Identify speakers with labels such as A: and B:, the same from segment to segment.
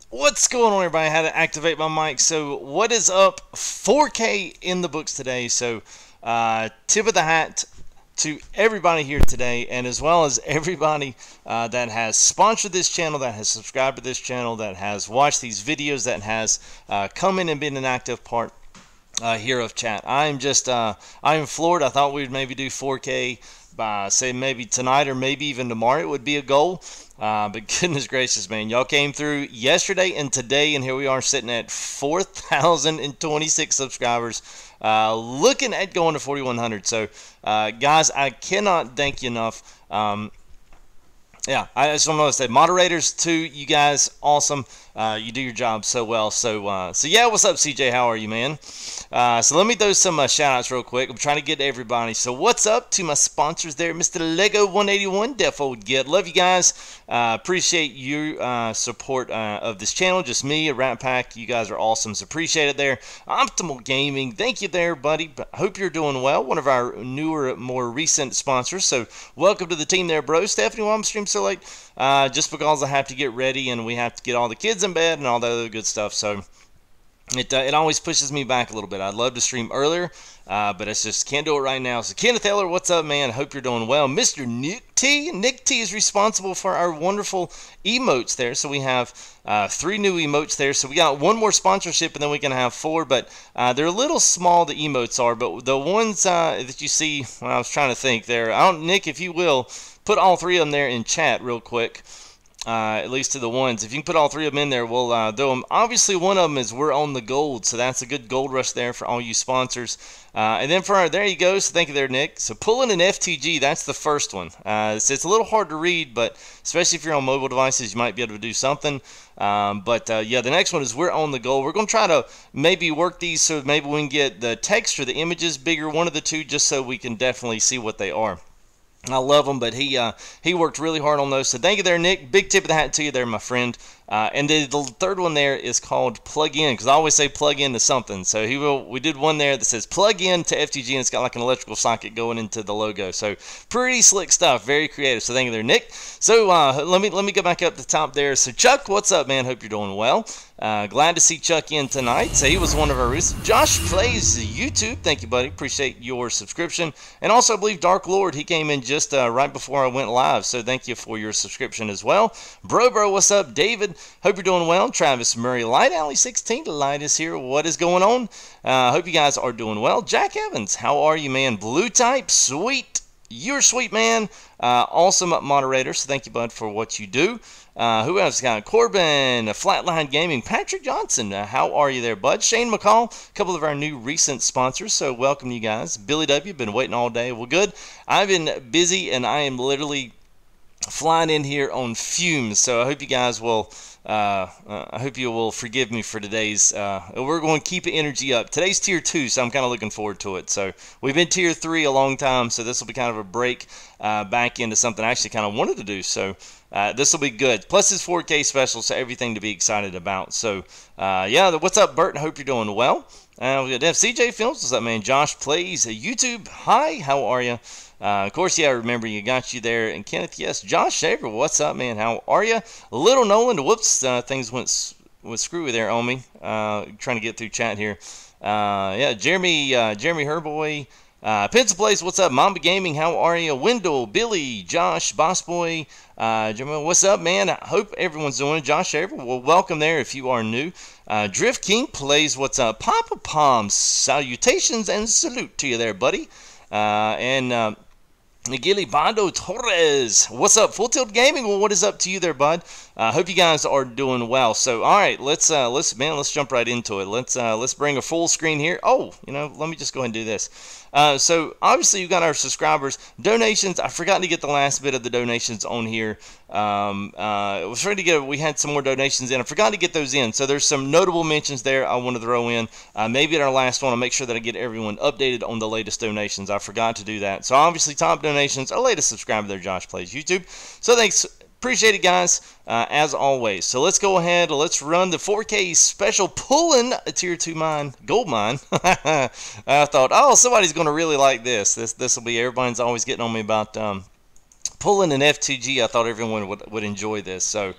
A: What's going on, everybody? How to activate my mic. So what is up? 4K in the books today. So tip of the hat to everybody here today, and as well as everybody that has sponsored this channel, that has subscribed to this channel, that has watched these videos, that has come in and been an active part here of chat. I'm floored. I thought we'd maybe do 4K by, say, maybe tonight or maybe even tomorrow. It would be a goal. But goodness gracious, man, y'all came through yesterday and today, and here we are sitting at 4,026 subscribers, looking at going to 4,100. So, guys, I cannot thank you enough. Yeah, I just want to say, moderators too, you guys, awesome. You do your job so well. So yeah, what's up, CJ? How are you, man? So let me throw some shout-outs real quick. I'm trying to get to everybody. So what's up to my sponsors there, Mr. Lego 181, Def Old Get. Love you guys. Appreciate your support of this channel. Just me, a Rat Pack. You guys are awesome. So appreciate it there. Optimal Gaming, thank you there, buddy. Hope you're doing well. One of our newer, more recent sponsors. So welcome to the team there, bro. Stephanie, why I'm streaming so late? Just because I have to get ready and we have to get all the kids in bed and all that other good stuff. So it always pushes me back a little bit. I'd love to stream earlier, but it's just can't do it right now. So Kenneth Eller, what's up, man? Hope you're doing well. Mr. Nick T. Nick T is responsible for our wonderful emotes there. So we have 3 new emotes there. So we got one more sponsorship and then we can have 4, but they're a little small, the emotes are. But the ones that you see, well, I was trying to think there. Nick, if you will, put all 3 of them there in chat real quick. At least to the ones. If you can put all 3 of them in there, we'll do them. Obviously, one of them is We're on the Gold, so that's a good gold rush there for all you sponsors. And then there you go. So thank you there, Nick. So PULLiN and FTG, that's the first one. It's a little hard to read, but especially if you're on mobile devices, you might be able to do something. Yeah, the next one is We're on the Gold. We're going to try to maybe work these so maybe we can get the text or the images bigger, one of the two, just so we can definitely see what they are. I love him, but he worked really hard on those. So thank you there, Nick. Big tip of the hat to you there, my friend. And the third one there is called Plug In, because I always say plug in to something. So we did one there that says plug in to FTG, and it's got like an electrical socket going into the logo. So pretty slick stuff, very creative. So thank you there, Nick. So let me go back up the top there. So Chuck, what's up, man? Hope you're doing well. Glad to see Chuck in tonight. So he was one of our recent. Josh Plays YouTube. Thank you, buddy. Appreciate your subscription. And also, I believe Dark Lord, he came in just right before I went live. So thank you for your subscription as well. Bro, what's up? David, hope you're doing well. Travis Murray, Light Alley 16, the light is here. What is going on? Hope you guys are doing well. Jack Evans, how are you, man? Blue Type, sweet. You're sweet, man. Awesome moderator. So thank you, bud, for what you do. Who else got? Corbin, Flatline Gaming, Patrick Johnson. How are you there, bud? Shane McCall, a couple of our new recent sponsors, so welcome you guys. Billy W, been waiting all day. Well, good. I've been busy, and I am literally flying in here on fumes, so I hope you guys will I hope you will forgive me for today's we're going to keep the energy up. Today's tier 2, so I'm kind of looking forward to it. So we've been tier 3 a long time, so this will be kind of a break back into something I actually kind of wanted to do. So this will be good. Plus it's 4K special, so everything to be excited about. So yeah, what's up, Bert? I hope you're doing well. We got CJ Films, what's up, man? Josh Plays YouTube, hi, how are you? Of course, yeah, I remember you got you there. And Kenneth, yes. Josh Shaver, what's up, man? How are you? Little Nolan, whoops, things went screwy there on me. Trying to get through chat here. Yeah, Jeremy Herboy, Pencil Place, what's up? Mamba Gaming, how are you? Wendell, Billy, Josh, Boss Boy, Jeremy, what's up, man? I hope everyone's doing it. Josh Shaver, well, welcome there if you are new. Drift King Plays, what's up? Papa Palms, salutations and salute to you there, buddy. And Nigili Bando Torres, what's up? Full Tilt Gaming, well, what is up to you there, bud? Hope you guys are doing well. So, all right, let's jump right into it. Let's bring a full screen here. Oh, let me just go ahead and do this. So obviously you got our subscribers, donations. I forgot to get the last bit of the donations on here. I was trying to get. We had some more donations in. I forgot to get those in. So there's some notable mentions there I want to throw in. Maybe at our last one, I'll make sure that I get everyone updated on the latest donations. I forgot to do that. So obviously top donations, our latest subscriber there, Josh Plays YouTube. So thanks. Appreciate it, guys, as always. So let's go ahead. Let's run the 4K special PULLiN a tier 2 mine, gold mine. I thought, oh, somebody's going to really like this. This will be, everybody's always getting on me about PULLiN and FTG. I thought everyone would enjoy this. So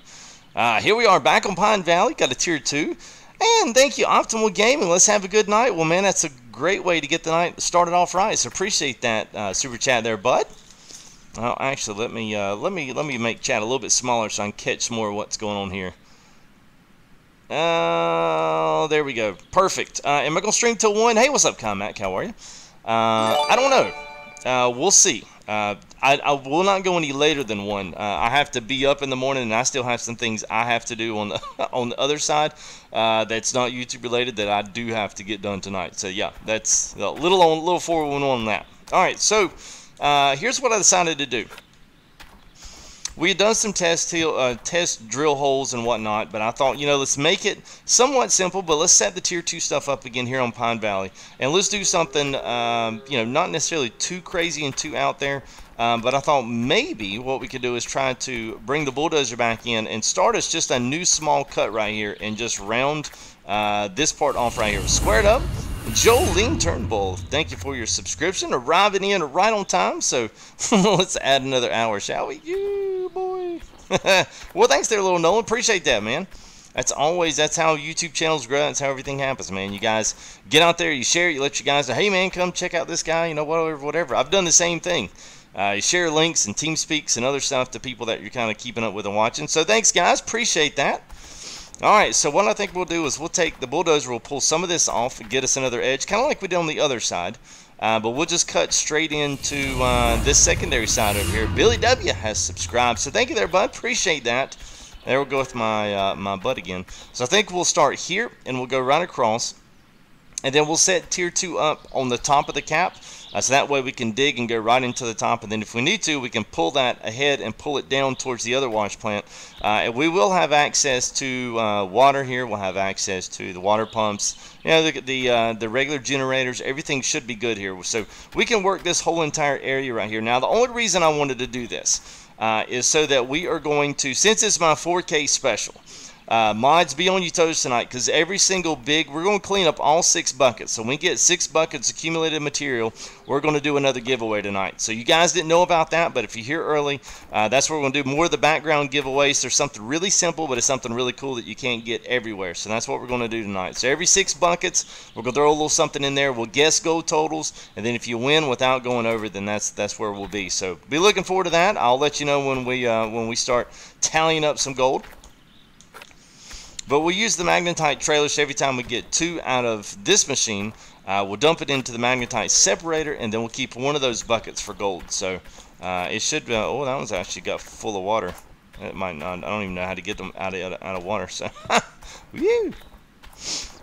A: Here we are back on Pine Valley, got a tier 2. And thank you, Optimal Gaming. Let's have a good night. Well, man, that's a great way to get the night started off right. So appreciate that super chat there, bud. Oh, actually, let me make chat a little bit smaller so I can catch more of what's going on here. Oh, there we go. Perfect. Am I gonna stream till 1? Hey, what's up, Mac? How are you? I don't know. We'll see. I will not go any later than 1. I have to be up in the morning, and I still have some things I have to do on the on the other side that's not YouTube related that I do have to get done tonight. So yeah, that's a little forewarning on that. All right, so here's what I decided to do. We had done some test drill holes and whatnot, but I thought, you know, let's make it somewhat simple, but let's set the tier 2 stuff up again here on Pine Valley, and let's do something, you know, not necessarily too crazy and too out there, but I thought maybe what we could do is try to bring the Bulldozer back in and start us just a new small cut right here and just round this part off right here. Squared up. Jolene Turnbull, thank you for your subscription, arriving in right on time, so let's add another hour, shall we? You boy. Well, thanks there, little Nolan, appreciate that, man. That's how YouTube channels grow, that's how everything happens, man. You guys get out there, you share, you let you guys know, hey man, come check out this guy, you know, whatever. I've done the same thing. You share links and TeamSpeaks and other stuff to people that you're kind of keeping up with and watching, so thanks guys, appreciate that. Alright, so what I think we'll do is we'll take the Bulldozer, we'll pull some of this off and get us another edge, kind of like we did on the other side. But we'll just cut straight into this secondary side over here. Billy W has subscribed, so thank you there, bud. Appreciate that. There we'll go with my, my butt again. So I think we'll start here, and we'll go right across. And then we'll set tier 2 up on the top of the cap. So that way we can dig and go right into the top, and then if we need to, we can pull that ahead and pull it down towards the other wash plant. And we will have access to water here. We'll have access to the water pumps, you know, the regular generators. Everything should be good here. So we can work this whole entire area right here. Now, the only reason I wanted to do this is so that we are going to, since it's my 4K special, mods, be on your toes tonight, because every single we're going to clean up all 6 buckets. So when we get 6 buckets accumulated material, we're going to do another giveaway tonight. So you guys didn't know about that, but if you're here early, that's what we're going to do. More of the background giveaways. There's something really simple, but it's something really cool that you can't get everywhere. So that's what we're going to do tonight. So every 6 buckets, we're going to throw a little something in there. We'll guess gold totals, and then if you win without going over, then that's where we'll be. So be looking forward to that. I'll let you know when we start tallying up some gold. But we'll use the magnetite trailer, so every time we get 2 out of this machine, we'll dump it into the magnetite separator, and then we'll keep one of those buckets for gold. So it should, oh, that one's actually got full of water. It might not, I don't even know how to get them out of water. So, woo!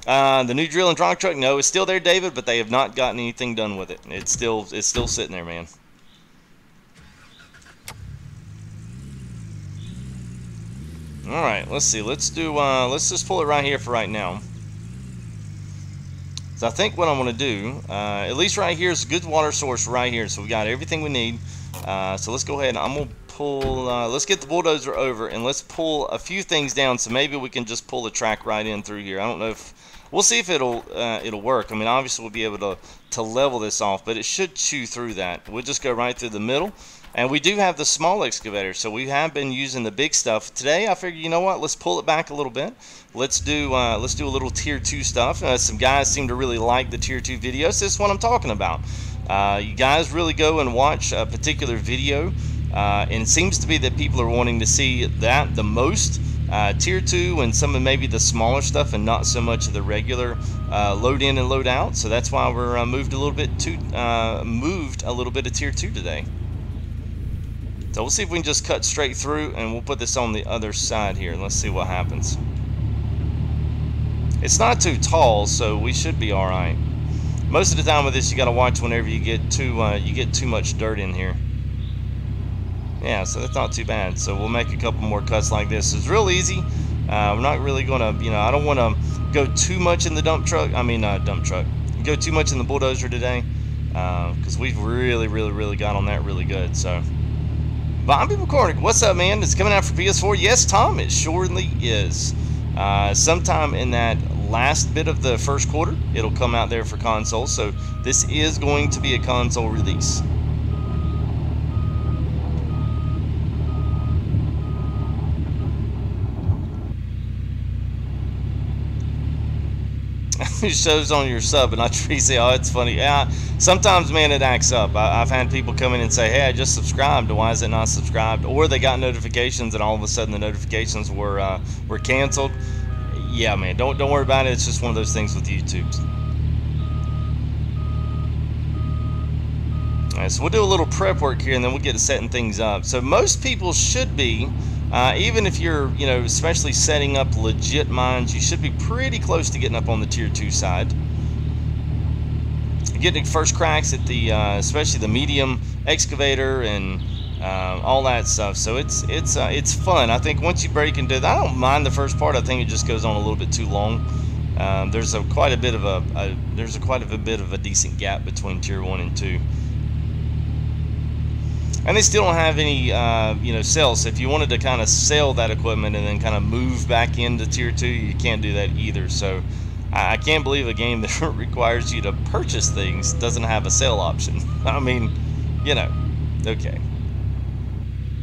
A: The new drill and drop truck, no, it's still there, David, but they have not gotten anything done with it. It's still sitting there, man. Alright, let's see. Let's just pull it right here for right now. So I think what I'm going to do, at least right here, is a good water source right here. So we got everything we need. So let's go ahead and I'm going to pull, let's get the Bulldozer over and let's pull a few things down. So maybe we can just pull the track right in through here. I don't know if, we'll see if it'll work. I mean, obviously we'll be able to level this off, but it should chew through that. We'll just go right through the middle. And we do have the small excavator, so we have been using the big stuff. Today, I figured, you know what? Let's pull it back a little bit. Let's do a little tier 2 stuff. Some guys seem to really like the tier 2 videos. This is what I'm talking about. You guys really go and watch a particular video, and it seems to be that people are wanting to see that the most. Tier 2 and some of maybe the smaller stuff, and not so much of the regular load in and load out. So that's why we're moved a little bit of tier 2 today. So we'll see if we can just cut straight through, and we'll put this on the other side here, and let's see what happens. It's not too tall, so we should be all right. Most of the time with this, you got to watch whenever you get too much dirt in here. Yeah, so that's not too bad. So we'll make a couple more cuts like this. It's real easy. We're not really gonna, I don't want to go too much in the dump truck. Go too much in the Bulldozer today, because we've really got on that really good. So. Bobby McCormick, what's up, man? It's coming out for PS4. Yes, Tom, it surely is. Sometime in that last bit of the first quarter, it'll come out there for console. So this is going to be a console release. shows on your sub, and I Tracy, oh, it's funny. Yeah, sometimes, man, it acts up. I've had people come in and say, hey, I just subscribed. Why is it not subscribed? Or they got notifications, and all of a sudden the notifications were canceled. Yeah, man, don't worry about it. It's just one of those things with YouTube. All right, so we'll do a little prep work here, and then we'll get to setting things up. So most people should be, even if you're, especially setting up legit mines, you should be pretty close to getting up on the tier 2 side. Getting first cracks at the, especially the medium excavator and all that stuff. So it's fun. I think once you break into, I don't mind the first part. I think it just goes on a little bit too long. There's quite a bit of a decent gap between tier 1 and 2. And they still don't have any, sales. So if you wanted to kind of sell that equipment and then kind of move back into tier 2, you can't do that either. So I can't believe a game that requires you to purchase things doesn't have a sale option. I mean, okay.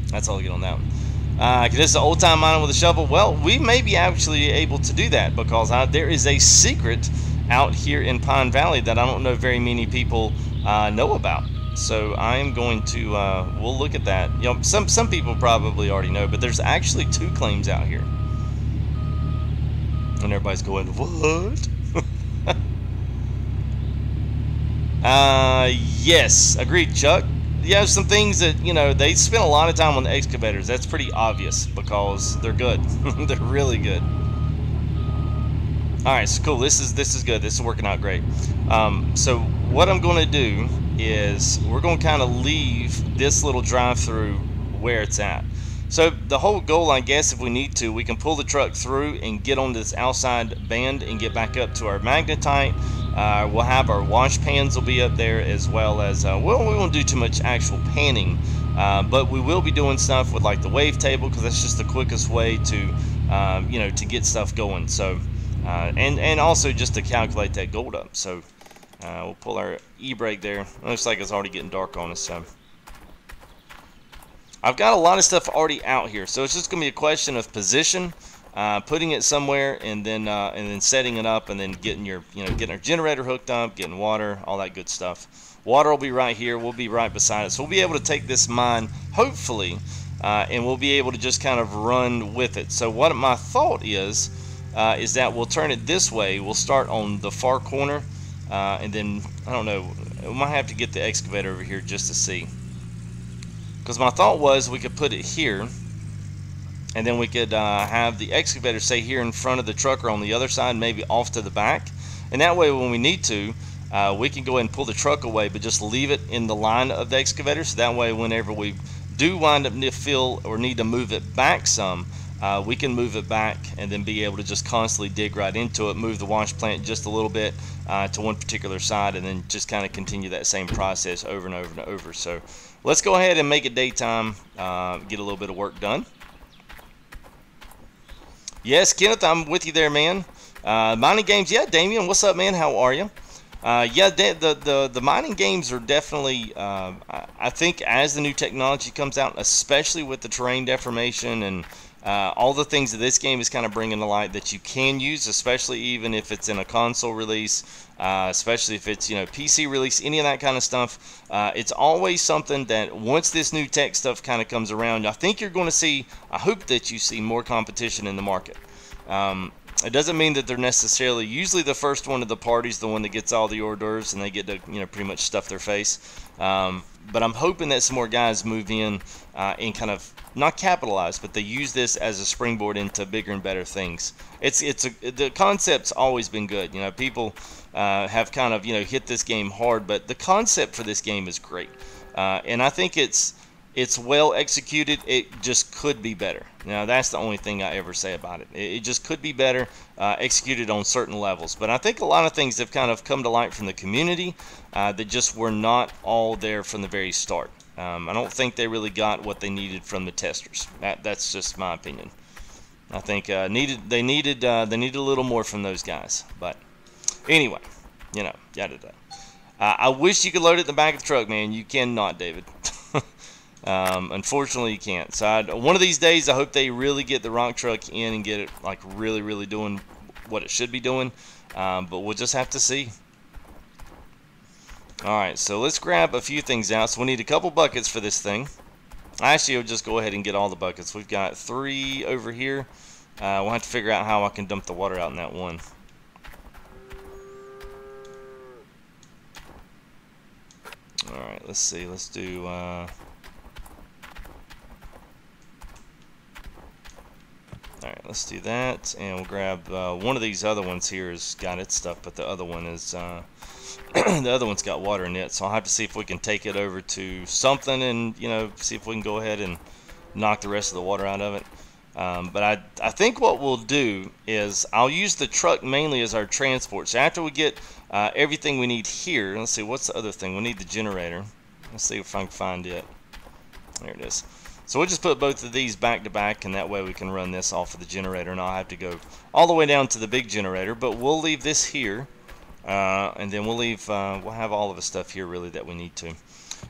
A: That's all I get on that one. This is an old-time mining with a shovel. Well, we may be actually able to do that because there is a secret out here in Pine Valley that I don't know very many people know about. So I am going to, we'll look at that. Some people probably already know, but there's actually 2 claims out here. And everybody's going, what? Yes, agreed, Chuck. Yeah, some things that, they spend a lot of time on the excavators. That's pretty obvious because they're good. They're really good. All right, so cool. This is good. This is working out great. So what I'm going to do is we're going to kind of leave this little drive-through where it's at. So the whole goal, I guess, if we need to, we can pull the truck through and get on this outside band and get back up to our magnetite. We'll have our wash pans will be up there, as well as, we won't do too much actual panning, but we will be doing stuff with like the wave table, because that's just the quickest way to, to get stuff going. So, and also just to calculate that gold up. So we'll pull our e-brake there. Looks like it's already getting dark on us. So I've got a lot of stuff already out here, so it's just going to be a question of position, putting it somewhere, and then setting it up, and then getting getting our generator hooked up, getting water, all that good stuff. Water will be right here. We'll be right beside it, so we'll be able to take this mine, hopefully, and we'll be able to just kind of run with it. So what my thought is that we'll turn it this way. We'll start on the far corner, and then I don't know. We might have to get the excavator over here just to see. Because my thought was we could put it here, and then we could have the excavator, say, here in front of the truck or on the other side, maybe off to the back. And that way, when we need to, we can go ahead and pull the truck away, but just leave it in the line of the excavator. So that way, whenever we do wind up need to move it back some, we can move it back and then be able to just constantly dig right into it, move the wash plant just a little bit to one particular side, and then just kind of continue that same process over and over and over. So let's go ahead and make it daytime, get a little bit of work done. Yes, Kenneth, I'm with you there, man. Mining games, yeah, Damien, what's up, man? How are you? Yeah, the mining games are definitely, I think as the new technology comes out, especially with the terrain deformation and all the things that this game is kind of bringing to light that you can use, especially even if it's in a console release, especially if it's, PC release, any of that kind of stuff. It's always something that once this new tech stuff kind of comes around, I think you're going to see, I hope that you see more competition in the market. It doesn't mean that they're necessarily usually the first one of the party's the one that gets all the hors d'oeuvres and they get to pretty much stuff their face. But I'm hoping that some more guys move in and kind of not capitalize, but they use this as a springboard into bigger and better things. The concept's always been good. People have kind of hit this game hard, but the concept for this game is great, and I think it's well executed. It just could be better. Now that's the only thing I ever say about it. It just could be better executed on certain levels. But I think a lot of things have kind of come to light from the community that just were not all there from the very start. I don't think they really got what they needed from the testers. That's just my opinion. I think they needed a little more from those guys. But anyway, yada yada. I wish you could load it in the back of the truck, man. You cannot, David. Unfortunately, you can't. So one of these days, I hope they really get the rock truck in and get it like really, really doing what it should be doing. but we'll just have to see. Alright, so let's grab a few things out. So we need a couple buckets for this thing. Actually, I'll just go ahead and get all the buckets. We've got 3 over here. We'll have to figure out how I can dump the water out in that one. Alright, let's see. Let's do... Alright, let's do that. And we'll grab one of these other ones here has got its stuff, but the other one is... the other one's got water in it, so I'll have to see if we can take it over to something and, you know, see if we can go ahead and knock the rest of the water out of it. But I think what we'll do is I'll use the truck mainly as our transport. So after we get everything we need here, let's see, what's the other thing? We need the generator. Let's see if I can find it. There it is. So we'll just put both of these back to back, and that way we can run this off of the generator, and I'll have to go all the way down to the big generator. But we'll leave this here. And then we'll leave, we'll have all of the stuff here really that we need to.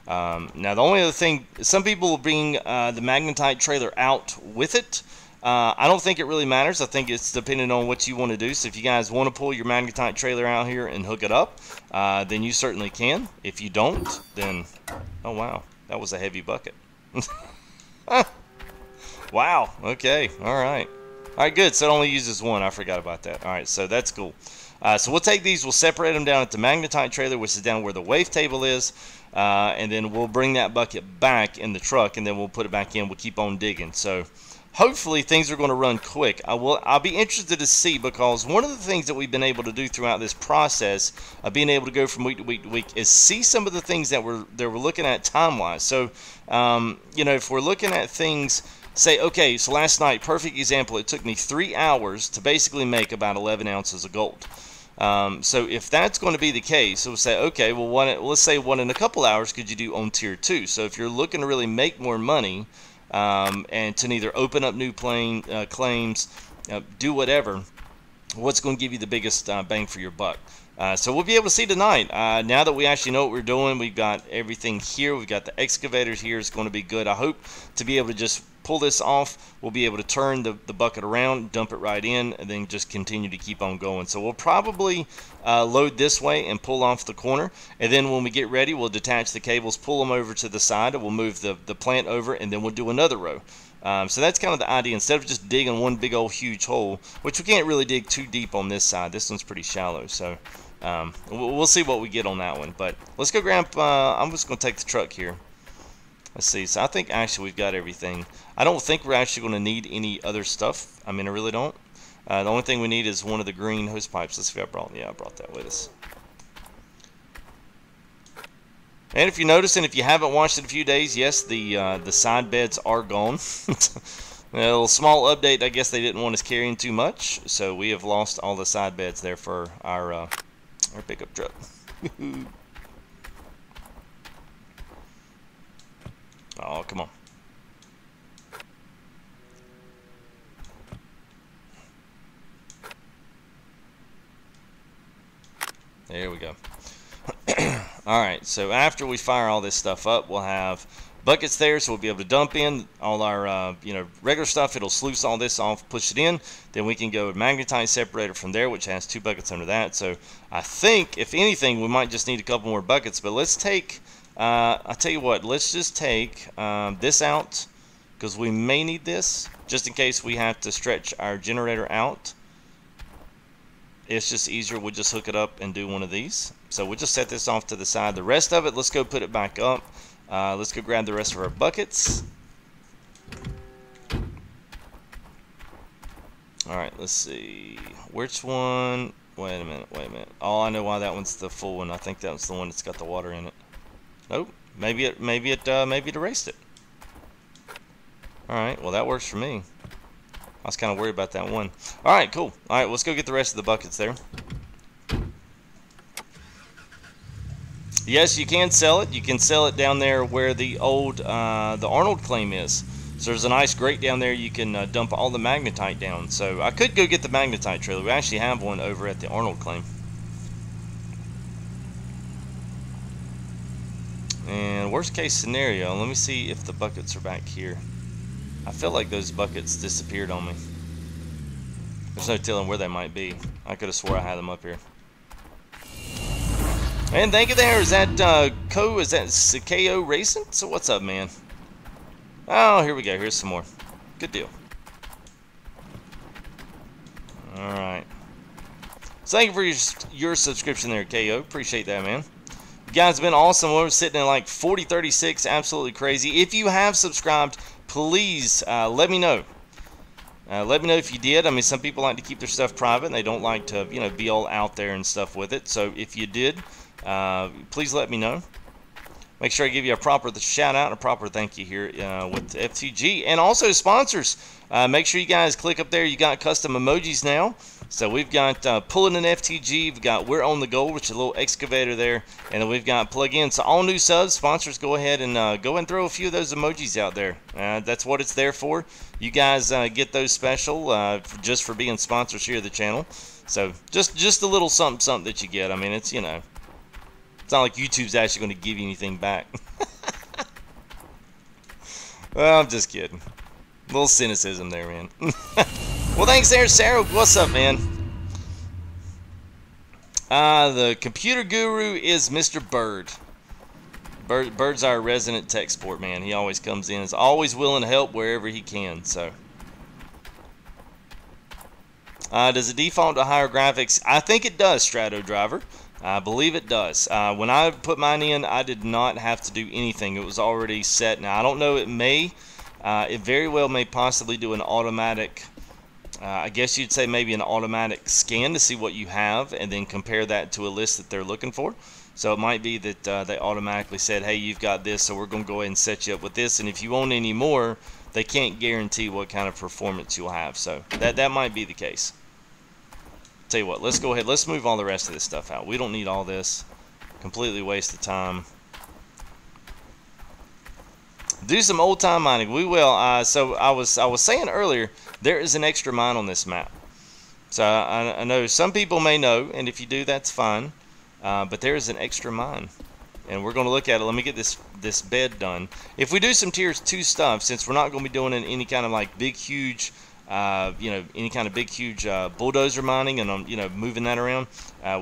A: Now the only other thing, some people will bring the magnetite trailer out with it. I don't think it really matters. I think it's depending on what you want to do. So if you guys want to pull your magnetite trailer out here and hook it up, then you certainly can. If you don't, then, oh wow, that was a heavy bucket. Wow, okay, alright. Alright, good, so it only uses one. I forgot about that. Alright, so that's cool. So we'll take these, we'll separate them down at the magnetite trailer, which is down where the wave table is, and then we'll bring that bucket back in the truck, and then we'll put it back in. We'll keep on digging. So hopefully things are going to run quick. I'll be interested to see, because one of the things that we've been able to do throughout this process of being able to go from week to week to week is see some of the things that we're looking at time-wise. So you know, if we're looking at things, say, okay, so last night, perfect example, it took me 3 hours to basically make about 11 ounces of gold. So if that's going to be the case, we'll say, okay, well, let's say one in a couple hours could you do on tier 2. So if you're looking to really make more money, and to either open up new claims, do whatever, what's going to give you the biggest bang for your buck? So we'll be able to see tonight. Now that we actually know what we're doing, we've got everything here. We've got the excavators here. It's going to be good. I hope to be able to just pull this off. We'll be able to turn the bucket around, dump it right in, and then just continue to keep on going. So we'll probably load this way and pull off the corner. And then when we get ready, we'll detach the cables, pull them over to the side, and we'll move the plant over, and then we'll do another row. So that's kind of the idea. Instead of just digging one big old huge hole, which we can't really dig too deep on this side. This one's pretty shallow. So we'll see what we get on that one. But let's go grab, I'm just going to take the truck here. Let's see. So I think actually we've got everything. I don't think we're actually going to need any other stuff. I mean, I really don't. The only thing we need is one of the green hose pipes. Let's see if I brought that with us. And if you notice, and if you haven't watched it in a few days, yes, the side beds are gone. A little small update. I guess they didn't want us carrying too much, so we have lost all the side beds there for our pickup truck. Oh, come on. There we go. Alright, so after we fire all this stuff up, we'll have buckets there, so we'll be able to dump in all our regular stuff. It'll sluice all this off, push it in. Then we can go with magnetite separator from there, which has 2 buckets under that. So I think, if anything, we might just need a couple more buckets. But let's take, I'll tell you what, let's just take this out, because we may need this, just in case we have to stretch our generator out. It's just easier, we'll just hook it up and do one of these. So we'll just set this off to the side. The rest of it, let's go put it back up. Let's go grab the rest of our buckets. Alright, let's see. Which one? Wait a minute. Oh, I know why that one's the full one. I think that was the one that's got the water in it. Nope. Maybe it erased it. Alright, well that works for me. I was kind of worried about that one. Alright, cool. Alright, let's go get the rest of the buckets there. Yes, you can sell it. You can sell it down there where the old, the Arnold claim is. So there's a nice grate down there. You can dump all the magnetite down. So I could go get the magnetite trailer. We actually have one over at the Arnold claim. And worst case scenario, let me see if the buckets are back here. I feel like those buckets disappeared on me. There's no telling where they might be. I could have swore I had them up here. And thank you there. Is that is that KO Racing? So what's up, man? Oh, here we go. Here's some more. Good deal. Alright. So thank you for your subscription there, KO. Appreciate that, man. You guys have been awesome. We're sitting at like 40-36. Absolutely crazy. If you have subscribed, please let me know. Let me know if you did. I mean, some people like to keep their stuff private, and they don't like to, you know, be all out there and stuff with it. So if you did, please let me know. Make sure I give you a proper shout out and a proper thank you here with FTG, and also sponsors. Make sure you guys click up there. You got custom emojis now. So we've got PULLiN and FTG. We've got We're on the Go, which is a little excavator there, and then we've got plug-in. So all new subs, sponsors, go ahead and go and throw a few of those emojis out there. That's what it's there for. You guys get those special just for being sponsors here of the channel. So just a little something that you get. I mean, it's, you know, it's not like YouTube's actually going to give you anything back. Well, I'm just kidding. A little cynicism there, man. Well, thanks there, Sarah. What's up, man? The computer guru is Mr. Bird. Bird's our resident tech support man. He always comes in. Is always willing to help wherever he can. So, does it default to higher graphics? I think it does, Strato Driver. I believe it does. When I put mine in, I did not have to do anything. It was already set. Now, I don't know. It very well may possibly do an automatic, I guess you'd say maybe an automatic scan to see what you have and then compare that to a list that they're looking for. So it might be that they automatically said, hey, you've got this, so we're going to go ahead and set you up with this. And if you want any more, they can't guarantee what kind of performance you'll have. So that might be the case. Tell you what, let's go ahead. Let's move all the rest of this stuff out. We don't need all this. Completely waste of time. Do some old time mining. We will. So I was saying earlier, there is an extra mine on this map. So I know some people may know, and if you do, that's fine. But there is an extra mine, and we're going to look at it. Let me get this bed done. If we do some tier 2 stuff, since we're not going to be doing any kind of like big huge, you know, any kind of big huge bulldozer mining, and you know, moving that around,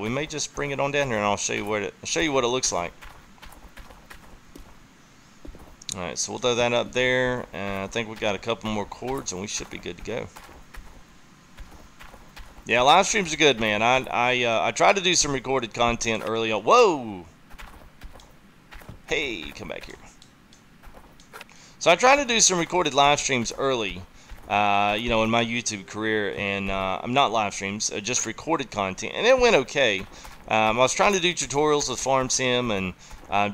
A: we may just bring it on down here, and I'll show you what it looks like. Alright, so we'll throw that up there. I think we got a couple more cords and we should be good to go. Yeah, live streams are good, man. I tried to do some recorded content early on. Whoa! Hey, come back here. So I tried to do some recorded live streams early, you know, in my YouTube career, and I'm not live streams, just recorded content, and it went okay. I was trying to do tutorials with Farm Sim, and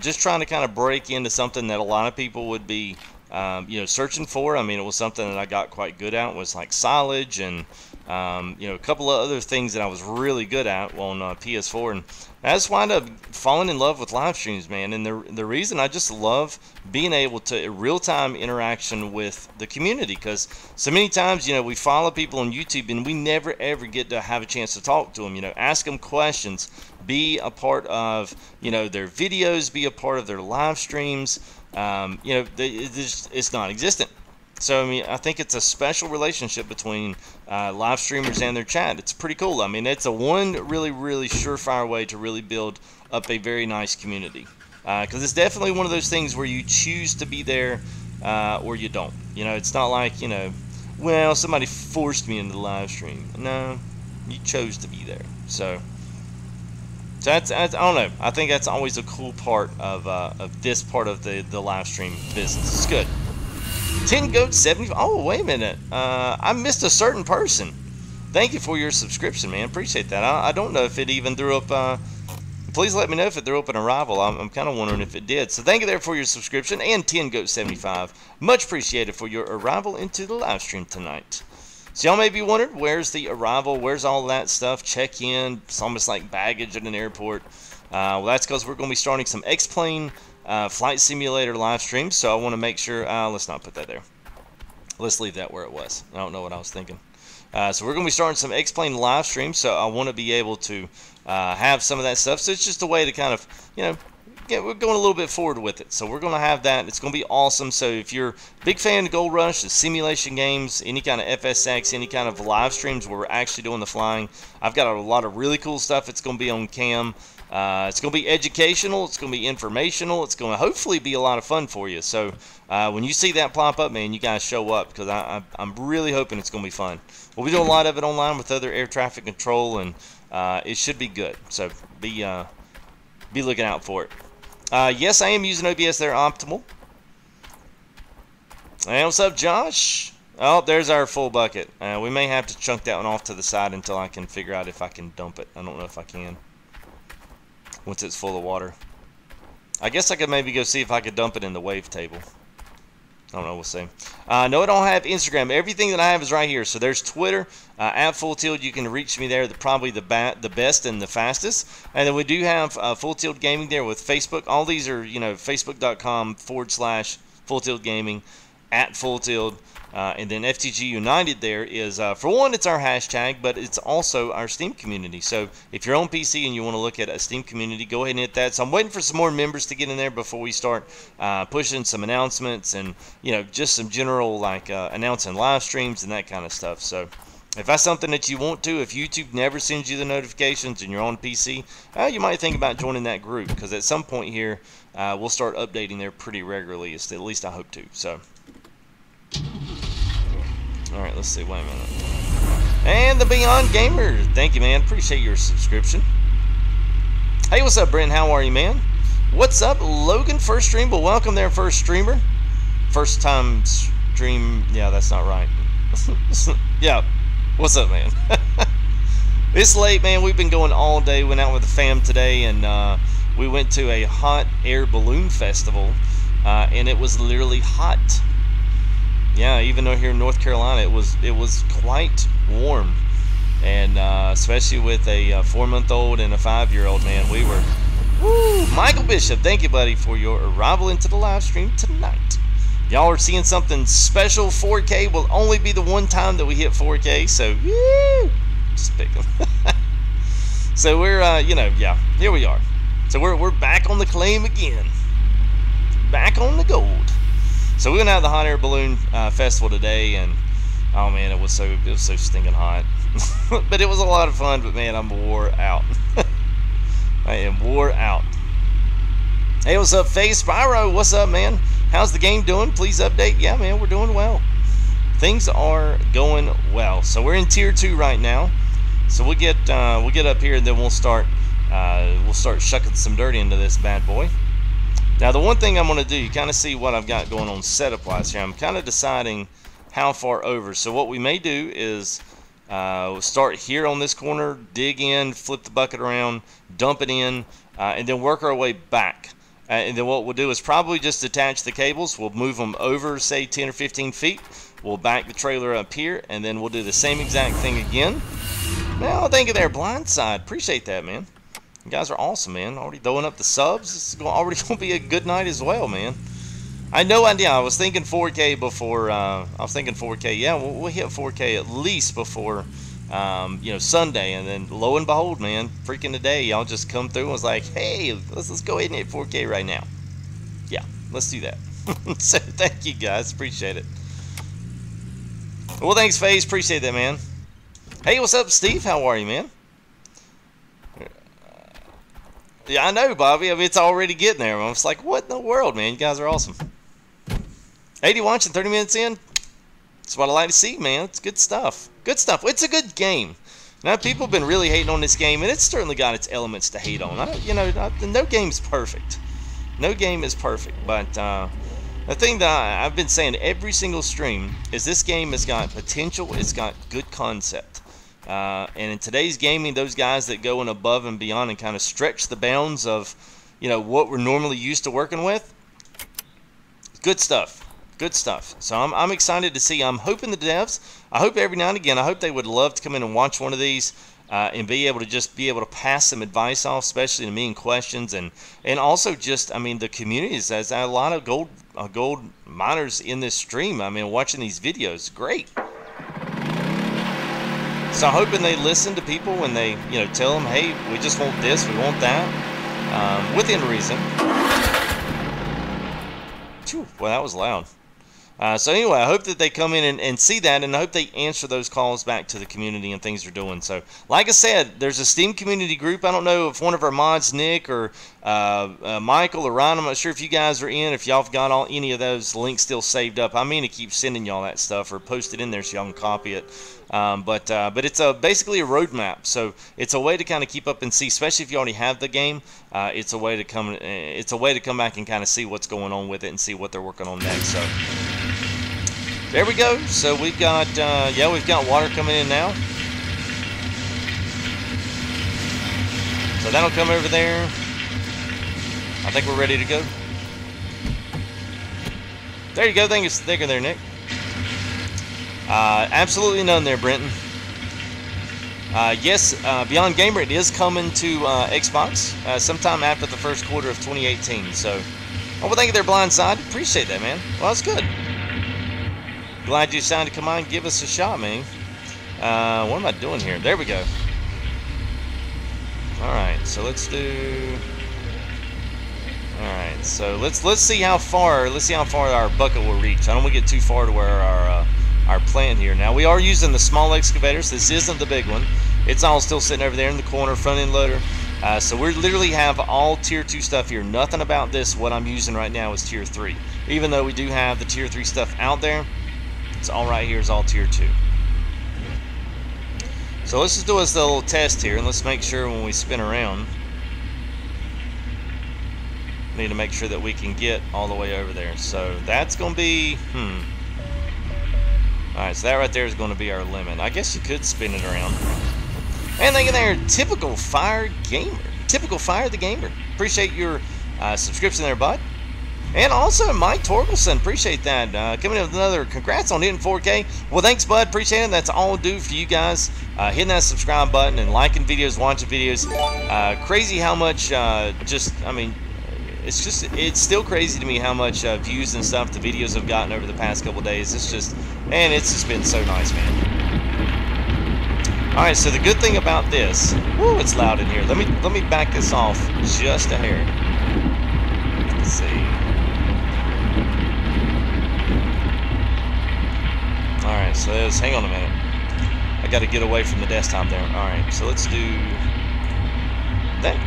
A: just trying to kind of break into something that a lot of people would be, you know, searching for. I mean, it was something that I got quite good at. It was like silage and, you know, a couple of other things that I was really good at on PS4. And I just wound up falling in love with live streams, man. And the reason I just love being able to real-time interaction with the community, because so many times, you know, we follow people on YouTube and we never ever get to have a chance to talk to them, you know, ask them questions, be a part of, you know, their videos, be a part of their live streams. You know, it's non-existent. So, I mean, I think it's a special relationship between live streamers and their chat. It's pretty cool. I mean, it's a really surefire way to really build up a very nice community. Because it's definitely one of those things where you choose to be there or you don't. You know, it's not like, you know, well, somebody forced me into the live stream. No, you chose to be there. So that's I don't know. I think that's always a cool part of this part of the live stream business. It's good. 10 goats 70. Oh, wait a minute. I missed a certain person. Thank you for your subscription, man. Appreciate that. I don't know if it even threw up. Please let me know if it threw up an arrival. I'm kind of wondering if it did. So thank you there for your subscription, and 10 goats 75. Much appreciated for your arrival into the live stream tonight. So y'all may be wondering, where's the arrival? Where's all that stuff? Check in. It's almost like baggage at an airport. Well, that's because we're going to be starting some X-Plane flight simulator live streams. So I want to make sure. Let's not put that there. Let's leave that where it was. I don't know what I was thinking. So we're going to be starting some X-Plane live streams. So I want to be able to have some of that stuff. So it's just a way to kind of, you know, we're going a little bit forward with it. So we're going to have that. It's going to be awesome. So if you're a big fan of Gold Rush, the simulation games, any kind of FSX, any kind of live streams where we're actually doing the flying, I've got a lot of really cool stuff. It's going to be on cam. It's going to be educational. It's going to be informational. It's going to hopefully be a lot of fun for you. So when you see that pop up, man, you guys show up, because I'm really hoping it's going to be fun. We'll be doing a lot of it online with other air traffic control, and it should be good. So be looking out for it. Yes, I am using OBS there, Optimal. Hey, what's up, Josh? Oh, there's our full bucket. We may have to chunk that one off to the side until I can figure out if I can dump it. I don't know if I can once it's full of water. I guess I could maybe go see if I could dump it in the wave table. I don't know, we'll see. No, I don't have Instagram. Everything that I have is right here. So there's Twitter, at Full Tilt. You can reach me there. Probably the best and the fastest. And then we do have Full Tilt Gaming there with Facebook. All these are, facebook.com/Full Tilt Gaming, at Full Tilt. And then FTGUNITED there is, for one, it's our hashtag, but it's also our Steam community. So if you're on PC and you want to look at a Steam community, go ahead and hit that. So I'm waiting for some more members to get in there before we start pushing some announcements and, just some general, announcing live streams and that kind of stuff. So if that's something that you want to, if YouTube never sends you the notifications and you're on PC, you might think about joining that group, because at some point here, we'll start updating there pretty regularly. At least I hope to. So. Alright, let's see. Wait a minute. And the Beyond Gamer. Thank you, man. Appreciate your subscription. Hey, what's up, Brent? How are you, man? What's up, Logan? First stream. Well, welcome there, first streamer. First time stream. Yeah, that's not right. Yeah. What's up, man? It's late, man. We've been going all day. Went out with the fam today, and we went to a hot air balloon festival, and it was literally hot. Yeah, even though here in North Carolina it was quite warm, and especially with a 4-month-old and a 5-year-old, man, we were. Woo! Michael Bishop, thank you, buddy, for your arrival into the live stream tonight. Y'all are seeing something special. 4K will only be the one time that we hit 4K, so woo! Just pick them. So we're yeah, here we are. So we're back on the claim again, back on the gold. So we went out to the hot air balloon festival today, and oh man, it was so stinking hot. But it was a lot of fun. But man, I'm wore out. I am wore out. Hey, what's up, Face Spyro? What's up, man? How's the game doing? Please update. Yeah, man, we're doing well. Things are going well. So we're in tier 2 right now. So we'll get up here, and then we'll start shucking some dirt into this bad boy. Now, the one thing I'm going to do, you kind of see what I've got going on setup-wise here. I'm kind of deciding how far over. So what we may do is we'll start here on this corner, dig in, flip the bucket around, dump it in, and then work our way back. And then what we'll do is probably just attach the cables. We'll move them over, say, 10 or 15 feet. We'll back the trailer up here, and then we'll do the same exact thing again. Now, thank you there, Blindside. Appreciate that, man. You guys are awesome, man. Already throwing up the subs. This is already going to be a good night as well, man. I had no idea. I was thinking 4K before. I was thinking 4K. Yeah, we'll hit 4K at least before, Sunday. And then, lo and behold, man, freaking today, y'all just come through and was like, hey, let's go ahead and hit 4K right now. Yeah, let's do that. So, thank you, guys. Appreciate it. Well, thanks, FaZe. Appreciate that, man. Hey, what's up, Steve? How are you, man? Yeah, I know, Bobby. I mean, it's already getting there. I'm just like, what in the world, man? You guys are awesome. 80 watching, 30 minutes in. That's what I like to see, man. It's good stuff. Good stuff. It's a good game. Now, people have been really hating on this game, and it's certainly got its elements to hate on. No game's perfect. No game is perfect. But the thing that I've been saying every single stream is this game has got potential. It's got good concept. And in today's gaming, those guys that go in above and beyond and kind of stretch the bounds of, what we're normally used to working with, good stuff. Good stuff. So I'm excited to see. I'm hoping the devs, I hope every now and again, I hope they would love to come in and watch one of these and be able to pass some advice off, especially to me in questions, and also just, I mean, the communities. There's a lot of gold miners in this stream. I mean, watching these videos, great. So I'm hoping they listen to people when they, tell them, hey, we just want this, we want that, within reason. Whew, well, that was loud. So anyway, I hope that they come in and see that, and I hope they answer those calls back to the community and things they're doing. So, like I said, there's a Steam community group. I don't know if one of our mods, Nick or Michael or Ryan, I'm not sure if you guys are in, if y'all have got any of those links still saved up. I mean to keep sending y'all that stuff or post it in there so y'all can copy it. But it's basically a roadmap, so it's a way to kind of keep up and see, especially if you already have the game. It's a way to come back and kind of see what's going on with it and see what they're working on next. So there we go. So we've got we've got water coming in now. So that'll come over there. I think we're ready to go. There you go. Thank you there, Nick. Absolutely none there, Brenton. Yes, Beyond Gamer, it is coming to Xbox sometime after the first quarter of 2018. So, well, thank you there, Blindside. Appreciate that, man. Well, that's good. Glad you decided to come on and give us a shot, man. What am I doing here? There we go. All right, so let's do. All right, so let's see how far our bucket will reach. I don't want to get too far to where our plant here. Now we are using the small excavators. This isn't the big one. It's all still sitting over there in the corner, front end loader. So we literally have all tier 2 stuff here. Nothing about this, what I'm using right now, is tier 3. Even though we do have the tier 3 stuff out there, it's all right here is all tier 2. So let's just do us a little test here, and let's make sure when we spin around, we need to make sure that we can get all the way over there. So that's going to be, Alright, so that right there is going to be our limit. I guess you could spin it around. And thank you there, Typical Fire Gamer. Typical Fire the Gamer. Appreciate your subscription there, bud. And also, Mike Torkelson, appreciate that. Coming in with another congrats on hitting 4K. Well, thanks, bud. Appreciate it. That's all due for you guys. Hitting that subscribe button and liking videos, watching videos. Crazy how much, it's still crazy to me how much views and stuff the videos have gotten over the past couple days. It's just been so nice, man. All right, so the good thing about this, woo, it's loud in here. Let me back this off just a hair. Let's see. All right, so hang on a minute. I got to get away from the desktop there. All right, so let's do that.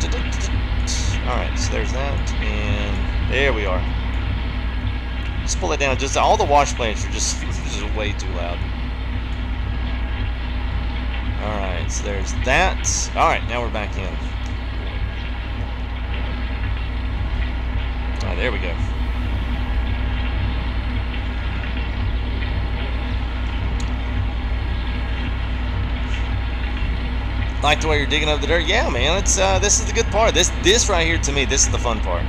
A: Alright, so there's that, and there we are. Just pull it down. Just all the wash plants are just way too loud. Alright, so there's that. Alright, now we're back in. Alright, there we go. Like the way you're digging up the dirt? Yeah, man. It's this is the good part. This right here, to me, this is the fun part.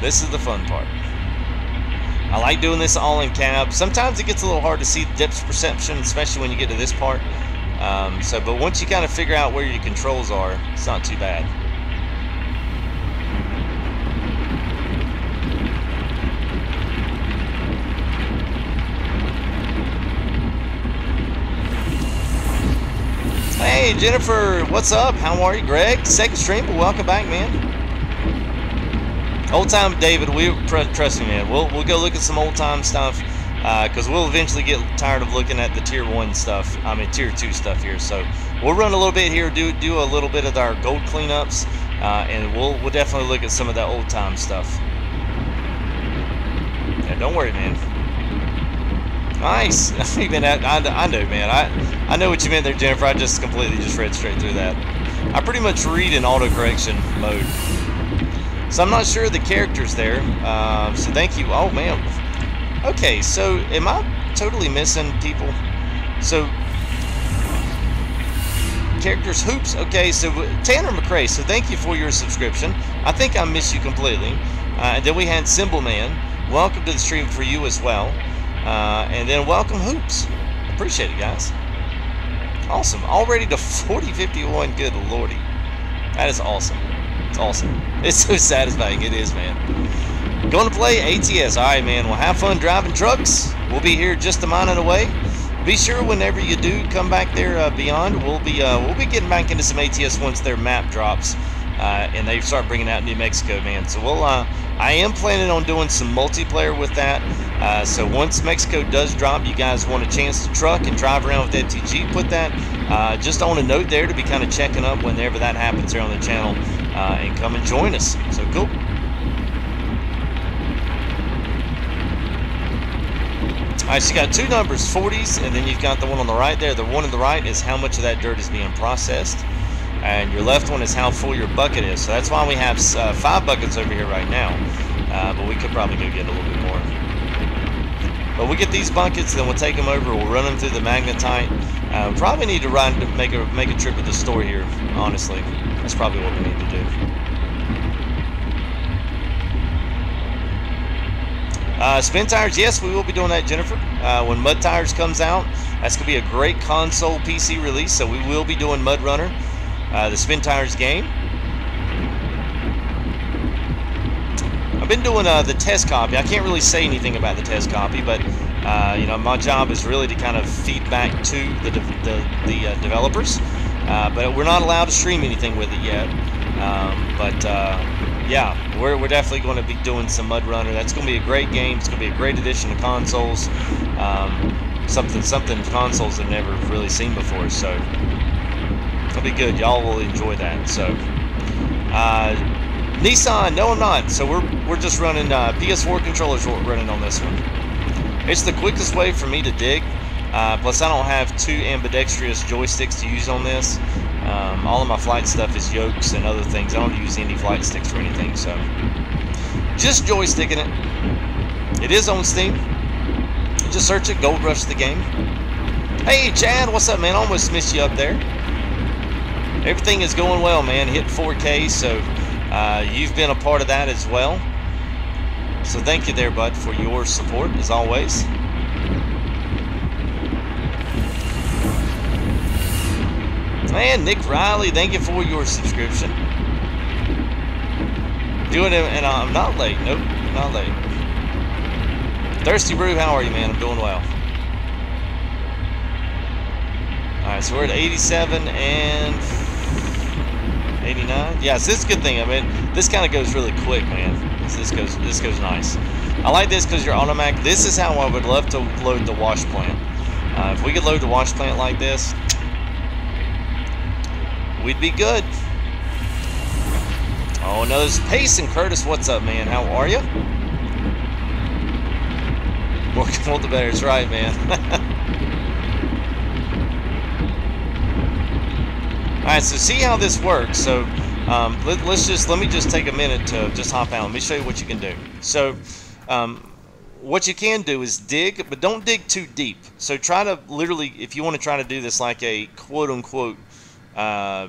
A: This is the fun part. I like doing this all in cab. Sometimes it gets a little hard to see depth perception, especially when you get to this part. But once you kind of figure out where your controls are, it's not too bad. Hey Jennifer, what's up? How are you? Greg, second stream, but welcome back, man. Old time David, trust me, man. We'll go look at some old time stuff because we'll eventually get tired of looking at the tier 1 stuff. I mean tier 2 stuff here. So we'll run a little bit here, do a little bit of our gold cleanups, and we'll definitely look at some of that old time stuff. Yeah, don't worry, man. Nice. I know, man. I know what you meant there, Jennifer. I just completely read straight through that. I pretty much read in autocorrection mode. So I'm not sure of the characters there. So thank you. Oh, man. Okay, so am I totally missing people? So, characters, Hoops. Okay, so Tanner McRae, so thank you for your subscription. I think I missed you completely. And then we had Symbol Man. Welcome to the stream for you as well. And then welcome Hoops. Appreciate it, guys. Awesome. Already to 4051. Good lordy. That is awesome. It's awesome. It's so satisfying. It is, man. Going to play ATS. Alright, man. Well, have fun driving trucks. We'll be here just a minute away. Be sure whenever you do come back there beyond, we'll be getting back into some ATS once their map drops. and they start bringing out New Mexico, man. So we'll, I am planning on doing some multiplayer with that. So once Mexico does drop, you guys want a chance to truck and drive around with FTG, put that just on a note there to be kind of checking up whenever that happens here on the channel, and come and join us. So cool. Alright, so you got two numbers, 40s, and then you've got the one on the right there. The one on the right is how much of that dirt is being processed, and your left one is how full your bucket is. So that's why we have 5 buckets over here right now, but we could probably go get a little bit more. But we'll get these buckets, then we'll take them over, we'll run them through the magnetite. Probably need to make a trip to the store here, honestly. That's probably what we need to do. Spin tires, yes, we will be doing that, Jennifer. When Mud Tires comes out, that's going to be a great console PC release, so we will be doing Mud Runner, the Spin Tires game. I've been doing the test copy. I can't really say anything about the test copy, but you know, my job is really to kind of feed back to the developers. But we're not allowed to stream anything with it yet. Yeah, we're definitely going to be doing some Mud Runner. That's going to be a great game. It's going to be a great addition to consoles. Something consoles have never really seen before. So it'll be good. Y'all will enjoy that. So Nissan, no, I'm not. So we're just running PS4 controllers. We're running on this one. It's the quickest way for me to dig. Plus, I don't have 2 ambidextrous joysticks to use on this. All of my flight stuff is yokes and other things. I don't use any flight sticks or anything, so just joysticking it. It is on Steam. You just search it, Gold Rush the game. Hey, Chad, what's up, man? Almost missed you up there. Everything is going well, man. Hit 4K, so you've been a part of that as well. So thank you there, bud, for your support, as always. Man, Nick Riley, thank you for your subscription. Doing it, and I'm not late. Nope, not late. Thirsty Brew, how are you, man? I'm doing well. Alright, so we're at 87 and 89. Yeah, so this is a good thing. I mean, this kind of goes really quick, man. This goes nice. I like this because you're automatic. This is how I would love to load the wash plant. If we could load the wash plant like this, we'd be good. Oh no, there's Pace and Curtis. What's up, man? How are you? More control the better. That's right, man. Alright, so see how this works. So let me just take a minute to just hop out. Let me show you what you can do. So what you can do is dig, but don't dig too deep. So try to literally, if you want to try to do this like a quote-unquote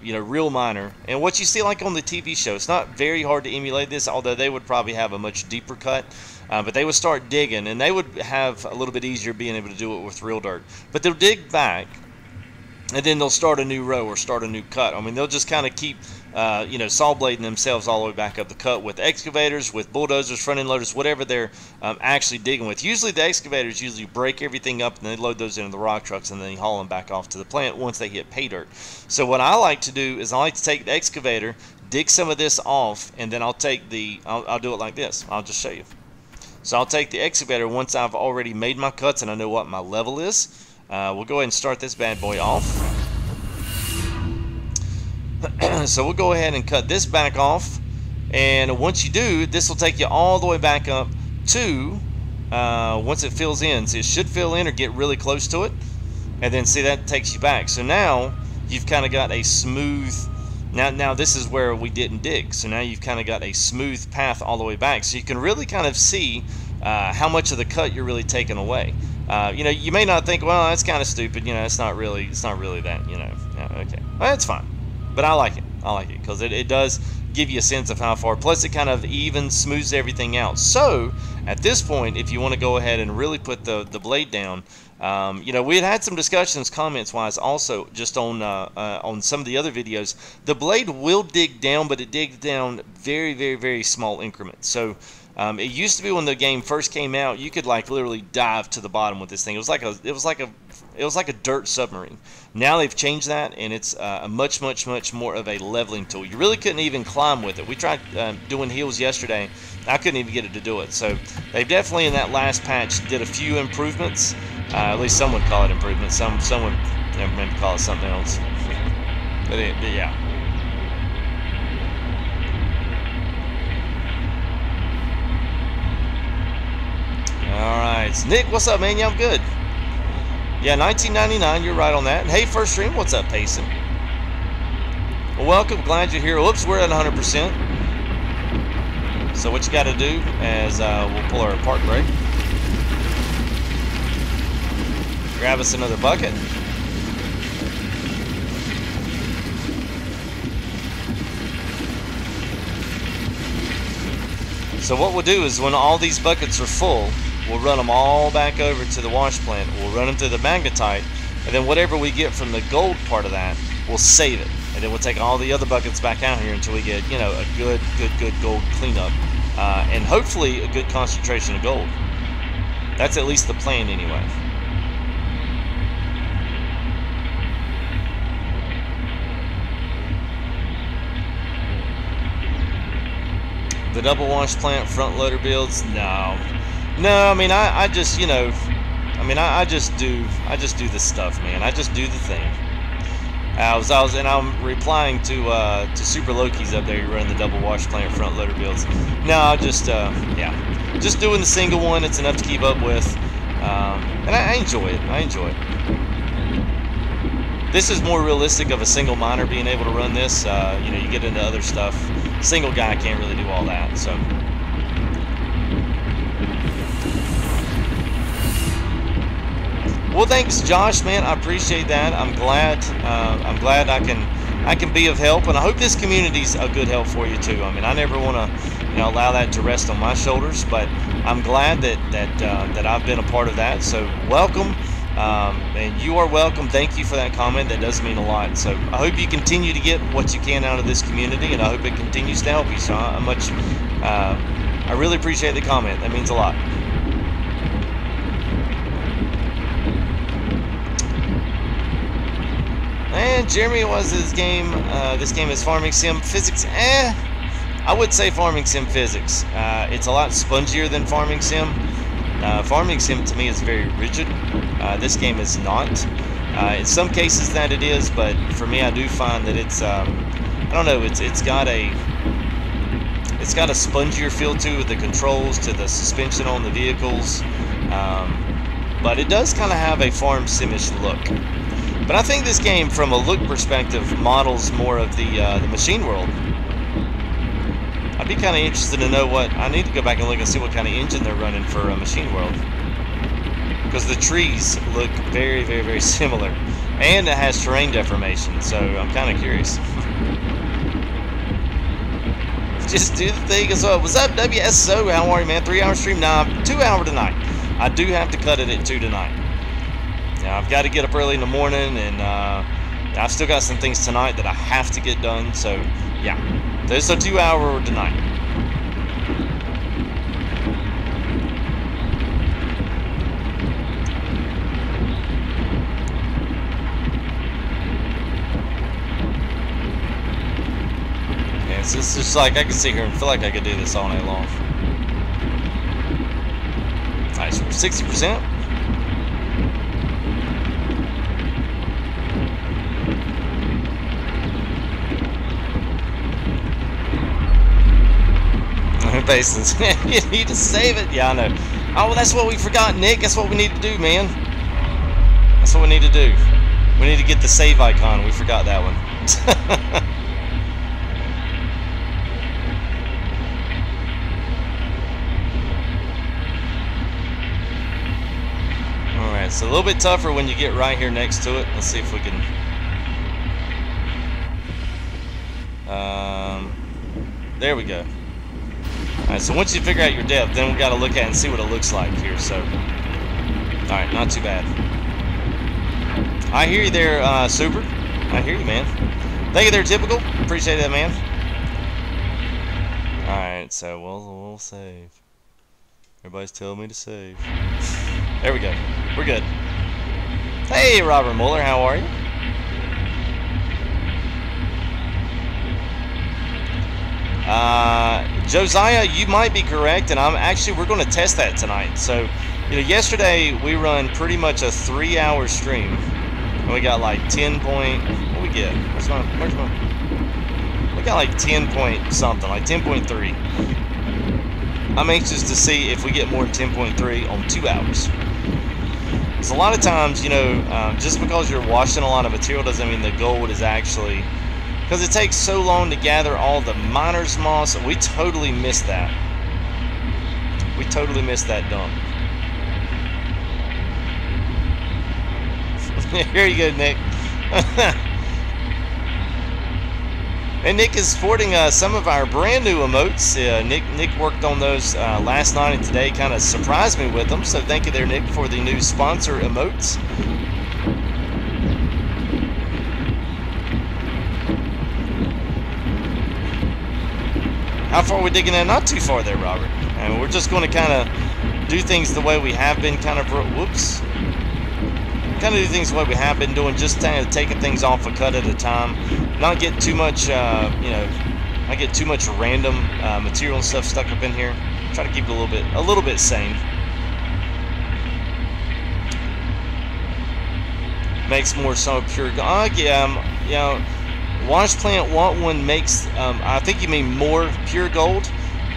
A: you know, real miner, and what you see like on the TV show, it's not very hard to emulate this, although they would probably have a much deeper cut, but they would start digging, and they would have a little bit easier being able to do it with real dirt. But they'll dig back, and then they'll start a new row or start a new cut. I mean, they'll just kind of keep you know, saw blading themselves all the way back up the cut with excavators, with bulldozers, front end loaders, whatever they're actually digging with. Usually the excavators usually break everything up and they load those into the rock trucks and then they haul them back off to the plant once they hit pay dirt. So what I like to do is I like to take the excavator, dig some of this off, and then I'll take the, I'll do it like this. I'll just show you. So I'll take the excavator once I've already made my cuts and I know what my level is. We'll go ahead and start this bad boy off. So we'll go ahead and cut this back off, and once you do, this will take you all the way back up to once it fills in. So it should fill in or get really close to it, and then see that takes you back. So now you've kind of got a smooth, now this is where we didn't dig, so now you've kind of got a smooth path all the way back, so you can really kind of see how much of the cut you're really taking away. You know, you may not think, well, that's kind of stupid, you know, it's not really that, you know. Yeah, okay, well, that's fine. But I like it. I like it because it does give you a sense of how far. Plus, it kind of even smooths everything out. So, at this point, if you want to go ahead and really put the blade down, you know, we had some discussions comments-wise also just on some of the other videos. The blade will dig down, but it digs down very, very, very small increments. So, It used to be when the game first came out, you could like literally dive to the bottom with this thing. It was like a dirt submarine. Now they've changed that, and it's a much more of a leveling tool. You really couldn't even climb with it. We tried doing heals yesterday. I couldn't even get it to do it. So they've definitely in that last patch did a few improvements. At least some would call it improvements. Some would maybe call it something else. But yeah. Alright, Nick, what's up, man? Yeah, I'm good. Yeah, 1999, you're right on that. Hey, first stream, what's up, Payson? Well, welcome, glad you're here. Oops, we're at 100%. So what you got to do is we'll pull our park brake. Grab us another bucket. So what we'll do is when all these buckets are full, we'll run them all back over to the wash plant. We'll run them through the magnetite, and then whatever we get from the gold part of that, we'll save it. And then we'll take all the other buckets back out here until we get, you know, a good gold cleanup. And hopefully a good concentration of gold. That's at least the plan anyway. The double wash plant front loader builds? No. I mean, I just, you know, I mean, I just do this stuff, man. I just do the thing. And I'm replying to Super Loki's up there. You're running the double wash plant front loader builds. No, I just, yeah, just doing the single one. It's enough to keep up with, and I enjoy it. I enjoy it. This is more realistic of a single miner being able to run this. You know, you get into other stuff. Single guy can't really do all that. So. Well, thanks, Josh, man. I appreciate that. I'm glad I can be of help, and I hope this community's a good help for you too. I mean, I never want to, you know, allow that to rest on my shoulders, but I'm glad that I've been a part of that. So welcome, and you are welcome. Thank you for that comment. That does mean a lot. So I hope you continue to get what you can out of this community, and I hope it continues to help you. So I really appreciate the comment. That means a lot. And Jeremy, was this game? This game is farming sim physics. I would say farming sim physics. It's a lot spongier than farming sim. Farming sim to me is very rigid. This game is not. In some cases that it is, but for me, I do find that it's. I don't know. It's got a spongier feel to the controls, to the suspension on the vehicles. But it does kind of have a farm simish look. But I think this game, from a look perspective, models more of the machine world. I'd be kind of interested to know what. I need to go back and look and see what kind of engine they're running for machine world, because the trees look very similar, and it has terrain deformation. So I'm kind of curious. Just do the thing as well. What's up, WSO? How are you, man? 3 hour stream? Nah, 2 hour tonight. I do have to cut it at 2 tonight. Now, I've got to get up early in the morning, and I've still got some things tonight that I have to get done. So, yeah, there's a 2 hour tonight. Yeah, it's just like I can sit here and feel like I could do this all night long. Nice, we're 60%. Basins. You need to save it. Yeah, I know. Oh, well, that's what we forgot, Nick. That's what we need to do, man. That's what we need to do. We need to get the save icon. We forgot that one. Alright, it's a little bit tougher when you get right here next to it. Let's see if we can... there we go. Alright, so once you figure out your depth, then we got to look at it and see what it looks like here. So, alright, not too bad. I hear you there, Super. I hear you, man. Thank you there, Typical. Appreciate that, man. Alright, so we'll save. Everybody's telling me to save. There we go. We're good. Hey, Robert Mueller, how are you? Josiah, you might be correct, and we're going to test that tonight. So, yesterday we run pretty much a 3-hour stream, and we got like 10 point. What we get? Where's my? We got like 10 point something, like 10.3. I'm anxious to see if we get more than 10.3 on 2 hours. Because a lot of times, just because you're washing a lot of material doesn't mean the gold is actually. Because it takes so long to gather all the miner's moss. We totally missed that. We totally missed that dump. Here you go, Nick. And Nick is sporting some of our brand new emotes. Nick worked on those last night and today. Kind of surprised me with them. So thank you there, Nick, for the new sponsor emotes. How far are we digging in? Not too far there, Robert. And we're just going to kind of do things the way we have been kind of do things the way we have been doing, just kind of taking things off a cut at a time. Not get too much, not get too much random material and stuff stuck up in here. Try to keep it a little bit sane. Makes more so pure. Wash Plant Want One makes, I think you mean more pure gold.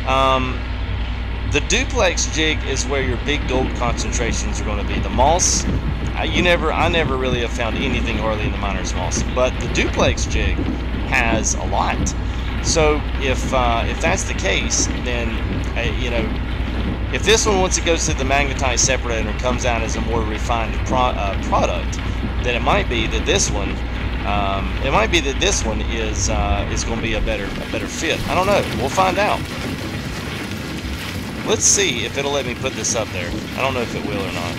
A: The duplex jig is where your big gold concentrations are going to be. The moss, I never really have found anything hardly in the miner's moss, but the duplex jig has a lot. So if that's the case, then if this one, once it goes through the magnetite separator, comes out as a more refined product, then it might be that this one. Is going to be a better fit. I don't know. We'll find out. Let's see if it'll let me put this up there. I don't know if it will or not.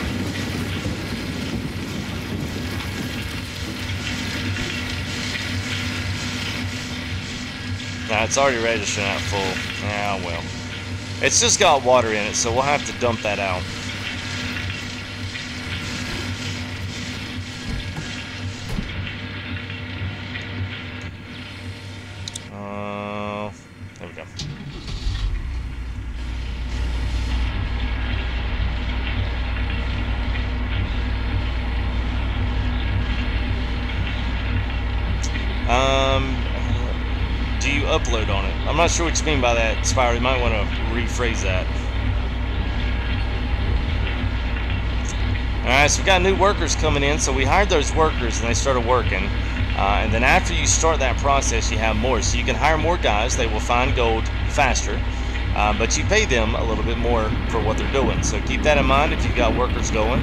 A: Nah, it's already registering out full. Yeah, well. It's just got water in it, so we'll have to dump that out. There we go. Do you upload on it? I'm not sure what you mean by that, Spyro. You might want to rephrase that. Alright, so we got new workers coming in. So we hired those workers and they started working. And then after you start that process, you have more. So you can hire more guys. They will find gold faster. But you pay them a little bit more for what they're doing. So keep that in mind if you've got workers going.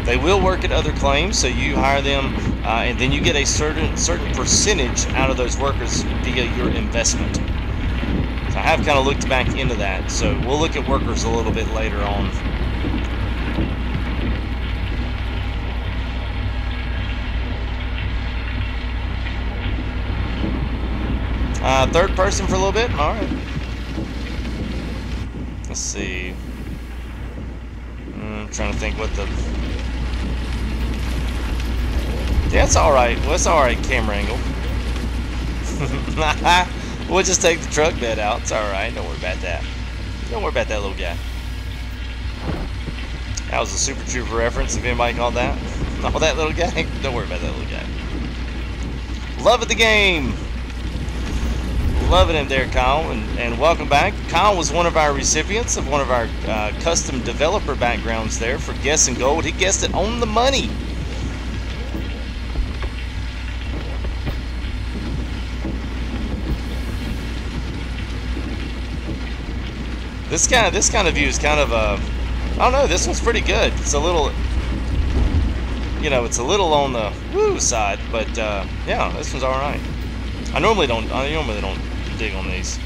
A: They will work at other claims, so you hire them, and then you get a certain percentage out of those workers via your investment. So I have kind of looked back into that. So we'll look at workers a little bit later on. Third person for a little bit? Alright. Let's see. I'm trying to think what the... Yeah, it's alright. Well, it's alright, camera angle. We'll just take the truck bed out. It's alright. Don't worry about that. Don't worry about that little guy. That was a Super Trooper reference, if anybody called that. Oh, that little guy? Don't worry about that little guy. Loving the game! Loving him there, Kyle, and welcome back. Kyle was one of our recipients of one of our custom developer backgrounds there for Guessing Gold. He guessed it on the money. This kind of view is kind of I don't know. This one's pretty good. It's a little, it's a little on the woo side, but yeah, this one's all right. I normally don't dig on these.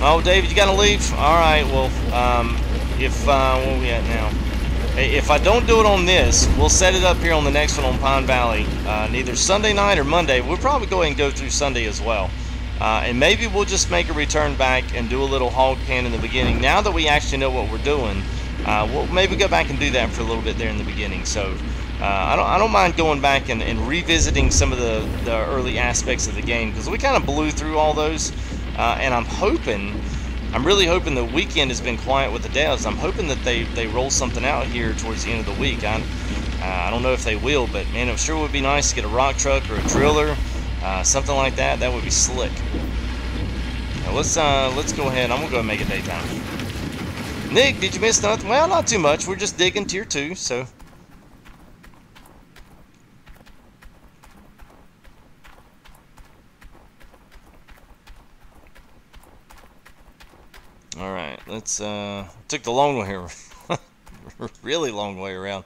A: Oh, David, you gotta leave. All right. Well, where are we at now? If I don't do it on this, we'll set it up here on the next one on Pine Valley, either Sunday night or Monday. We'll probably go ahead and go through Sunday as well. And maybe we'll just make a return back and do a little hog pen in the beginning. Now that we actually know what we're doing, we'll maybe go back and do that for a little bit there in the beginning. So I don't mind going back and revisiting some of the early aspects of the game, because we kind of blew through all those. And I'm really hoping the weekend has been quiet with the devs. I'm hoping that they roll something out here towards the end of the week. I don't know if they will, but man, it sure would be nice to get a rock truck or a driller, something like that. That would be slick. Now let's go ahead. I'm gonna go and make it daytime. Nick, did you miss nothing? Well, not too much. We're just digging tier 2, so. All right, let's took the long way here. Really long way around.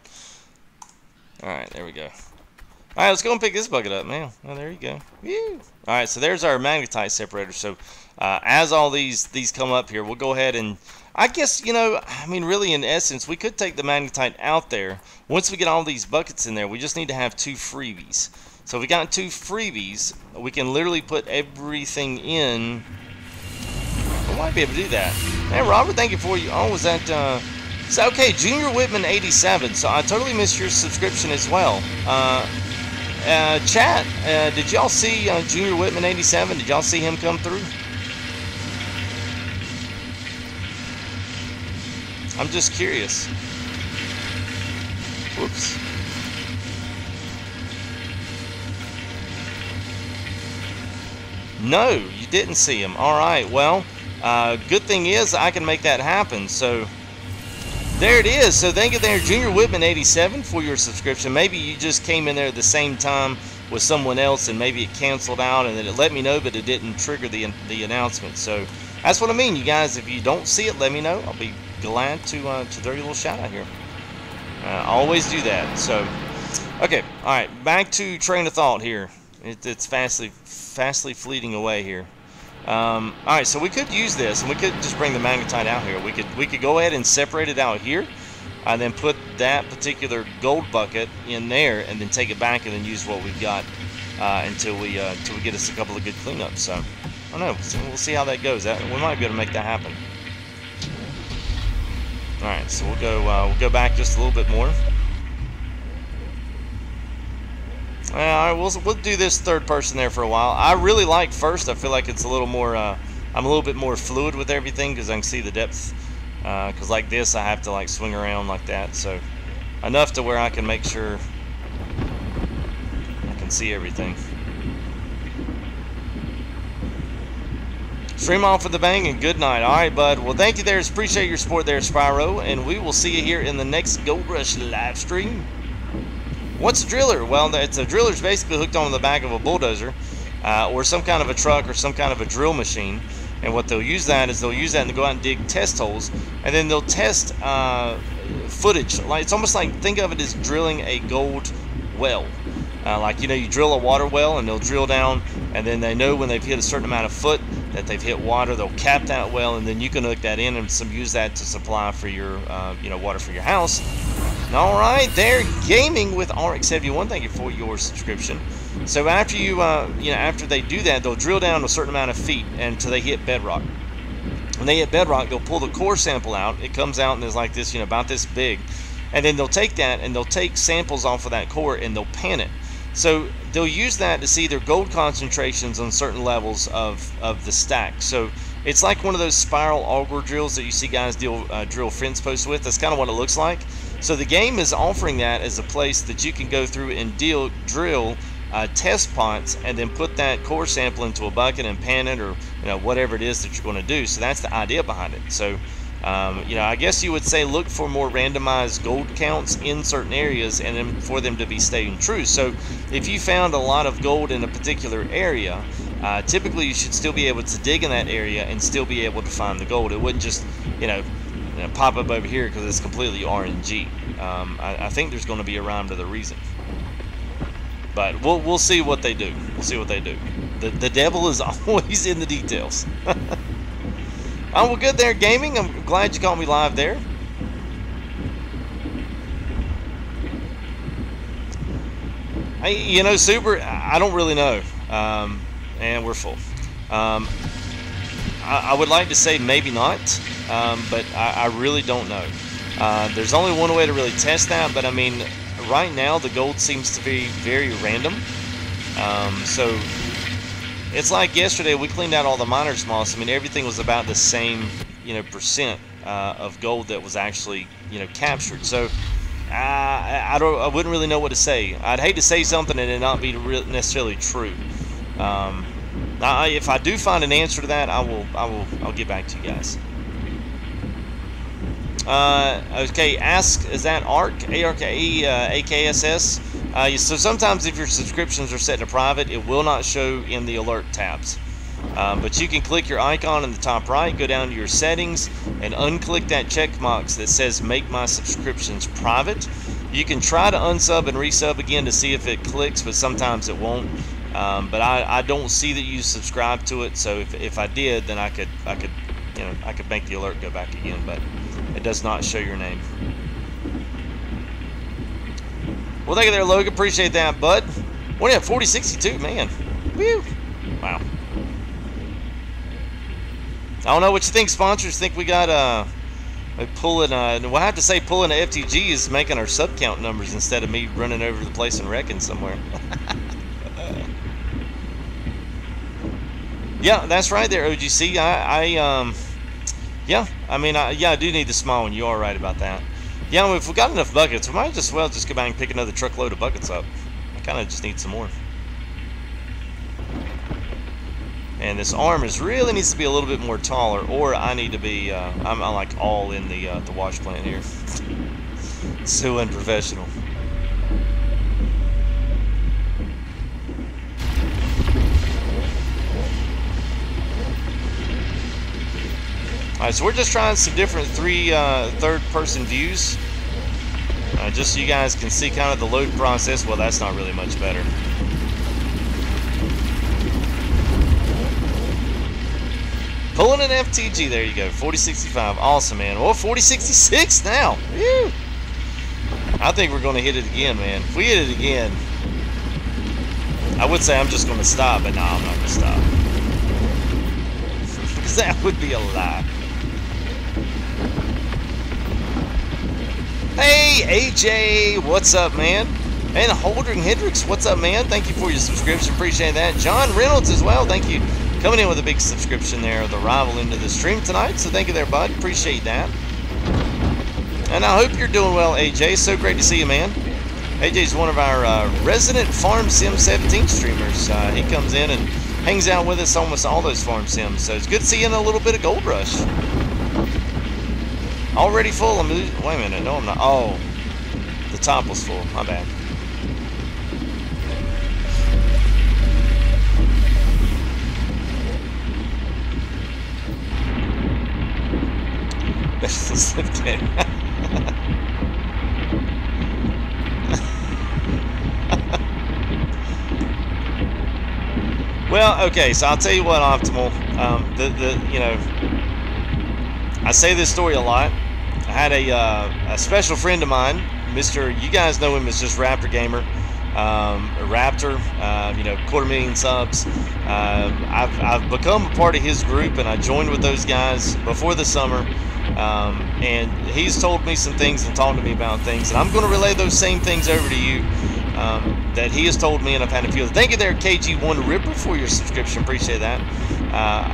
A: All right, there we go. All right, let's go and pick this bucket up, man. Oh, there you go. Woo. All right, so there's our magnetite separator. So as all these come up here, we'll go ahead and, I guess, you know, I mean, really, in essence, we could take the magnetite out there. Once we get all these buckets in there, we just need to have 2 freebies. So if we got 2 freebies, we can literally put everything in. I might be able to do that. Man, Robert, thank you for you. Oh, was that so okay, Junior Whitman 87. So I totally missed your subscription as well. Chat, did y'all see Junior Whitman 87? Did y'all see him come through? I'm just curious. Whoops. No, you didn't see him. All right, well, good thing is I can make that happen. So there it is. So thank you there, Junior Whitman 87, for your subscription. Maybe you just came in there at the same time with someone else, and maybe it canceled out, and then it let me know, but it didn't trigger the announcement. So that's what I mean, you guys. If you don't see it, let me know. I'll be glad to throw you a little shout out here. I always do that. So okay, all right, back to train of thought here. It's fastly fleeting away here. All right, so we could use this, and we could just bring the magnetite out here. We could go ahead and separate it out here, and then put that particular gold bucket in there, and then take it back, and then use what we've got until we get us a couple of good cleanups. So I don't know. So we'll see how that goes. We might be able to make that happen. All right, so we'll go back just a little bit more. All right, we'll do this third person there for a while. I really like first. I feel like it's a little more. I'm a little bit more fluid with everything because I can see the depth. Because like this, I have to like swing around like that. So enough to where I can make sure I can see everything. Stream off with the bang and good night. All right, bud. Well, thank you there. Appreciate your support there, Spyro. And we will see you here in the next Gold Rush live stream. What's a driller? Well, a driller's basically hooked on the back of a bulldozer or some kind of a truck or some kind of a drill machine. And what they'll use that is they'll use that and go out and dig test holes, and then they'll test footage. Like it's almost like, think of it as drilling a gold well. Like, you know, you drill a water well and they'll drill down, and then they know when they've hit a certain amount of foot that they've hit water. They'll cap that well, and then you can hook that in and use that to supply for your water for your house. All right, there, gaming with RX71. Thank you for your subscription. So after after they do that, they'll drill down a certain amount of feet until they hit bedrock. When they hit bedrock, they'll pull the core sample out. It comes out and is like this, about this big, and then they'll take that and they'll take samples off of that core and they'll pan it. So they'll use that to see their gold concentrations on certain levels of the stack. So it's like one of those spiral auger drills that you see guys drill fence posts with. That's kind of what it looks like. So the game is offering that as a place that you can go through and drill test pots and then put that core sample into a bucket and pan it, or whatever it is that you're going to do. So that's the idea behind it. So I guess you would say look for more randomized gold counts in certain areas, and then for them to be staying true. So if you found a lot of gold in a particular area, typically you should still be able to dig in that area and still be able to find the gold. It wouldn't just pop up over here because it's completely RNG. I think there's going to be a rhyme to the reason, but we'll see what they do. We'll see what they do. The devil is always in the details. Oh, well, good there, gaming. I'm glad you caught me live there. You know, Super, I don't really know. And we're full. I would like to say maybe not, but I really don't know. There's only one way to really test that, but I mean, right now the gold seems to be very random. So it's like yesterday we cleaned out all the miners moss. I mean, everything was about the same, you know, percent of gold that was actually, you know, captured. So I wouldn't really know what to say. I'd hate to say something and it not be necessarily true. If I do find an answer to that, I'll get back to you guys. Okay, ask, is that ARK, A-R-K-E, A-K-S-S? So sometimes if your subscriptions are set to private, it will not show in the alert tabs. But you can click your icon in the top right, go down to your settings, and unclick that check box that says make my subscriptions private. You can try to unsub and resub again to see if it clicks, but sometimes it won't. But I don't see that you subscribe to it, so if I did, then I could make the alert go back again, but it does not show your name. Well, thank you there, Logan. Appreciate that, bud. What do you have? 4062, man. Woo! Wow. I don't know what you think. Sponsors think we got pulling. We'll have to say pulling the FTG is making our sub count numbers instead of me running over the place and wrecking somewhere. Yeah, that's right there, OGC. Yeah, I mean, I do need the small one. You are right about that. Yeah, if we got enough buckets, we might just well just go back and pick another truckload of buckets up. I kind of just need some more. And this arm really needs to be a little bit more taller, or I need to be. I'm like all in the wash plant here. So unprofessional. Alright, so we're just trying some different third-person views, just so you guys can see kind of the load process. Well, that's not really much better. Pulling an FTG, there you go, 4065, awesome, man. Well, 4066 now, woo! I think we're going to hit it again, man. If we hit it again, I would say I'm just going to stop, but no, I'm not going to stop. Because that would be a lie. Hey, AJ, what's up, man? And Holdring Hendricks, what's up, man? Thank you for your subscription, appreciate that. John Reynolds as well, thank you. Coming in with a big subscription there, the rival into the stream tonight, so thank you there, bud, appreciate that. And I hope you're doing well, AJ, so great to see you, man. AJ's one of our resident Farm Sim 17 streamers. He comes in and hangs out with us almost all those Farm Sims, so it's good to see you in a little bit of Gold Rush. Already full. Wait a minute. No, I'm not. Oh, the top was full. My bad. Okay. Well, okay. So I'll tell you what, Optimal. You know, I say this story a lot. I had a special friend of mine, you guys know him as just Raptor Gamer, Raptor, you know, 250,000 subs. I've become a part of his group, and I joined with those guys before the summer, and he's told me some things and talked to me about things, and I'm going to relay those same things over to you that he has told me, and I've had a few. Thank you there, KG1 Ripper, for your subscription. Appreciate that.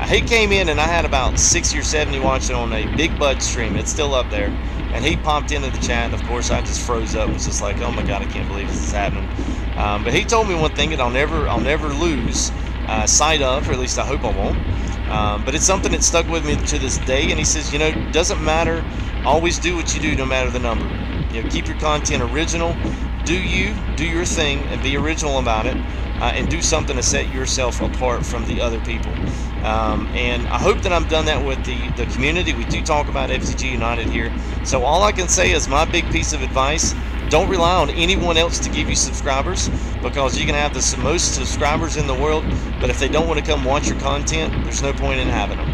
A: He came in, and I had about 60 or 70 watching on a Big Bud stream. It's still up there. And he popped into the chat, and of course I just froze up. It was just like, oh my god, I can't believe this is happening. But he told me one thing that I'll never lose sight of, or at least I hope I won't. But it's something that stuck with me to this day. And he says, you know, doesn't matter. Always do what you do, no matter the number. You know, keep your content original. Do your thing, and be original about it. And do something to set yourself apart from the other people. And I hope that I've done that with the community. We do talk about FTGUNITED here. So all I can say is my big piece of advice: don't rely on anyone else to give you subscribers, because you can have the most subscribers in the world, but if they don't want to come watch your content, there's no point in having them.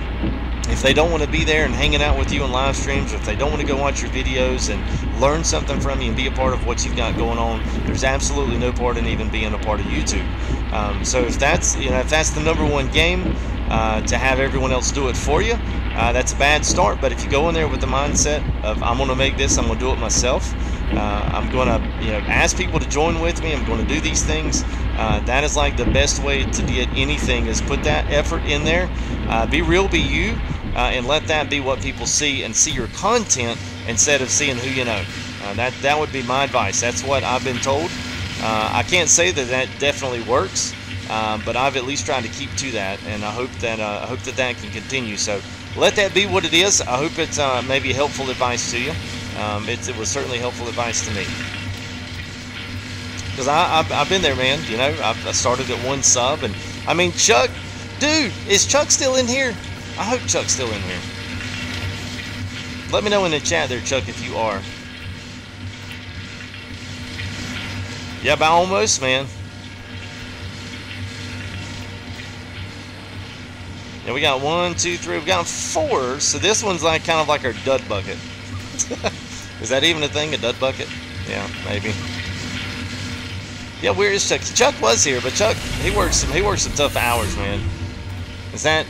A: if they don't want to be there and hanging out with you on live streams, or if they don't want to go watch your videos and learn something from you and be a part of what you've got going on, there's absolutely no part in even being a part of YouTube. So if that's the #1 game, to have everyone else do it for you, that's a bad start. But if you go in there with the mindset of I'm going to make this, I'm going to do it myself, I'm going to ask people to join with me, I'm going to do these things, that is like the best way to get anything, is put that effort in there, be real, be you, and let that be what people see, and see your content instead of seeing who you know. That would be my advice. That's what I've been told. I can't say that definitely works, but I've at least tried to keep to that, and I hope that can continue. So let that be what it is. I hope it's maybe helpful advice to you. It was certainly helpful advice to me, because I've been there, man. I started at 1 sub, and I mean, Chuck, dude, is Chuck still in here? I hope Chuck's still in here. Let me know in the chat there, Chuck, if you are. Yeah, about almost, man. Yeah, we got 1, 2, 3. We got 4. So this one's like kind of like our dud bucket. Is that even a thing, a dud bucket? Yeah, maybe. Yeah, where is Chuck? Chuck was here, but Chuck, he works some tough hours, man. Is that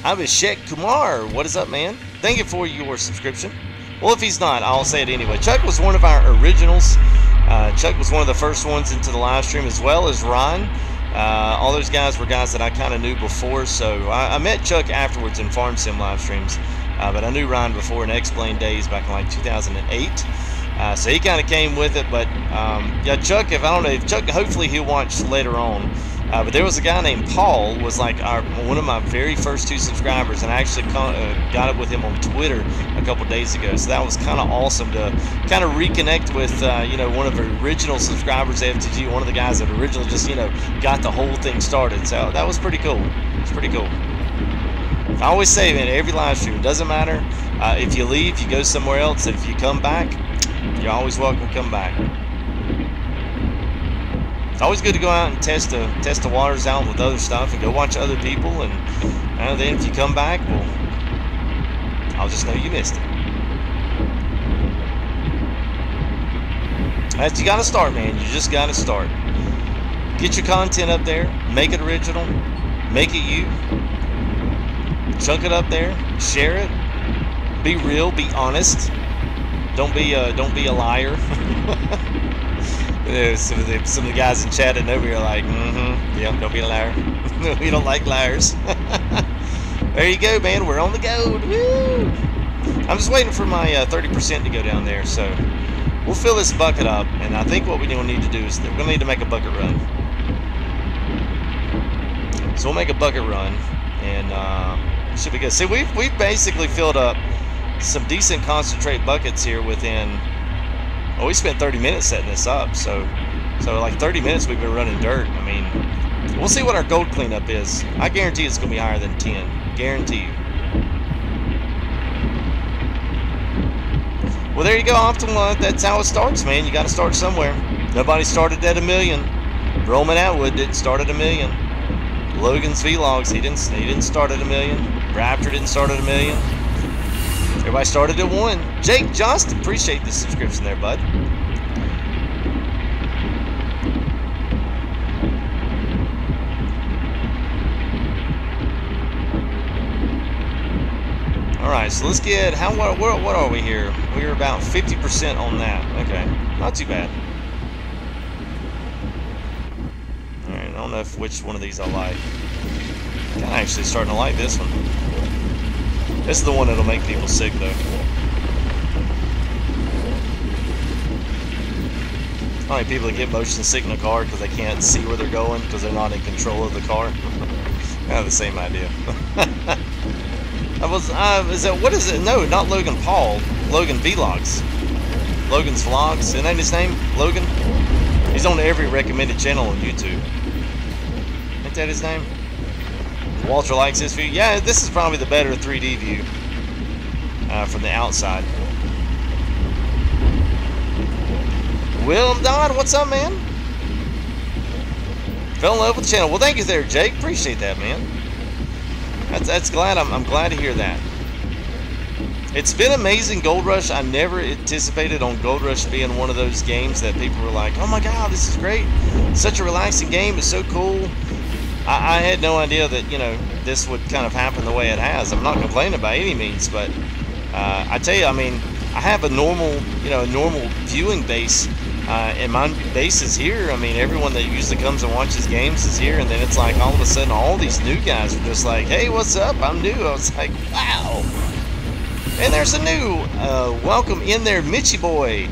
A: Abhishek Kumar? What is up, man? Thank you for your subscription. Well, if he's not, I'll say it anyway. Chuck was one of our originals. Chuck was one of the first ones into the live stream, as well as Ron. All those guys were guys that I kind of knew before, so I met Chuck afterwards in Farm Sim live streams, but I knew Ron before in X-Plane days back in like 2008. So he kind of came with it, but yeah, Chuck, if Chuck, hopefully he'll watch later on. But there was a guy named Paul, was like one of my very first 2 subscribers, and I actually got up with him on Twitter a couple days ago. So that was kind of awesome to kind of reconnect with, one of the original subscribers of FTG, one of the guys that originally just, got the whole thing started. So that was pretty cool. It's pretty cool. I always say, man, every live stream, it doesn't matter if you leave, you go somewhere else. If you come back, you're always welcome to come back. It's always good to go out and test the waters out with other stuff and go watch other people, and then if you come back, well, I'll just know you missed it. You got to start, man. You just got to start. Get your content up there, make it original, make it you, chunk it up there, share it, be real, be honest. Don't be a liar. Some of the guys in chat and over here are like, yeah, don't be a liar. We don't like liars. There you go, man. We're on the go. Woo! I'm just waiting for my 30% to go down there, so we'll fill this bucket up. And I think what we're going to need to do is we're going to need to make a bucket run. So we'll make a bucket run, and it should be good. See, we've basically filled up some decent concentrate buckets here within. Oh, we spent 30 minutes setting this up, so like 30 minutes we've been running dirt. I mean, we'll see what our gold cleanup is. I guarantee it's going to be higher than 10. Guarantee you. Well, there you go, Optimal. That's how it starts, man. You got to start somewhere. Nobody started at 1 million. Roman Atwood didn't start at 1 million. Logan's Vlogs, he didn't start at 1 million. Raptor didn't start at 1 million. Everybody started at 1. Jake Johnston, appreciate the subscription there, bud. All right, so let's get what are we here? We're about 50% on that. Okay, not too bad. All right, I don't know which one of these I like. I'm actually starting to like this one. This is the one that'll make people sick, though. How many people that get motion sick in a car because they can't see where they're going because they're not in control of the car? I have the same idea. What is it? No, not Logan Paul. Logan Vlogs. Logan's Vlogs. Isn't that his name? Logan? He's on every recommended channel on YouTube. Ain't that his name? Walter likes this view. Yeah, this is probably the better 3D view from the outside. Will Don, what's up, man? Fell in love with the channel. Well, thank you there, Jake. Appreciate that, man. That's glad. I'm glad to hear that. It's been amazing, Gold Rush. I never anticipated on Gold Rush being one of those games that people were like, oh my god, this is great. Such a relaxing game. It's so cool. I had no idea that, you know, this would kind of happen the way it has. I'm not complaining by any means, but I tell you, I mean, I have a normal, you know, a normal viewing base, and my base is here. I mean, everyone that usually comes and watches games is here, and then it's like all of a sudden all these new guys are just like, hey, what's up? I'm new. I was like, wow. And there's a new welcome in there, Mitchy Boy.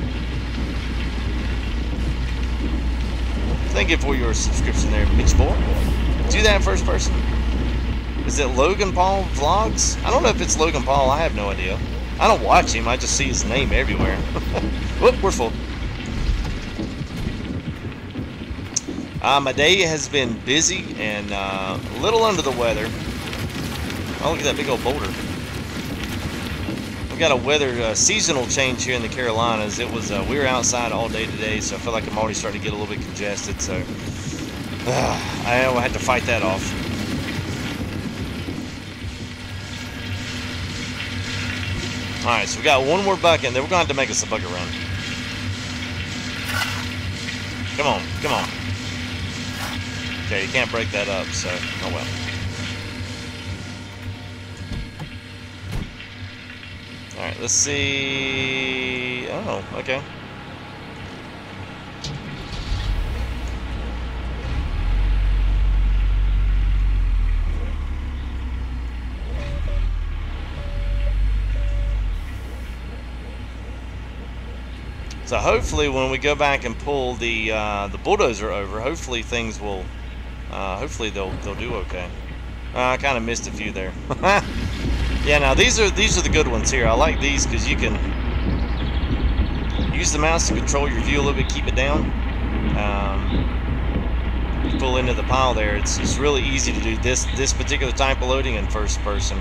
A: Thank you for your subscription there, Mitchy Boy. Do that first person. Is it Logan Paul Vlogs? I don't know if it's Logan Paul. I have no idea. I don't watch him. I just see his name everywhere. Whoop, we're full. My day has been busy and a little under the weather. Oh, look at that big old boulder. We got a weather seasonal change here in the Carolinas. It was we were outside all day today, so I feel like I'm already starting to get a little bit congested. So I had to fight that off. All right, so we got one more bucket, and then we're going to have to make us a bucket run. Come on, come on. Okay, you can't break that up, so oh well. Alright, let's see. Oh, okay. So hopefully when we go back and pull the bulldozer over, hopefully things will hopefully they'll do okay. I kind of missed a few there. Yeah, now these are the good ones here. I like these because you can use the mouse to control your view a little bit, keep it down. You pull into the pile there. It's really easy to do this particular type of loading in first person.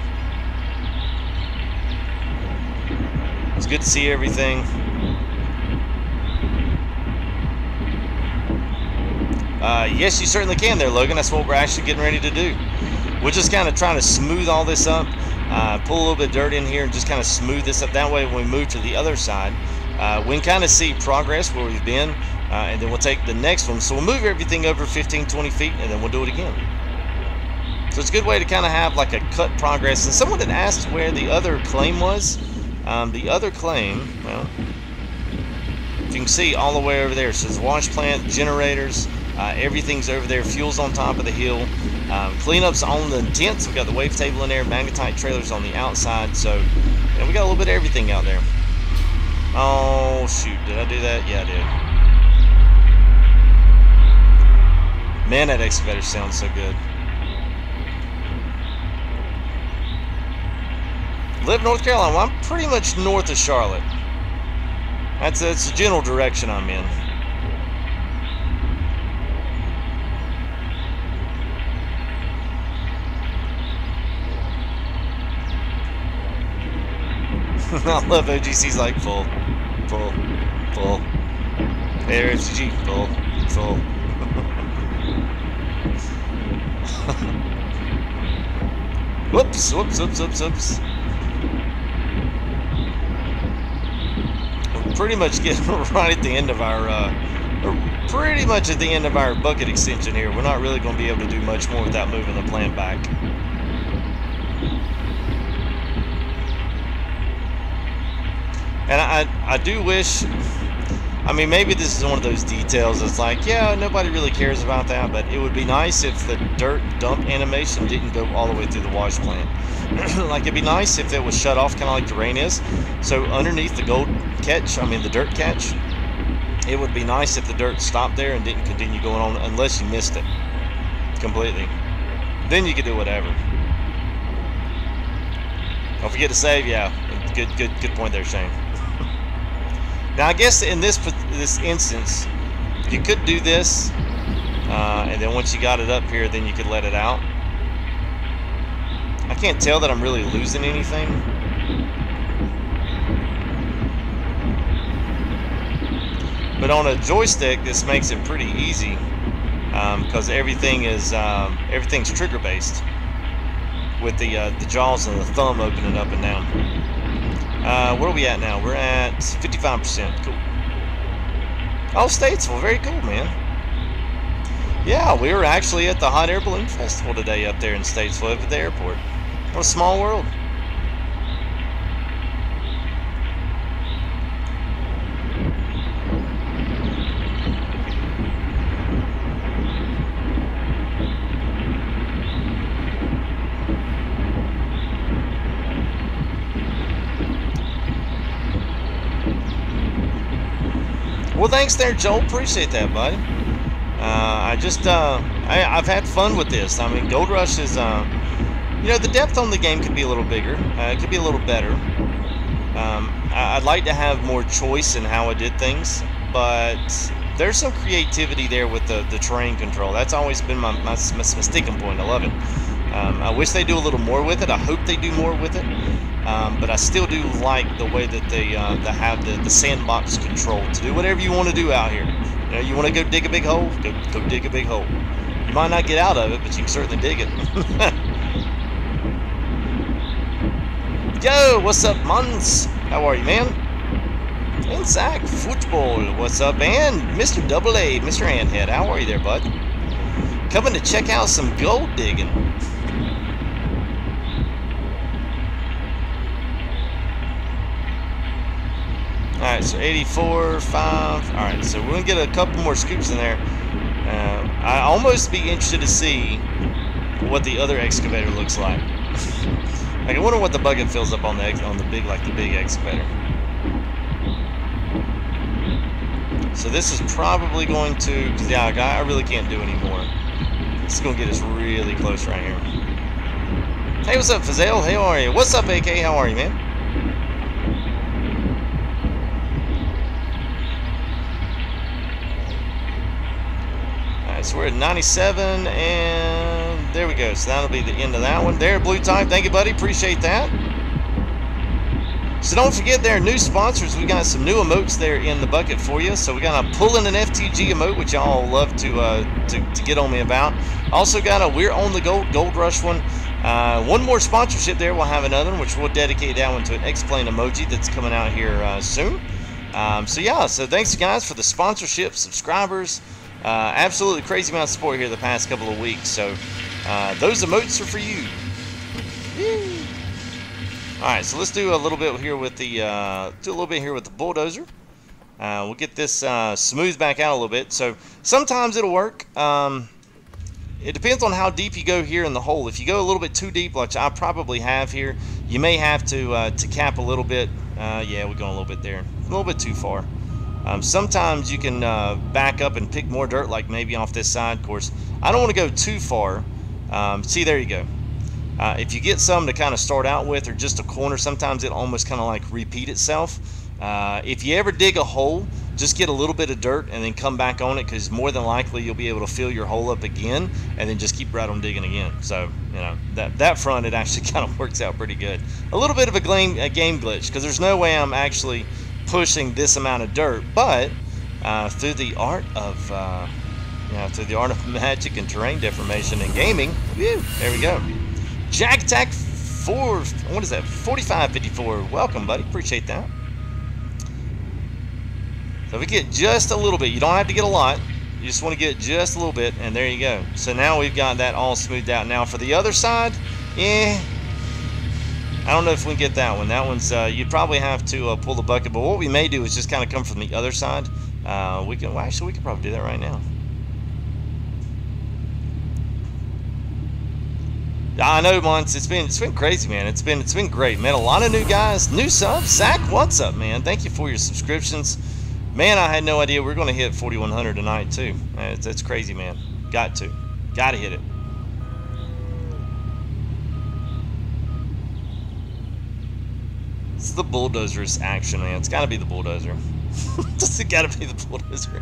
A: It's good to see everything. Yes, you certainly can there, Logan. That's what we're actually getting ready to do. We're just kind of trying to smooth all this up, pull a little bit of dirt in here and just kind of smooth this up. That way when we move to the other side, we can kind of see progress where we've been, and then we'll take the next one. So we'll move everything over 15, 20 feet, and then we'll do it again. So it's a good way to kind of have like a cut progress. And someone had asked where the other claim was. The other claim, well, you can see all the way over there. So there's wash plant, generators, everything's over there. Fuel's on top of the hill. Cleanup's on the tents. We got the wave table in there. Magnetite trailers on the outside. So we got a little bit of everything out there. Oh shoot! Did I do that? Yeah, I did. Man, that excavator sounds so good. Live North Carolina. Well, I'm pretty much north of Charlotte. That's the general direction I'm in. I love OGC's like full. Hey, FTG, full. Whoops. We're pretty much getting right at the end of our, bucket extension here. We're not really going to be able to do much more without moving the plant back. And I do wish, I mean, maybe this is one of those details that's like, yeah, nobody really cares about that, but it would be nice if the dirt dump animation didn't go all the way through the wash plant. Like, it'd be nice if it was shut off, kind of like the rain is. So underneath the the dirt catch, it would be nice if the dirt stopped there and didn't continue going on unless you missed it completely. Then you could do whatever. Don't forget to save, yeah. Good point there, Shane. Now, I guess in this instance, you could do this, and then once you got it up here, then you could let it out. I can't tell that I'm really losing anything. But on a joystick, this makes it pretty easy, because everything's trigger based with the jaws and the thumb opening up and down. Where are we at now? We're at 55%. Cool. Oh, Statesville. Very cool, man. Yeah, we were actually at the Hot Air Balloon Festival today up there in Statesville at the airport. What a small world. Well, thanks there, Joel. Appreciate that, buddy. I've had fun with this. I mean, Gold Rush is, you know, the depth on the game could be a little bigger. It could be a little better. I'd like to have more choice in how I did things, but there's some creativity there with the terrain control. That's always been my sticking point. I love it. I wish they do a little more with it. I hope they do more with it. But I still do like the way that they have the sandbox control to do whatever you want to do out here. You know, you want to go dig a big hole? Go dig a big hole. You might not get out of it, but you can certainly dig it. Yo, what's up, Mons? How are you, man? And Zach, football, what's up? And Mr. Double A, Mr. Handhead, how are you there, bud? Coming to check out some gold digging. Alright, so 84, 5. Alright, so we're going to get a couple more scoops in there. I almost be interested to see what the other excavator looks like. Like, I wonder what the bucket fills up on the big excavator. So this is probably going to, because yeah, I really can't do anymore. This is going to get us really close right here. Hey, what's up, Fazale? Hey, how are you? What's up, AK? How are you, man? So we're at 97, and there we go. So that'll be the end of that one. There, Blue Time. Thank you, buddy. Appreciate that. So don't forget, there are new sponsors. We got some new emotes there in the bucket for you. So we got a PULLiN and FTG emote, which y'all love to get on me about. Also got a We're on the Gold Rush one. One more sponsorship there. We'll have another one, which we'll dedicate that one to an X-Plane emoji that's coming out here soon. So yeah, so thanks guys for the sponsorship, subscribers. Absolutely crazy amount of support here the past couple of weeks. So those emotes are for you. Woo. All right, so let's do a little bit here with the bulldozer. We'll get this smoothed back out a little bit. So sometimes it'll work. It depends on how deep you go here in the hole. If you go a little bit too deep, like I probably have here, you may have to cap a little bit. Yeah, we're going a little bit there, a little bit too far. Sometimes you can back up and pick more dirt, like maybe off this side. Of course, I don't want to go too far. See, there you go. If you get some to kind of start out with, or just a corner, sometimes it almost kind of like repeat itself. If you ever dig a hole, just get a little bit of dirt and then come back on it, because more than likely you'll be able to fill your hole up again, and then just keep right on digging again. So, you know, that front, it actually kind of works out pretty good. A little bit of a game glitch, because there's no way I'm actually pushing this amount of dirt, but through the art of magic and terrain deformation and gaming, whew, there we go. Jack Tack 4, what is that? 4554. Welcome, buddy. Appreciate that. So we get just a little bit. You don't have to get a lot. You just want to get just a little bit, and there you go. So now we've got that all smoothed out. Now for the other side, I don't know if we can get that one. That one's, you'd probably have to pull the bucket, but what we may do is just kind of come from the other side. We could probably do that right now. I know, Mons. It's been crazy, man. It's been great. Met a lot of new guys, new subs. Zach, what's up, man? Thank you for your subscriptions. Man, I had no idea we were going to hit 4,100 tonight too. That's crazy, man. Got to hit it. It's the bulldozer's action, man. It's got to be the bulldozer. It's got to be the bulldozer.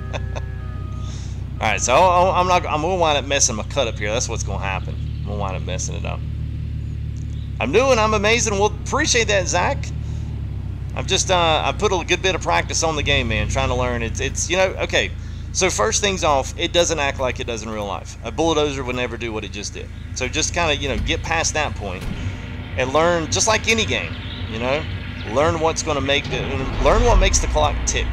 A: All right, so I'm gonna wind up messing my cut up here. That's what's gonna happen. I'm gonna wind up messing it up. I'm new and I'm amazing. Well, appreciate that, Zach. I've just I put a good bit of practice on the game, man. Trying to learn. It's you know, okay. So first things off, it doesn't act like it does in real life. A bulldozer would never do what it just did. So just kind of, you know, get past that point and learn, just like any game, you know. Learn what's going to learn what makes the clock tick.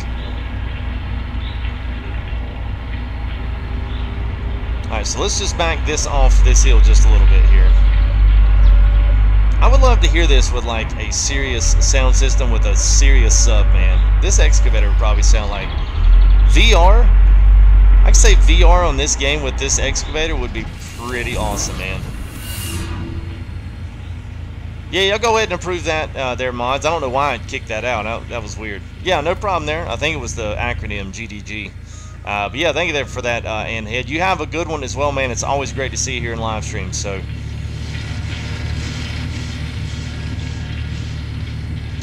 A: All right, so let's just back this off this hill just a little bit here. I would love to hear this with like a serious sound system with a serious sub, man. This excavator would probably sound like VR. I could say VR on this game with this excavator would be pretty awesome, man. Yeah, y'all go ahead and approve that there, mods. I don't know why I'd kick that out. That was weird. Yeah, no problem there. I think it was the acronym GDG. But yeah, thank you there for that, and Head. You have a good one as well, man. It's always great to see you here in live stream. So,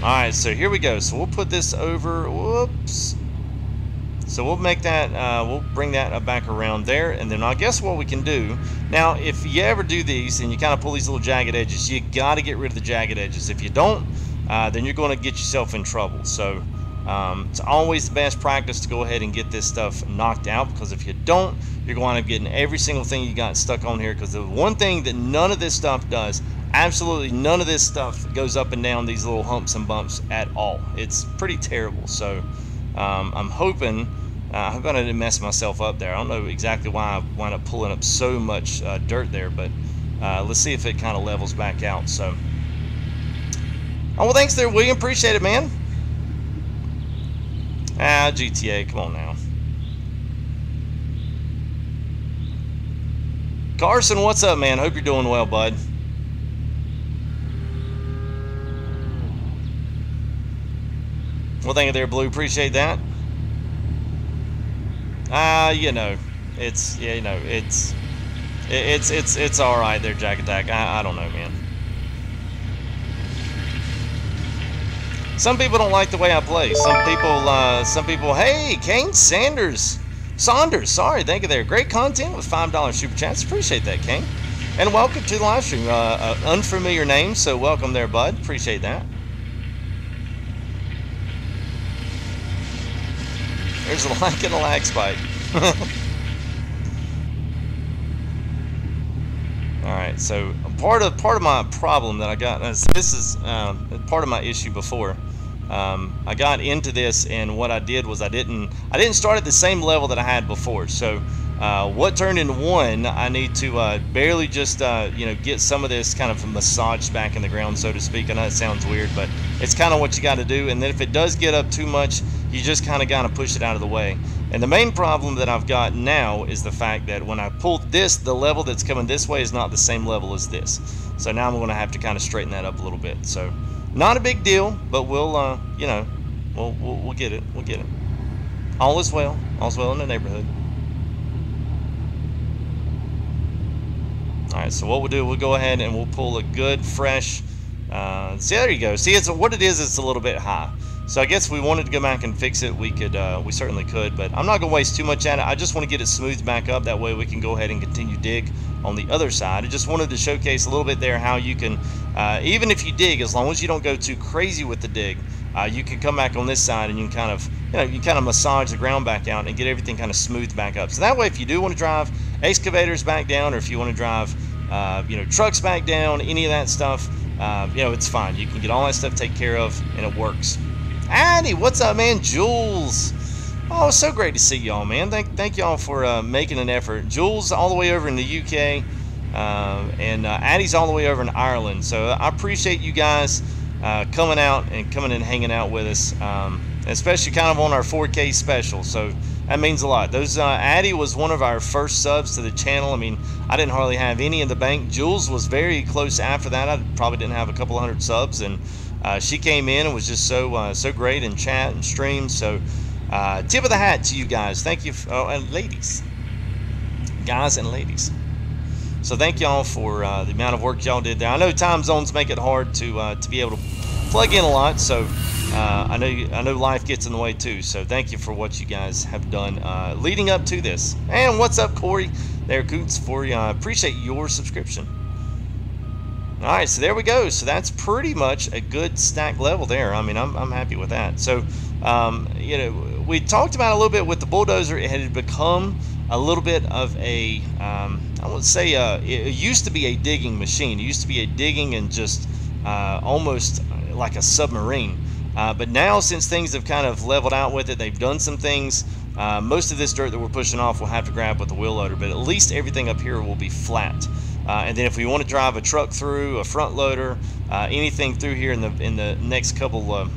A: all right, so here we go. So we'll put this over. Whoops. So we'll make that. We'll bring that back around there, and then I guess what we can do now, if you ever do these and you kind of pull these little jagged edges, you got to get rid of the jagged edges. If you don't, then you're going to get yourself in trouble. So. It's always the best practice to go ahead and get this stuff knocked out, because if you don't, you're going to end up getting every single thing you got stuck on here. Because the one thing that none of this stuff does, absolutely none of this stuff goes up and down these little humps and bumps at all. It's pretty terrible. So I'm hoping I didn't mess myself up there. I don't know exactly why I wound up pulling up so much dirt there, but let's see if it kind of levels back out. So, oh, well, thanks there, William. Appreciate it, man. GTA, come on now. Carson, what's up, man? Hope you're doing well, bud. Well, thank you there, Blue. Appreciate that. You know, it's all right there, Jack Attack. I don't know, man. Some people don't like the way I play. Some people, hey, Kane Saunders, sorry, thank you there. Great content with $5 super chats. Appreciate that, Kane. And welcome to the live stream. Unfamiliar name, so welcome there, bud. Appreciate that. There's a like and a lag spike. All right, so part of my problem that I got, this is part of my issue before. I got into this, and what I did was I didn't start at the same level that I had before. So what turned into one, I need to barely just get some of this kind of massaged back in the ground, so to speak. I know it sounds weird, but it's kind of what you got to do. And then if it does get up too much, you just kind of got to push it out of the way. And the main problem that I've got now is the fact that when I pull this, the level that's coming this way is not the same level as this. So now I'm going to have to kind of straighten that up a little bit. So not a big deal, but we'll we'll get it. We'll get it. All is well. All's well in the neighborhood. All right. So what we'll do, we'll go ahead and we'll pull a good fresh. See, there you go. See, it's what it is. It's a little bit high. So I guess if we wanted to go back and fix it, we could. We certainly could. But I'm not gonna waste too much at it. I just want to get it smoothed back up. That way we can go ahead and continue dig on the other side. I just wanted to showcase a little bit there how you can, even if you dig, as long as you don't go too crazy with the dig, you can come back on this side and you can kind of massage the ground back out and get everything kind of smoothed back up. So that way, if you do want to drive excavators back down, or if you want to drive, trucks back down, any of that stuff, it's fine. You can get all that stuff taken care of, and it works. Addy, what's up, man? Jules. Oh, so great to see y'all, man. Thank y'all for making an effort. Jules all the way over in the UK, and Addie's all the way over in Ireland. So I appreciate you guys coming out and hanging out with us, especially kind of on our 4K special. So that means a lot. Those Addie was one of our first subs to the channel. I mean, I didn't hardly have any in the bank. Jules was very close after that. I probably didn't have a couple hundred subs, and she came in and was just so great in chat and stream. So tip of the hat to you guys. Thank you. And ladies, guys and ladies. So thank y'all for the amount of work y'all did there. I know time zones make it hard to be able to plug in a lot. So I know life gets in the way too. So thank you for what you guys have done leading up to this. And what's up, Corey? There, Coots, for you. Appreciate your subscription. All right, so there we go. So that's pretty much a good stack level there. I mean, I'm happy with that. So, we talked about a little bit with the Bulldozer. It had become a little bit of a, I would say, it used to be a digging machine. It used to be a digging and just almost like a submarine. But now, since things have kind of leveled out with it, they've done some things. Most of this dirt that we're pushing off we'll have to grab with the wheel loader, but at least everything up here will be flat. And then if we want to drive a truck through, a front loader, anything through here in the next couple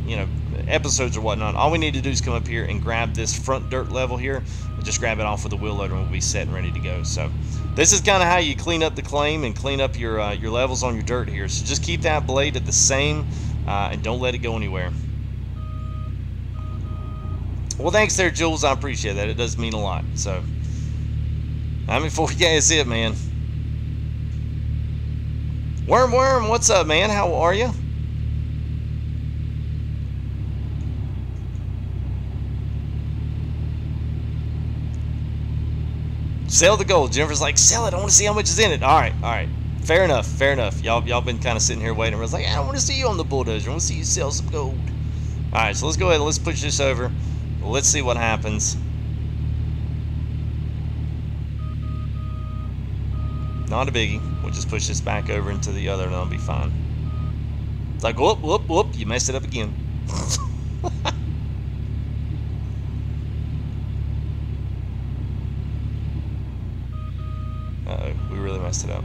A: episodes or whatnot, all we need to do is come up here and grab this front dirt level here, and just grab it off with the wheel loader, and we'll be set and ready to go. So this is kind of how you clean up the claim and clean up your levels on your dirt here. So just keep that blade at the same, and don't let it go anywhere. Well, thanks there, Jules. I appreciate that. It does mean a lot. So, I mean, 4K is it, man. Worm, what's up, man? How are you? Sell the gold. Jennifer's like, sell it. I want to see how much is in it. All right. Fair enough. Y'all been kind of sitting here waiting. I was like, I want to see you on the Bulldozer. I want to see you sell some gold. All right, so let's go ahead and let's push this over. Let's see what happens. Not a biggie. We'll just push this back over into the other and it'll be fine. It's like, whoop, you messed it up again. Uh-oh, we really messed it up.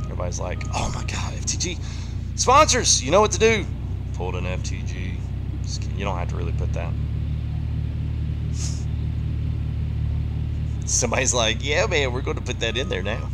A: Everybody's like, oh my god, FTG. Sponsors, you know what to do. Pulled an FTG. You don't have to really put that. Somebody's like, yeah, man, we're going to put that in there now.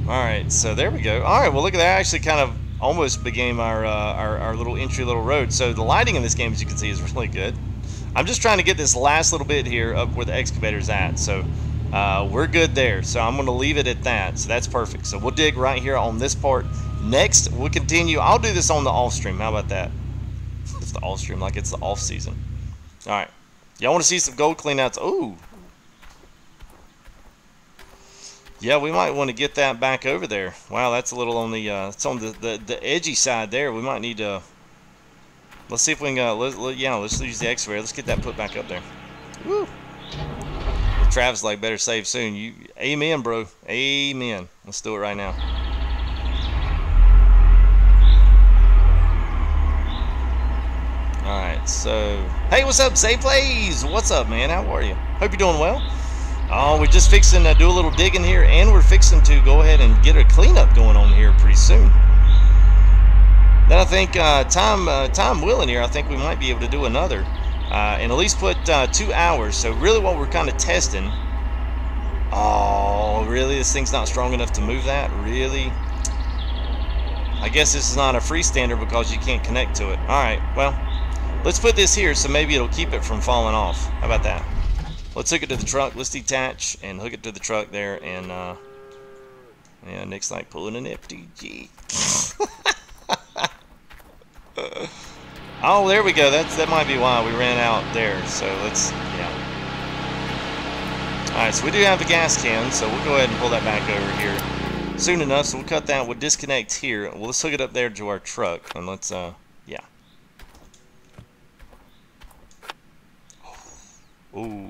A: Alright, so there we go. Alright, well, look at that. Actually kind of almost became our little entry little road. So the lighting in this game, as you can see, is really good. I'm just trying to get this last little bit here up where the excavator's at. So we're good there. So I'm going to leave it at that. So that's perfect. So we'll dig right here on this part. Next, we'll continue. I'll do this on the off stream. How about that? It's the off stream, like it's the off season. All right. Y'all want to see some gold cleanouts? Ooh. Yeah, we might want to get that back over there. Wow, that's a little on the it's on the edgy side there. We might need to. Let's see if we can. Let's use the excavator. Let's get that put back up there. Woo. Travis like better save soon. You, amen, bro. Amen. Let's do it right now. Alright, so hey, what's up, Save Plays? What's up, man? How are you? Hope you're doing well. Oh, we're just fixing to do a little digging here, and we're fixing to go ahead and get a cleanup going on here pretty soon. Then I think time willing here, I think we might be able to do another, and at least put 2 hours. So really, what we're kind of testing. Oh, really? This thing's not strong enough to move that? Really? I guess this is not a freestander because you can't connect to it. All right, well. Let's put this here so maybe it'll keep it from falling off. How about that? Let's hook it to the truck. Let's detach and hook it to the truck there. And, yeah, Nick's like pulling an FTG. Oh, there we go. That might be why we ran out there. So let's, yeah. All right, so we do have the gas can, so we'll go ahead and pull that back over here soon enough. So we'll cut that. We'll disconnect here. Well, let's hook it up there to our truck. And let's, yeah. Ooh.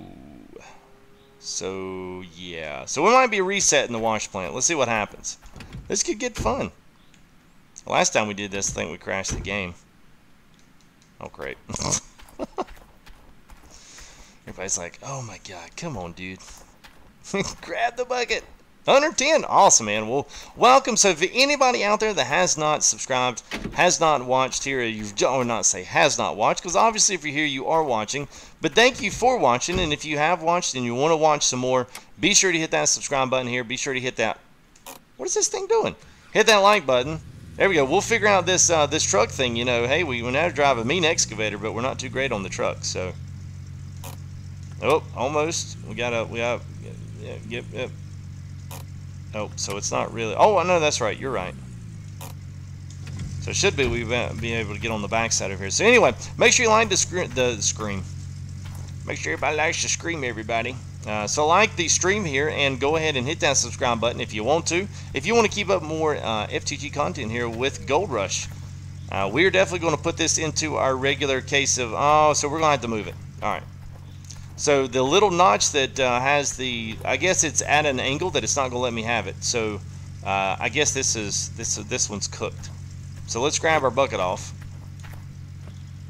A: So, yeah. So we might be resetting the wash plant. Let's see what happens. This could get fun. Last time we did this, I think we crashed the game. Oh, great. Everybody's like, oh my god, come on, dude. Grab the bucket. 110. Awesome, man. Well, welcome. So if anybody out there that has not subscribed, has not watched here, or not say has not watched, because obviously if you're here, you are watching. But thank you for watching, and if you have watched and you want to watch some more, be sure to hit that subscribe button here. Be sure to hit that. What is this thing doing? Hit that like button. There we go. We'll figure out this this truck thing. You know, hey, we now drive a mean excavator, but we're not too great on the truck. So, oh, almost. We got. Yep. Oh, so it's not really. Oh, no, that's right. You're right. So it should be we be able to get on the backside of here. So anyway, make sure you like the scream. Make sure everybody likes to scream, everybody. So like the stream here and go ahead and hit that subscribe button if you want to. If you want to keep up more FTG content here with Gold Rush. We are definitely going to put this into our regular case of. Oh, so we're going to have to move it. All right. So the little notch that has the, I guess it's at an angle that it's not going to let me have it. So I guess this one's cooked. So let's grab our bucket off.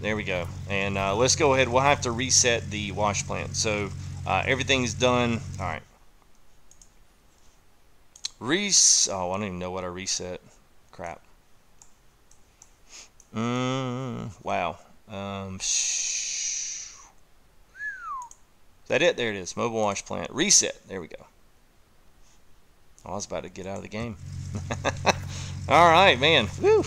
A: There we go. And let's go ahead. We'll have to reset the wash plant. So everything's done. All right. Oh, I don't even know what I reset. Crap. Wow. Is that it? There it is. Mobile wash plant. Reset. There we go. Oh, I was about to get out of the game. All right, man. Woo.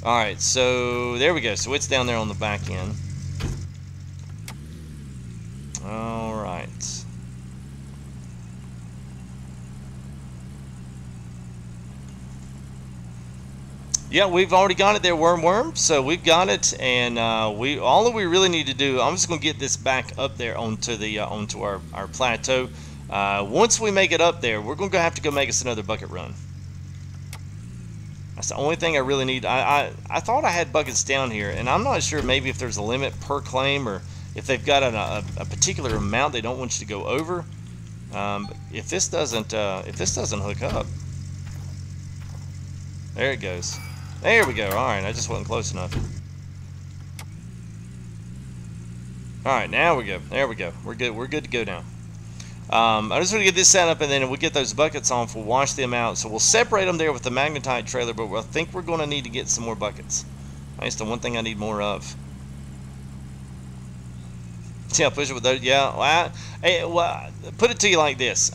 A: All right, so there we go. So it's down there on the back end. All right. Yeah, we've already got it there, worm. So we've got it, and all that we really need to do. I'm just gonna get this back up there onto the onto our plateau. Once we make it up there, we're gonna have to go make us another bucket run. That's the only thing I really need. I thought I had buckets down here, and I'm not sure maybe if there's a limit per claim or if they've got a particular amount they don't want you to go over. If this doesn't hook up, there it goes. There we go. All right, I just wasn't close enough. All right, now we go. There we go. We're good. We're good to go now. I just want to get this set up, and then we'll get those buckets on. We'll wash them out. So we'll separate them there with the magnetite trailer, but I think we're going to need to get some more buckets. That's the one thing I need more of. Yeah, push it with those. Yeah, well, put it to you like this.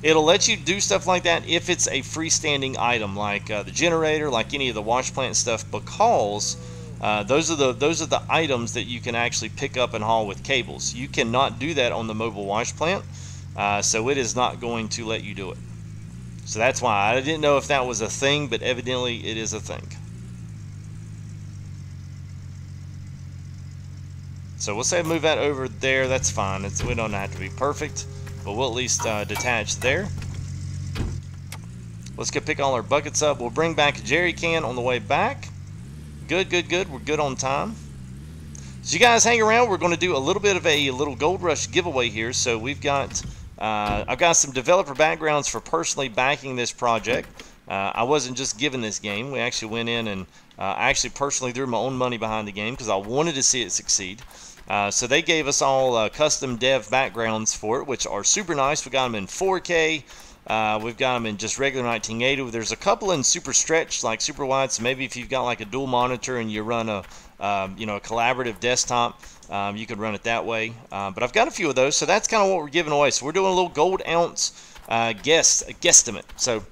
A: It'll let you do stuff like that if it's a freestanding item, like the generator, like any of the wash plant stuff, because those are the items that you can actually pick up and haul with cables. You cannot do that on the mobile wash plant. So it is not going to let you do it. So that's why I didn't know if that was a thing, but evidently it is a thing. So we'll say move that over there. That's fine. We don't have to be perfect, but we'll at least detach there. Let's go pick all our buckets up. We'll bring back a jerry can on the way back. Good. We're good on time. So you guys hang around. We're going to do a little bit of a little Gold Rush giveaway here. So we've got, I've got some developer backgrounds for personally backing this project. I wasn't just given this game. We actually went in and I actually personally threw my own money behind the game because I wanted to see it succeed. So they gave us all custom dev backgrounds for it, which are super nice. We got them in 4K. We've got them in just regular 1980. There's a couple in super stretch, like super wide. So maybe if you've got like a dual monitor and you run a a collaborative desktop, you could run it that way. But I've got a few of those, so that's kind of what we're giving away. So we're doing a little gold ounce guesstimate. So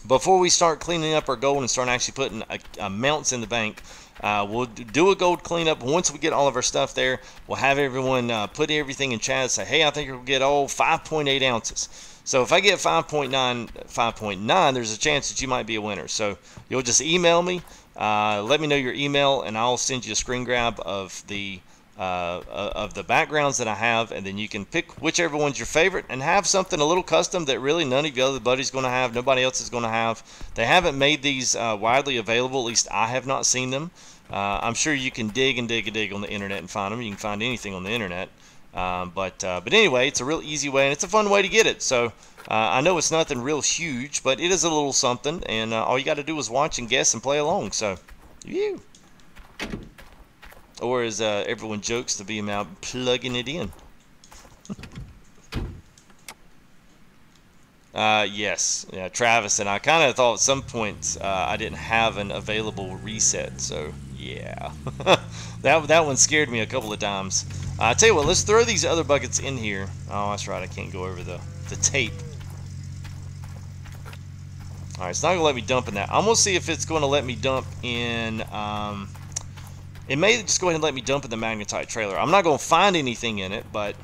A: before we start cleaning up our gold and start actually putting amounts in the bank, we'll do a gold cleanup. Once we get all of our stuff there, we'll have everyone put everything in chat and say, hey, I think we'll get 5.8 ounces. So if I get 5.9, there's a chance that you might be a winner. So you'll just email me, let me know your email, and I'll send you a screen grab of the backgrounds that I have, and then you can pick whichever one's your favorite and have something a little custom that really none of your other buddies going to have, nobody else is going to have. They haven't made these widely available, at least I have not seen them. I'm sure you can dig on the internet and find them. You can find anything on the internet. But anyway, it's a real easy way, and it's a fun way to get it. So I know it's nothing real huge, but it is a little something, and all you got to do is watch and guess and play along. So, you. Or as everyone jokes to be about plugging it in. Yes, yeah, Travis, and I kind of thought at some point I didn't have an available reset, so yeah. that one scared me a couple of times. I tell you what, let's throw these other buckets in here. Oh, that's right, I can't go over the tape. Alright, it's not going to let me dump in that. I'm going to see if it's going to let me dump in... it may just go ahead and let me dump in the magnetite trailer. I'm not going to find anything in it, but,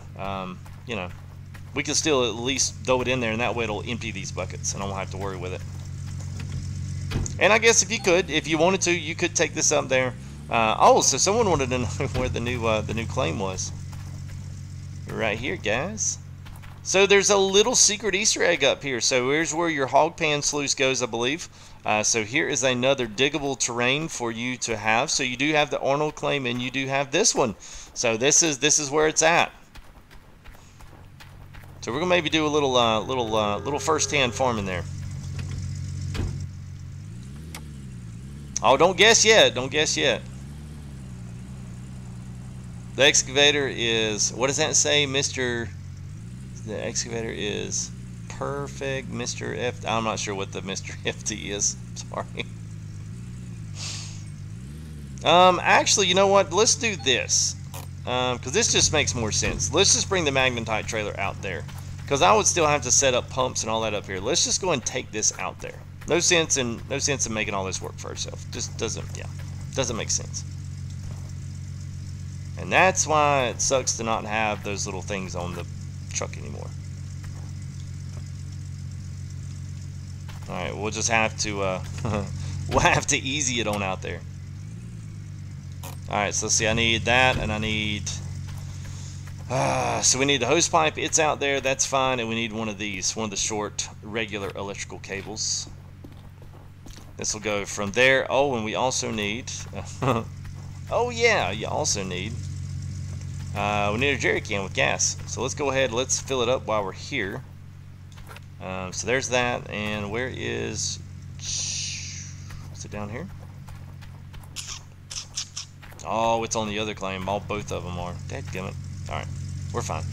A: we can still at least throw it in there, and that way it'll empty these buckets, and I won't have to worry with it. And I guess if you wanted to, you could take this up there. So someone wanted to know where the new claim was. Right here, guys. So there's a little secret Easter egg up here. So here's where your hog pan sluice goes, I believe. So here is another diggable terrain for you to have. So you do have the Arnold claim, and you do have this one. So this is where it's at. So we're gonna maybe do a little first-hand farming there. Oh, don't guess yet. Don't guess yet. The excavator is, what does that say, Mr.? The excavator is perfect, Mr. F. I'm not sure what the Mr. FT is. Sorry. Actually, you know what? Let's do this. Because this just makes more sense. Let's just bring the magnetite trailer out there. Because I would still have to set up pumps and all that up here. Let's just go and take this out there. No sense in making all this work for ourselves. Just doesn't make sense. And that's why it sucks to not have those little things on the truck anymore. Alright, we'll just have to we'll have to easy it on out there. Alright, so let's see, I need that, and I need so we need the hose pipe. It's out there, that's fine, and we need one of these, one of the short regular electrical cables. This will go from there. Oh, and we also need oh yeah, you also need we need a jerry can with gas. So let's go ahead, let's fill it up while we're here. So there's that, and where is it down here? Oh, it's on the other claim. Both of them are. Dadgummit. Alright, we're fine.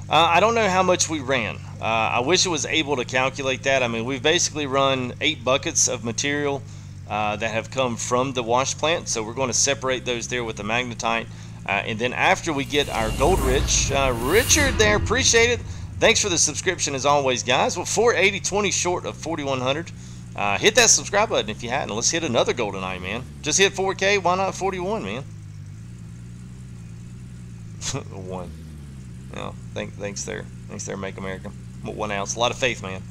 A: I don't know how much we ran. I wish it was able to calculate that. I mean, we've basically run 8 buckets of material that have come from the wash plant. So we're going to separate those there with the magnetite. And then after we get our gold rich, Richard there, appreciate it. Thanks for the subscription as always, guys. Well, 480, 20 short of 4,100. Hit that subscribe button if you hadn't. Let's hit another goal tonight, man. Just hit 4K. Why not 41, man? 1. Yeah, thanks there. Thanks there, Make America. 1 ounce. A lot of faith, man.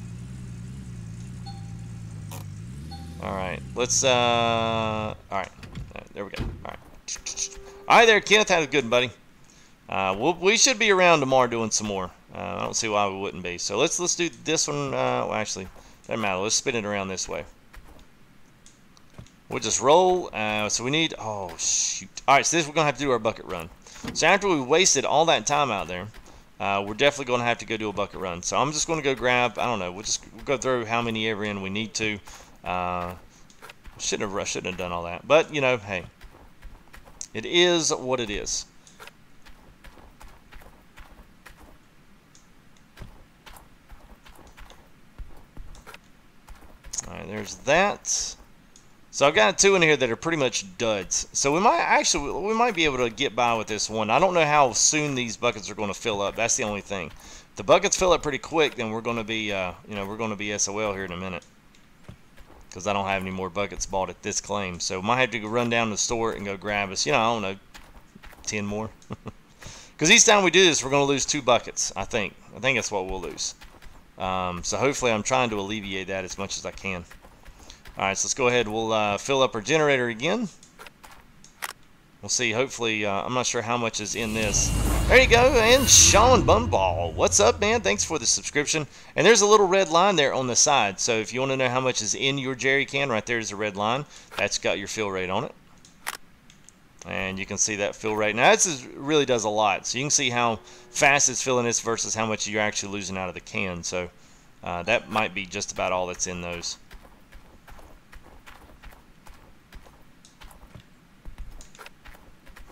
A: All right. Let's, all right. There we go. All right. All right there, Kenneth. Had a good one, buddy. We should be around tomorrow doing some more. I don't see why we wouldn't be. So let's do this one. Well, actually, doesn't matter. Let's spin it around this way. We'll just roll. So we need. Oh shoot! All right. So this we're gonna have to do our bucket run. So after we wasted all that time out there, we're definitely gonna have to go do a bucket run. So I'm just gonna go grab. I don't know. We'll go through how many ever in we need to. Shouldn't have done all that. But you know, hey, it is what it is. Alright, there's that. So I've got 2 in here that are pretty much duds. So we might be able to get by with this one. I don't know how soon these buckets are going to fill up. That's the only thing. If the buckets fill up pretty quick, then we're going to be, we're going to be SOL here in a minute. Because I don't have any more buckets bought at this claim. So might have to go run down to the store and go grab us, I don't know, 10 more. Because each time we do this, we're going to lose 2 buckets, I think. I think that's what we'll lose. So hopefully I'm trying to alleviate that as much as I can. Alright, so let's go ahead. We'll fill up our generator again. We'll see. Hopefully, I'm not sure how much is in this. There you go. And Sean Bumball. What's up, man? Thanks for the subscription. And there's a little red line there on the side. So if you want to know how much is in your jerry can, right there's a red line. That's got your fill rate on it. And you can see that fill rate. Now, this really does a lot. So you can see how fast it's filling this versus how much you're actually losing out of the can. So that might be just about all that's in those.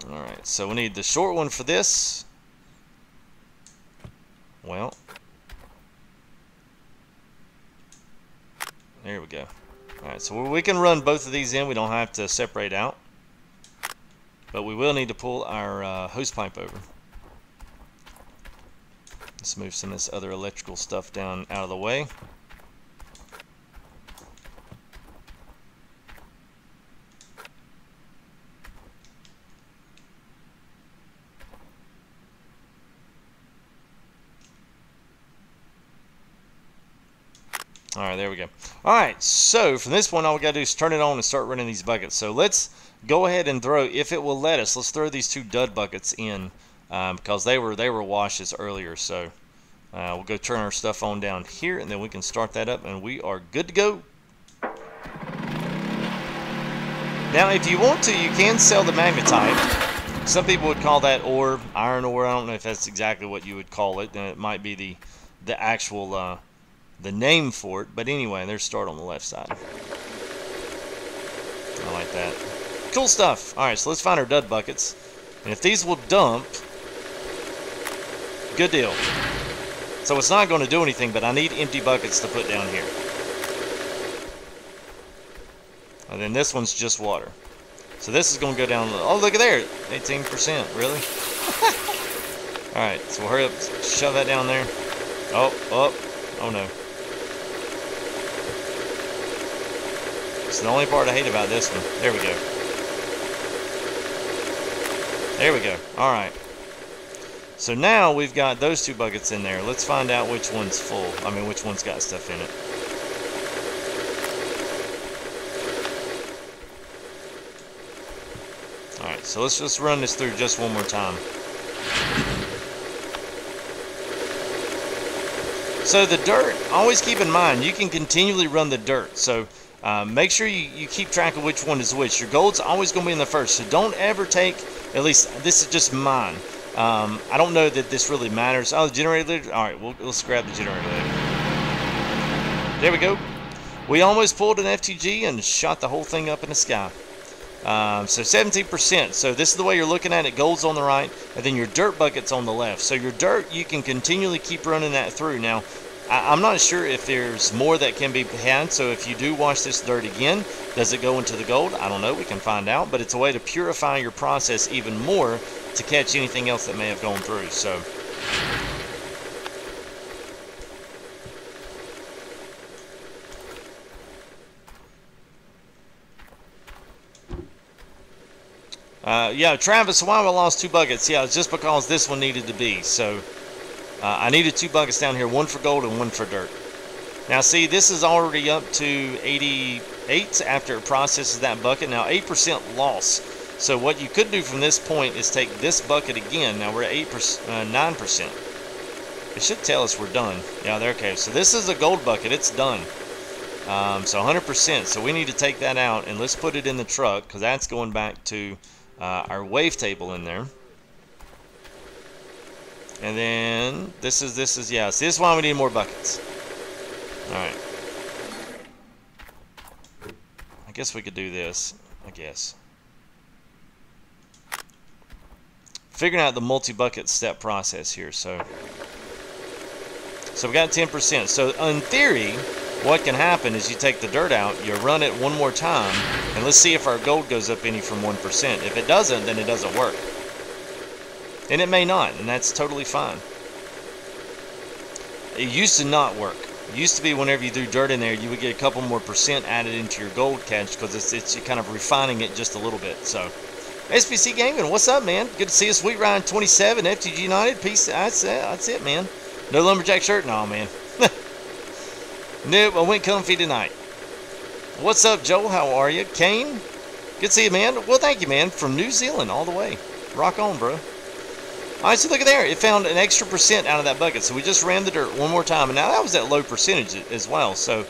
A: Alright, so we need the short one for this. Well, there we go. Alright, so we can run both of these in. We don't have to separate out. But we will need to pull our hose pipe over. Let's move some of this other electrical stuff down out of the way. Alright, there we go. Alright, so from this point, all we got to do is turn it on and start running these buckets. So let's go ahead and throw, if it will let us, let's throw these 2 dud buckets in because they were washes earlier. So we'll go turn our stuff on down here, and then we can start that up, and we are good to go. Now, if you want to, you can sell the magnetite. Some people would call that ore, iron ore. I don't know if that's exactly what you would call it. It might be the actual the name for it. But anyway, there's start on the left side. I like that. Cool stuff. All right, so let's find our dud buckets. And if these will dump, good deal. So it's not going to do anything, but I need empty buckets to put down here. And then this one's just water. So this is going to go down. Oh, look at there. 18%. Really? Alright, so we'll hurry up. Shove that down there. Oh no. It's the only part I hate about this one. There we go. There we go. Alright. So now we've got those 2 buckets in there. Let's find out which one's full. I mean, which one's got stuff in it. Alright, so let's just run this through just one more time. So the dirt, always keep in mind, you can continually run the dirt. So make sure you keep track of which one is which. Your gold's always going to be in the first. So don't ever take, at least this is just mine. I don't know that this really matters. Oh, the generator. Alright, let's grab the generator. There we go. We almost pulled an FTG and shot the whole thing up in the sky. So 17%. So this is the way you're looking at it. Gold's on the right, and then your dirt bucket's on the left. So your dirt, you can continually keep running that through. Now, I'm not sure if there's more that can be had. So if you do wash this dirt again, does it go into the gold? I don't know. We can find out. But it's a way to purify your process even more to catch anything else that may have gone through. So. Yeah, Travis, why have I lost 2 buckets? Yeah, it's just because this one needed to be. So, I needed 2 buckets down here, one for gold and one for dirt. Now, see, this is already up to 88 after it processes that bucket. Now, 8% loss. So, what you could do from this point is take this bucket again. Now, we're at 9%. It should tell us we're done. Yeah, there, okay. So, this is a gold bucket. It's done. So, 100%. So, we need to take that out, and let's put it in the truck, because that's going back to our wave table in there. And then this is yeah. See, this is why we need more buckets. All right. I guess we could do this. I guess. Figuring out the multi-bucket step process here. So we got 10%. So in theory, what can happen is you take the dirt out, you run it one more time, and let's see if our gold goes up any from 1%. If it doesn't, then it doesn't work. And it may not, and that's totally fine. It used to not work. It used to be whenever you threw dirt in there, you would get a couple more % added into your gold catch because it's kind of refining it just a little bit. So, SBC Gaming, what's up, man? Good to see you. Sweet Ryan 27, FTGUNITED. Peace. That's it, man. No lumberjack shirt? No, man. Nope, I went comfy tonight. What's up, Joel? How are you? Kane? Good to see you, man. Well, thank you, man. From New Zealand all the way. Rock on, bro. Alright, so look at there. It found an extra % out of that bucket. So we just ran the dirt one more time. And now that was at low percentage as well. So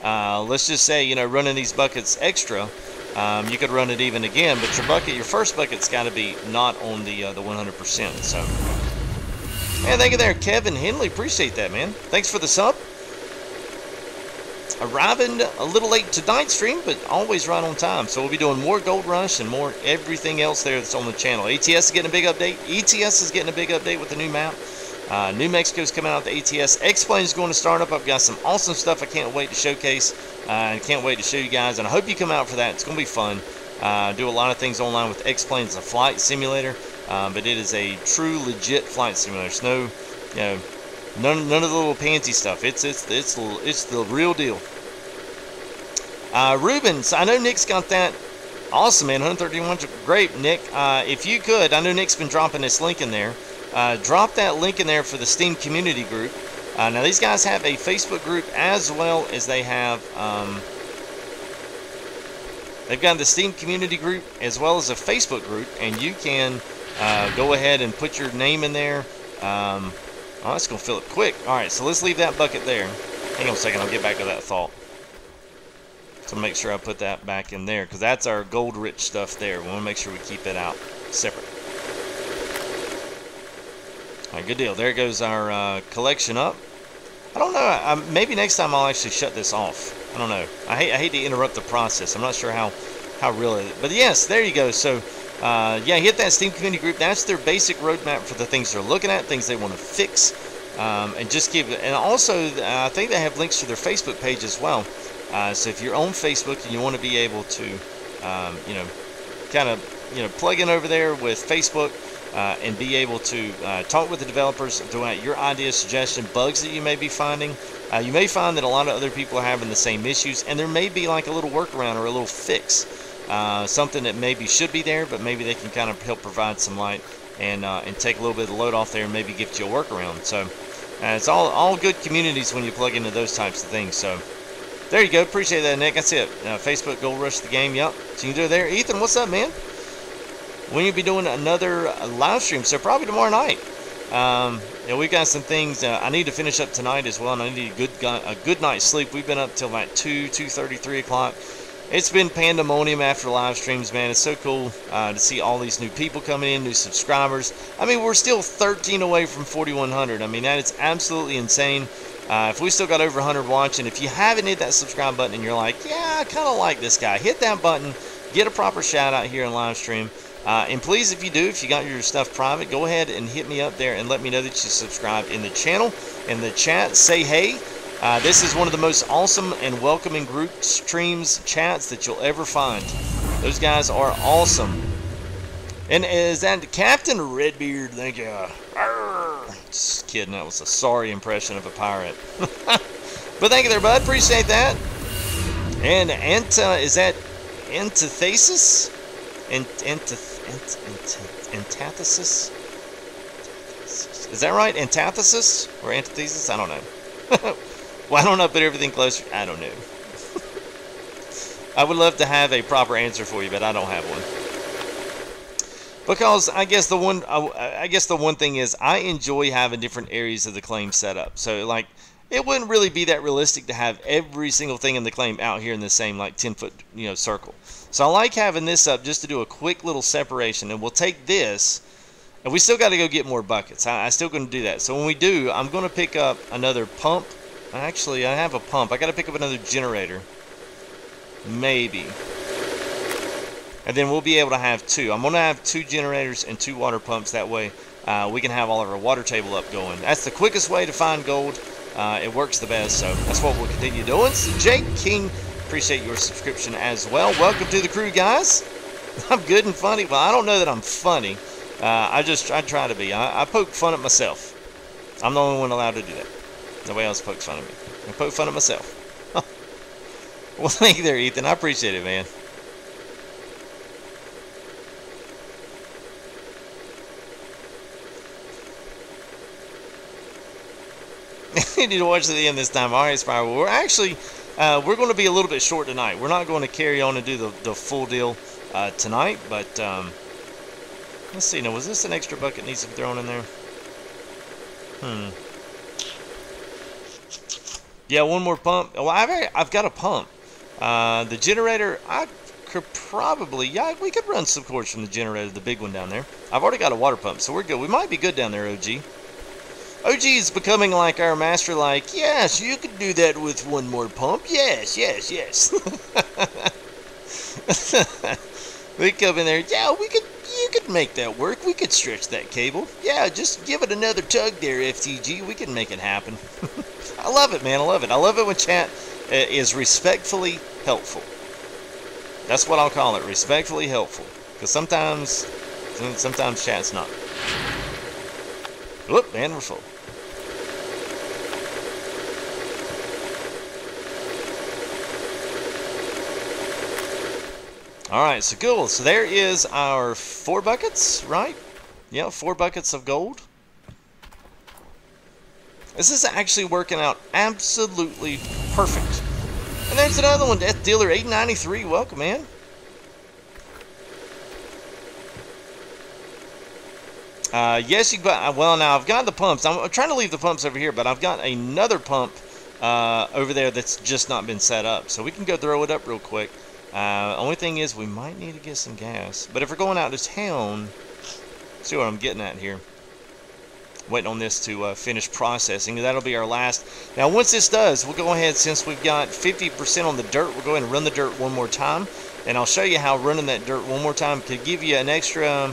A: let's just say, you know, running these buckets extra, you could run it even again. But your first bucket's got to be not on the 100%. So, man, thank you there, Kevin Henley. Appreciate that, man. Thanks for the sub. Arriving a little late tonight's stream, but always right on time. So we'll be doing more Gold Rush and more everything else there that's on the channel. ATS is getting a big update. ETS is getting a big update with the new map. New Mexico's coming out with the ATS. X-Plane is going to start up. I've got some awesome stuff I can't wait to showcase. And can't wait to show you guys. And I hope you come out for that. It's going to be fun. Do a lot of things online with X-Plane. It's a flight simulator. But it is a true, legit flight simulator. It's no, you know, none of the little pansy stuff. It's the real deal. Rubens, I know Nick's got that. Awesome, man. 131. Great, Nick. If you could, I know Nick's been dropping this link in there. Drop that link in there for the Steam community group. Now, these guys have a Facebook group as well as they have. They've got the Steam community group as well as a Facebook group, and you can go ahead and put your name in there. Oh, that's going to fill it quick. All right, so let's leave that bucket there. Hang on a second, I'll get back to that thought. So make sure I put that back in there, because that's our gold-rich stuff there. We want to make sure we keep it out separate. All right, good deal. There goes our collection up. I don't know. Maybe next time I'll actually shut this off. I don't know. I hate to interrupt the process. I'm not sure how real it is. But yes, there you go. So, yeah, hit that Steam community group. That's their basic roadmap for the things they're looking at, things they want to fix, and just give it. And also, I think they have links to their Facebook page as well. So if you're on Facebook and you want to be able to, you know, kind of, you know, plug in over there with Facebook and be able to talk with the developers, throw out your ideas, suggestions, bugs that you may be finding. You may find that a lot of other people are having the same issues, and there may be like a little workaround or a little fix, something that maybe should be there, but maybe they can kind of help provide some light and take a little bit of the load off there and maybe give you a workaround. So it's all good communities when you plug into those types of things. So there you go. Appreciate that, Nick. That's it. Facebook Gold Rush the game. Yep. So you can do it there. Ethan, what's up, man? When you'll be doing another live stream? So probably tomorrow night. Yeah, we've got some things I need to finish up tonight as well, and I need a good night's sleep. We've been up till about 2:30, 3 o'clock. It's been pandemonium after live streams, man. It's so cool to see all these new people coming in, new subscribers. I mean, we're still 13 away from 4,100. I mean, that is absolutely insane. If we still got over 100 watching, if you haven't hit that subscribe button and you're like, yeah, I kind of like this guy, hit that button, get a proper shout out here in live stream. And please, if you do, if you got your stuff private, go ahead and hit me up there and let me know that you subscribed in the channel, in the chat. Say hey. This is one of the most awesome and welcoming group streams, chats that you'll ever find. Those guys are awesome. And is that Captain Redbeard? Thank you. Arr. Just kidding. That was a sorry impression of a pirate. But thank you there, bud. Appreciate that. And is that antithesis? Antithesis? Is that right? Antithesis or antithesis? I don't know. Why don't I put everything closer? I don't know. I would love to have a proper answer for you, but I don't have one. Because I guess the one thing is I enjoy having different areas of the claim set up. So like it wouldn't really be that realistic to have every single thing in the claim out here in the same like 10-foot circle. So I like having this up just to do a quick little separation, and we'll take this, and we still got to go get more buckets. I still going to do that. So when we do, I'm going to pick up another pump. Actually, I have a pump. I got to pick up another generator, maybe. And then we'll be able to have two. I'm going to have 2 generators and 2 water pumps. That way we can have all of our water table up going. That's the quickest way to find gold. It works the best, so that's what we'll continue doing. So Jake King, appreciate your subscription as well. Welcome to the crew, guys. I'm good and funny. Well, I don't know that I'm funny. I try to be. I poke fun at myself. I'm the only one allowed to do that. Nobody else pokes fun at me. I poke fun at myself. Well, thank you there, Ethan. I appreciate it, man. You need to watch to the end this time. All right, Spire. Well, we're actually we're going to be a little bit short tonight. We're not going to carry on and do the full deal tonight, but let's see. Now, was this an extra bucket needs to be thrown in there? Yeah, one more pump. Well, I've got a pump. The generator, I could probably, yeah, we could run some cords from the generator, the big one down there. I've already got a water pump, so we're good. We might be good down there, OG. OG is becoming like our master, like, yes, you could do that with one more pump. Yes, yes, yes. We come in there, yeah, you could make that work. We could stretch that cable. Yeah, just give it another tug there, FTG. We can make it happen. I love it, man. I love it. I love it when chat is respectfully helpful. That's what I'll call it, respectfully helpful. Because sometimes chat's not. Whoop, man, we're full. Alright, so cool. So there is our 4 buckets, right? Yeah, 4 buckets of gold. This is actually working out absolutely perfect. And there's another one, Death Dealer 893. Welcome, man. Yes, you. Well, now I've got the pumps. I'm trying to leave the pumps over here, but I've got another pump over there that's just not been set up. So we can go throw it up real quick. Only thing is, we might need to get some gas. But if we're going out to town, see what I'm getting at here. Waiting on this to finish processing. That'll be our last. Now, once this does, we'll go ahead, since we've got 50% on the dirt, we'll go ahead and run the dirt one more time. And I'll show you how running that dirt one more time could give you an extra,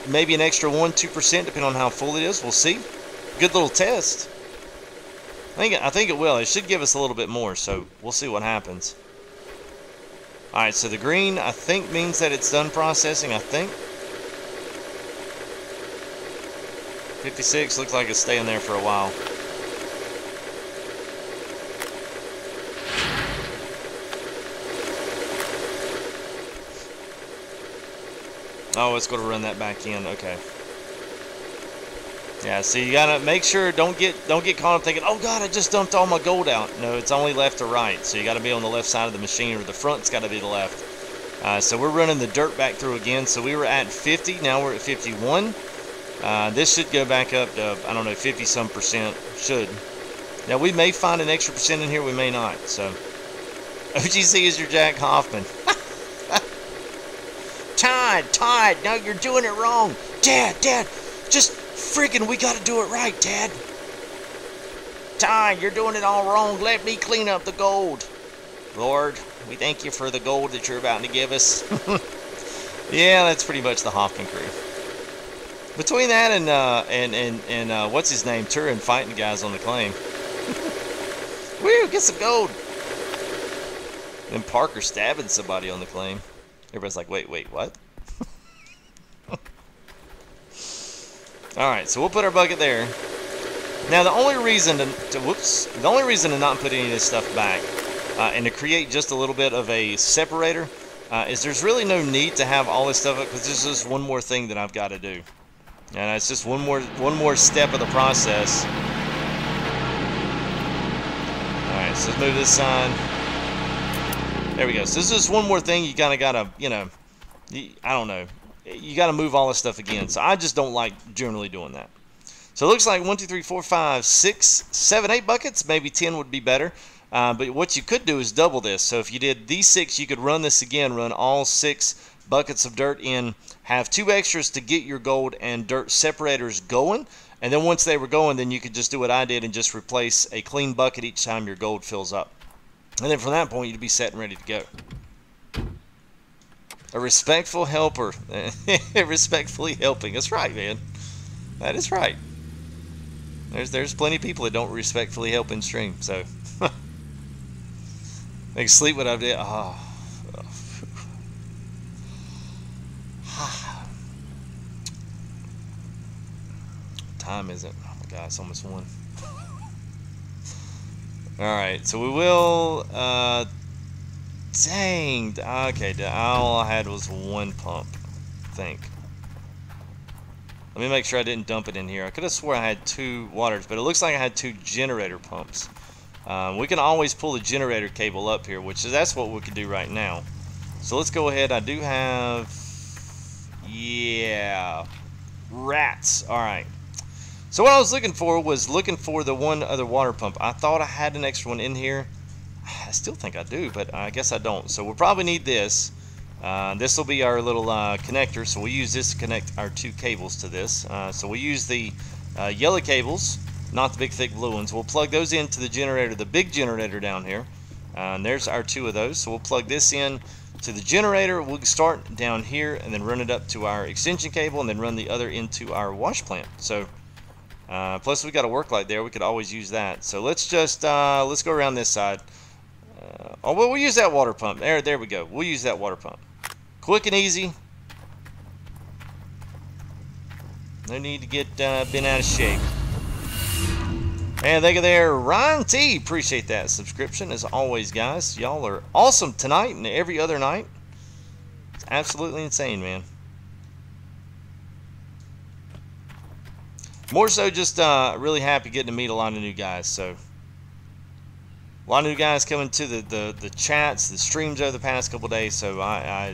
A: maybe an extra 1-2%, depending on how full it is. We'll see. Good little test. I think it will. It should give us a little bit more, so we'll see what happens. Alright, so the green, I think, means that it's done processing, I think. 56 looks like it's staying there for a while. Oh, it's going to run that back in. Okay. Yeah, so you gotta make sure don't get caught up thinking, oh God, I just dumped all my gold out. No, it's only left or right. So you got to be on the left side of the machine, or the front's got to be the left. So we're running the dirt back through again. So we were at 50, now we're at 51. This should go back up to, I don't know, 50-some%. Should. Now we may find an extra percent in here, we may not. So OGC is your Jack Hoffman. Todd, no, you're doing it wrong. Dad, just freaking, we got to do it right, Dad. Todd, you're doing it all wrong. Let me clean up the gold. Lord, we thank you for the gold that you're about to give us. Yeah, that's pretty much the Hoffman crew. Between that and what's his name, Turin fighting the guys on the claim. Woo, get some gold. And Parker stabbing somebody on the claim. Everybody's like, wait, what? Alright, so we'll put our bucket there. Now the only reason to not put any of this stuff back and to create just a little bit of a separator is there's really no need to have all this stuff up, because there's just one more thing that I've got to do. And it's just one more step of the process. Alright, so let's move this sign. There we go. So this is one more thing you kind of got to, you know, I don't know. You got to move all this stuff again. So I just don't like generally doing that. So it looks like 1, 2, 3, 4, 5, 6, 7, 8 buckets. Maybe 10 would be better. But what you could do is double this. So if you did these 6, you could run this again. Run all 6 buckets of dirt in. Have 2 extras to get your gold and dirt separators going. And then once they were going, then you could just do what I did and just replace a clean bucket each time your gold fills up. And then from that point, you'd be set and ready to go. A respectful helper. Respectfully helping. That's right, man. That is right. There's plenty of people that don't respectfully help in stream. So they can sleep what I did. Oh. Time is it? Oh my God, it's almost 1. Alright, so we will, dang, okay, all I had was 1 pump, I think. Let me make sure I didn't dump it in here. I could have swore I had 2 waters, but it looks like I had 2 generator pumps. We can always pull the generator cable up here, that's what we could do right now. So let's go ahead. I do have, yeah, rats. Alright. So what I was looking for was the one other water pump. I thought I had an extra one in here. I still think I do, but I guess I don't. So we'll probably need this. This will be our little connector. So we'll use this to connect our 2 cables to this. So we'll use the yellow cables, not the big thick blue ones. We'll plug those into the generator, the big generator down here. And there's our 2 of those. So we'll plug this in to the generator. We'll start down here and then run it up to our extension cable and then run the other into our wash plant. So plus we got a work light there. We could always use that. So let's just let's go around this side. Oh well, we'll use that water pump. There we go. We'll use that water pump. Quick and easy. No need to get bent out of shape. And thank you there, Ryan T. Appreciate that subscription as always, guys. Y'all are awesome tonight and every other night. It's absolutely insane, man. More so just really happy getting to meet a lot of new guys. So a lot of new guys coming to the chats, the streams over the past couple days. So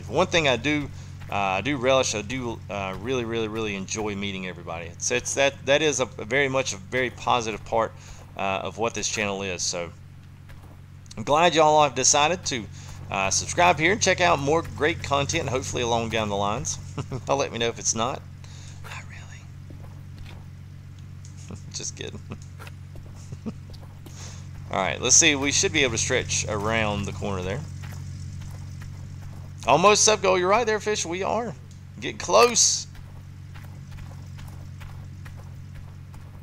A: one thing I do I do relish. I do really enjoy meeting everybody. That is a very positive part of what this channel is. So I'm glad y'all have decided to subscribe here and check out more great content, hopefully along down the lines. I'll let me know if it's not. Not really. Just kidding. Alright, let's see. We should be able to stretch around the corner there. Almost sub goal. You're right there, Fish. We are. Getting close.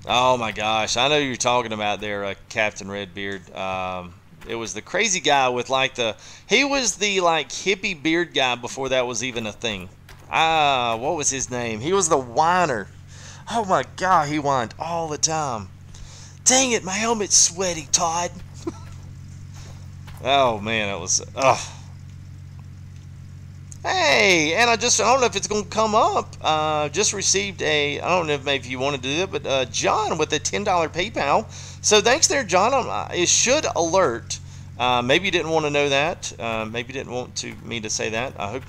A: Oh my gosh. I know you're talking about there, Captain Redbeard. It was the crazy guy with like he was the like hippie beard guy before that was even a thing. What was his name? He was the whiner. Oh my god, he whined all the time. Dang it, my helmet's sweaty, Todd. Oh man, it was Hey, and I don't know if it's gonna come up. Just received I don't know if maybe you want to do it, but John with a $10 PayPal. So thanks there, John. It should alert. Maybe you didn't want to know that. Maybe you didn't want me to say that. I hope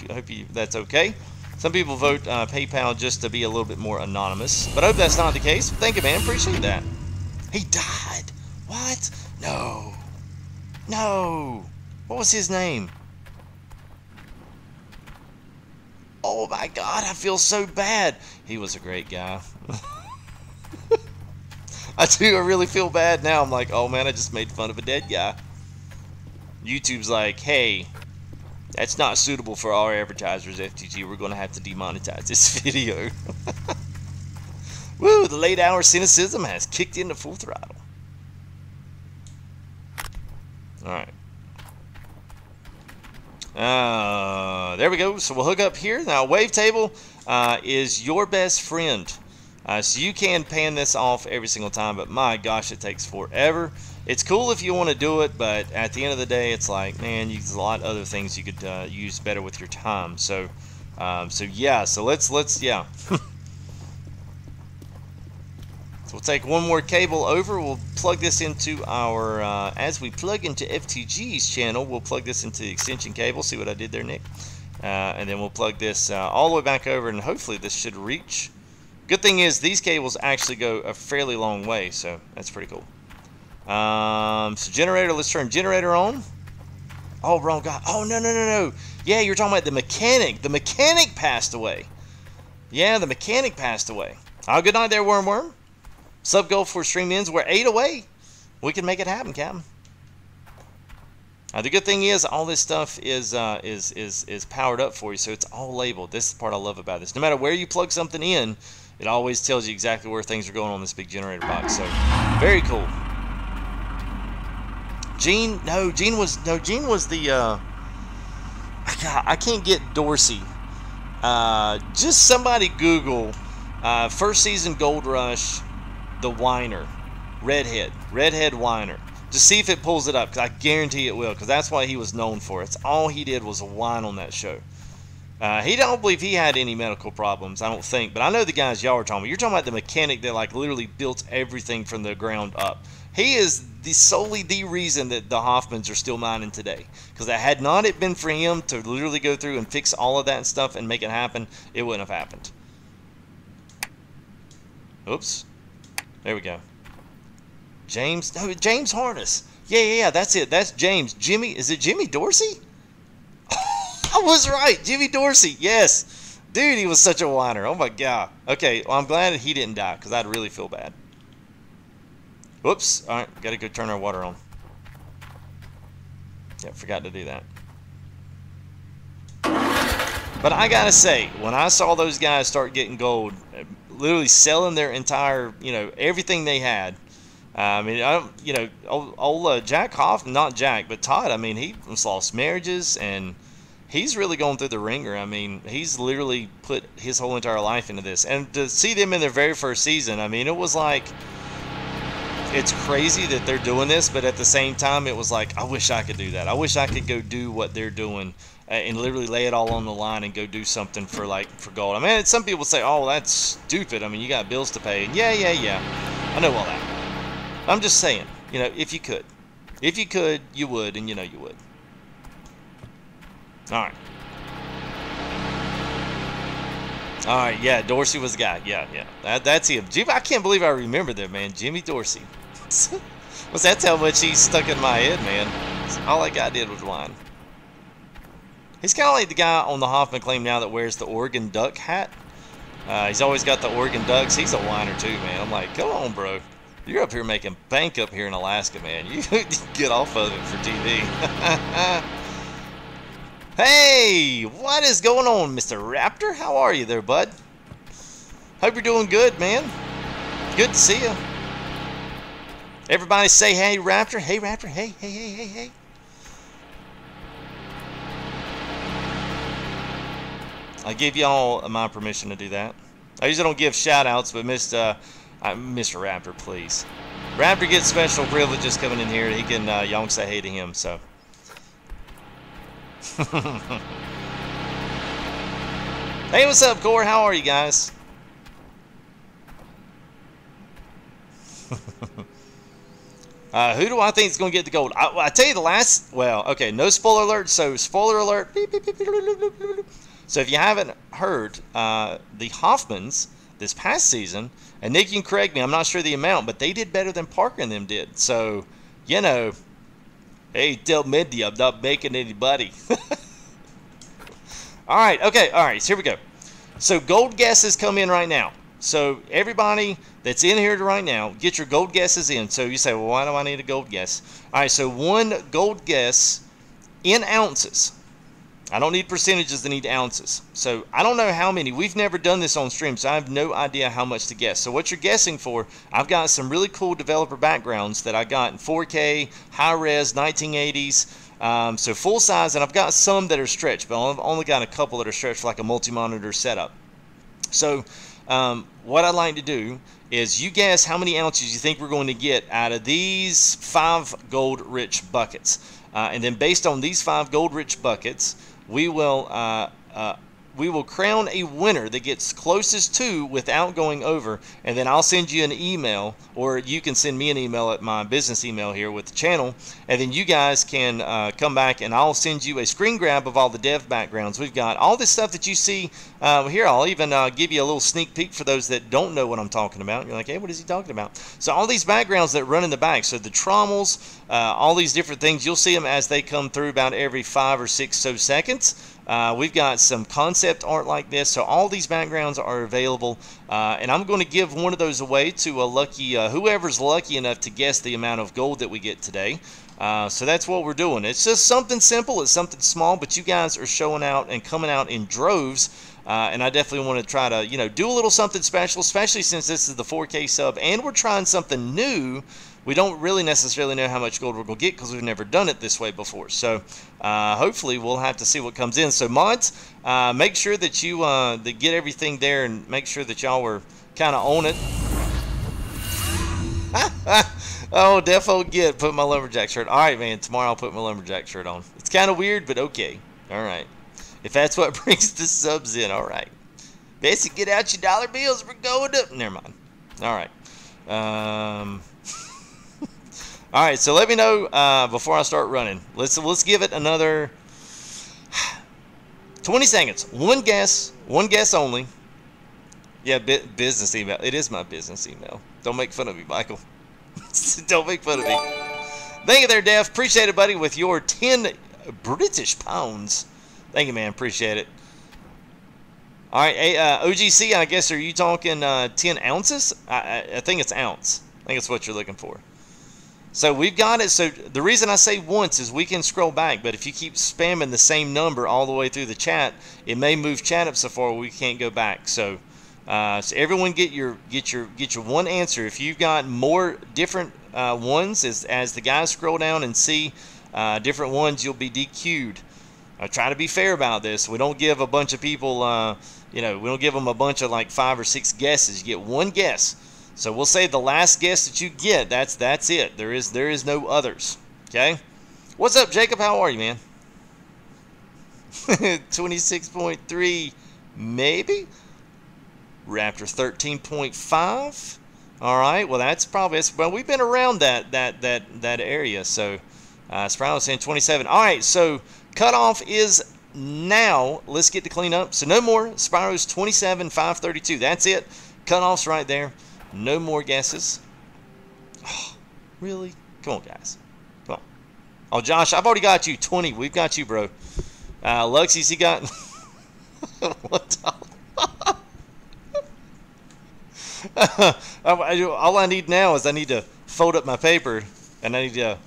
A: that's okay. Some people vote PayPal just to be a little bit more anonymous, but I hope that's not the case. Thank you, man. Appreciate that. He died. What? No. No. What was his name? Oh my god, I feel so bad. He was a great guy. I really feel bad now. I'm like, oh man, I just made fun of a dead guy. YouTube's like, hey, that's not suitable for our advertisers, FTG. We're going to have to demonetize this video. Woo, the late hour cynicism has kicked into full throttle. Alright. There we go. So we'll hook up here. Now, wavetable is your best friend. So you can pan this off every single time, but my gosh, it takes forever. It's cool if you want to do it, but at the end of the day, it's like, man, there's a lot of other things you could use better with your time. So, yeah. So let's yeah. So we'll take one more cable over. We'll plug this into our, as we plug into FTG's channel, we'll plug this into the extension cable. See what I did there, Nick? And then we'll plug this all the way back over, and hopefully this should reach. Good thing is these cables actually go a fairly long way, so that's pretty cool. So generator, let's turn generator on. Oh, wrong guy. Oh, no. Yeah, you're talking about the mechanic. The mechanic passed away. Yeah, the mechanic passed away. Oh, good night there, Worm. Sub goal for stream ends. We're 8 away. We can make it happen, Captain. The good thing is all this stuff is powered up for you, so it's all labeled. This is the part I love about this. No matter where you plug something in, it always tells you exactly where things are going on this big generator box. So very cool. Gene was the I can't get Dorsey. Just somebody Google first season Gold Rush, the whiner, redhead whiner. Just see if it pulls it up, because I guarantee it will, because that's what he was known for. It's all he did was whine on that show. He don't believe he had any medical problems, I don't think, but I know the guys y'all are talking about. You're talking about the mechanic that like literally built everything from the ground up. He is solely the reason that the Hoffmans are still mining today, because had not it been for him to literally go through and fix all of that stuff and make it happen, it wouldn't have happened. Oops. There we go. James Harness. Yeah, that's it. That's James. Jimmy, is it Jimmy Dorsey? I was right. Jimmy Dorsey. Yes. Dude, he was such a whiner. Oh my god. Okay, well, I'm glad that he didn't die, because I'd really feel bad. Whoops. Alright, gotta go turn our water on. Yeah, forgot to do that. But I gotta say, when I saw those guys start getting gold, literally selling their entire, everything they had. I mean, old Jack Hoffman, not Jack, but Todd, I mean, he lost marriages, and he's really going through the ringer. I mean, he's literally put his whole entire life into this. And to see them in their very first season, I mean, it was like, it's crazy that they're doing this, but at the same time, it was like, I wish I could do that. I wish I could go do what they're doing and literally lay it all on the line and go do something for gold. I mean, some people say, oh, that's stupid. I mean, you got bills to pay. And yeah. I know all that. I'm just saying, if you could. If you could, you would, and you would. All right. All right, yeah, Dorsey was the guy. Yeah, yeah, that's him. Jimmy, I can't believe I remember that, man. Jimmy Dorsey. Was that's how much he stuck in my head, man. All that guy did was whine. He's kind of like the guy on the Hoffman claim now that wears the Oregon Duck hat. He's always got the Oregon Ducks. He's a whiner too, man. I'm like, come on, bro. You're up here making bank up here in Alaska, man. You get off of it for TV. Hey, what is going on, Mr. Raptor? How are you there, bud? Hope you're doing good, man. Good to see you. Everybody say, hey, Raptor. Hey, Raptor. Hey, hey, hey, hey, hey. I give y'all my permission to do that. I usually don't give shout-outs, but Mr. Raptor, please. Raptor gets special privileges coming in here. He can, y'all can say hey to him, so. Hey, what's up, Core? How are you guys? Who do I think is going to get the gold? I tell you the last, well, okay, no spoiler alert, so spoiler alert. Beep, beep, beep, beep, beep, beep, beep. So if you haven't heard, the Hoffmans this past season, and Nick, you can correct me, I'm not sure the amount, but they did better than Parker and them did. So, you know, hey, tell Mindy I'm not making anybody. All right, okay, all right, so here we go. So gold guesses come in right now. So everybody that's in here right now, get your gold guesses in. So you say, well, why do I need a gold guess? All right, so one gold guess in ounces. I don't need percentages, I need ounces. So I don't know how many. We've never done this on stream, so I have no idea how much to guess. So what you're guessing for, I've got some really cool developer backgrounds that I got in 4K, high-res, 1980s. So full size, and I've got some that are stretched, but I've only got a couple that are stretched for like a multi-monitor setup. So what I'd like to do is you guess how many ounces you think we're going to get out of these 5 gold-rich buckets. And then based on these 5 gold-rich buckets, we will crown a winner that gets closest to without going over, and then I'll send you an email, or you can send me an email at my business email here with the channel, and then you guys can come back and I'll send you a screen grab of all the dev backgrounds. We've got all this stuff that you see here. I'll even give you a little sneak peek for those that don't know what I'm talking about. You're like, hey, what is he talking about? So all these backgrounds that run in the back, so the trommels, all these different things, you'll see them as they come through about every 5 or 6 so seconds. We've got some concept art like this, so all these backgrounds are available, and I'm going to give one of those away to a lucky, whoever's lucky enough to guess the amount of gold that we get today. So that's what we're doing. It's just something simple, it's something small, but you guys are showing out and coming out in droves, and I definitely want to try to, you know, do a little something special, especially since this is the 4K sub, and we're trying something new. We don't really necessarily know how much gold we're going to get because we've never done it this way before. So hopefully we'll have to see what comes in. So mods, make sure that you that get everything there and make sure that y'all were kind of on it. Oh, defo get put my lumberjack shirt. All right, man. Tomorrow I'll put my lumberjack shirt on. It's kind of weird, but okay. All right. If that's what brings the subs in, all right. Basically, get out your dollar bills. We're going up. Never mind. All right. All right, so let me know before I start running. Let's give it another 20 seconds. One guess only. Yeah, business email. It is my business email. Don't make fun of me, Michael. Don't make fun of me. Thank you there, Def. Appreciate it, buddy, with your 10 British pounds. Thank you, man. Appreciate it. All right, hey, OGC, I guess, are you talking 10 ounces? I think it's ounce. I think it's what you're looking for. So we've got it. So the reason I say once is we can scroll back, but if you keep spamming the same number all the way through the chat, it may move chat up so far we can't go back. So, so everyone get your one answer. If you've got more different ones, as the guys scroll down and see different ones, you'll be DQ'd. I try to be fair about this. We don't give a bunch of people, you know, we don't give them a bunch of like 5 or 6 guesses. You get one guess. So we'll say the last guess that you get, that's it. There is no others. Okay? What's up, Jacob? How are you, man? 26.3, maybe? Raptor 13.5. All right. Well, that's probably, well, we've been around that area, so it's probably saying 27. All right. So cutoff is now let's get to clean up. So no more Spyros 27, 532. That's it. Cutoffs right there. No more guesses. Oh, really? Come on, guys. Come on. Oh, Josh, I've already got you 20. We've got you, bro. Luxie's, he got what? All I need now is I need to fold up my paper, and I need to,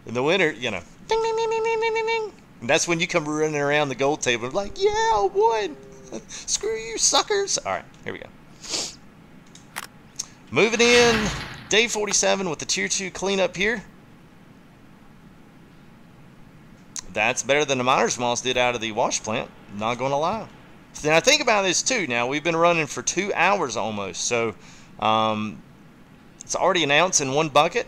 A: in the winter, you know, ding, ding, ding, ding, ding, ding, ding. And that's when you come running around the gold table like, yeah, I won. Screw you, suckers. All right, here we go. Moving in, day 47 with the tier 2 cleanup here. That's better than the Miner's Moss did out of the wash plant, not going to lie. So now think about this too. Now we've been running for 2 hours almost, so it's already an ounce in one bucket.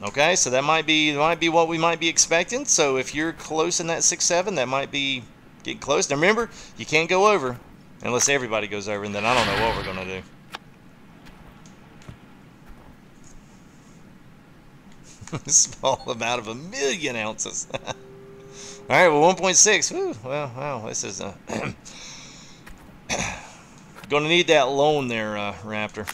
A: Okay, so that might be what we might be expecting. So if you're close in that 6-7, that might be getting close. Now remember, you can't go over unless everybody goes over, and then I don't know what we're gonna do. Small amount of 1,000,000 ounces. All right, well, 1.6. Whew, well, wow, this is gonna need that loan there, Raptor.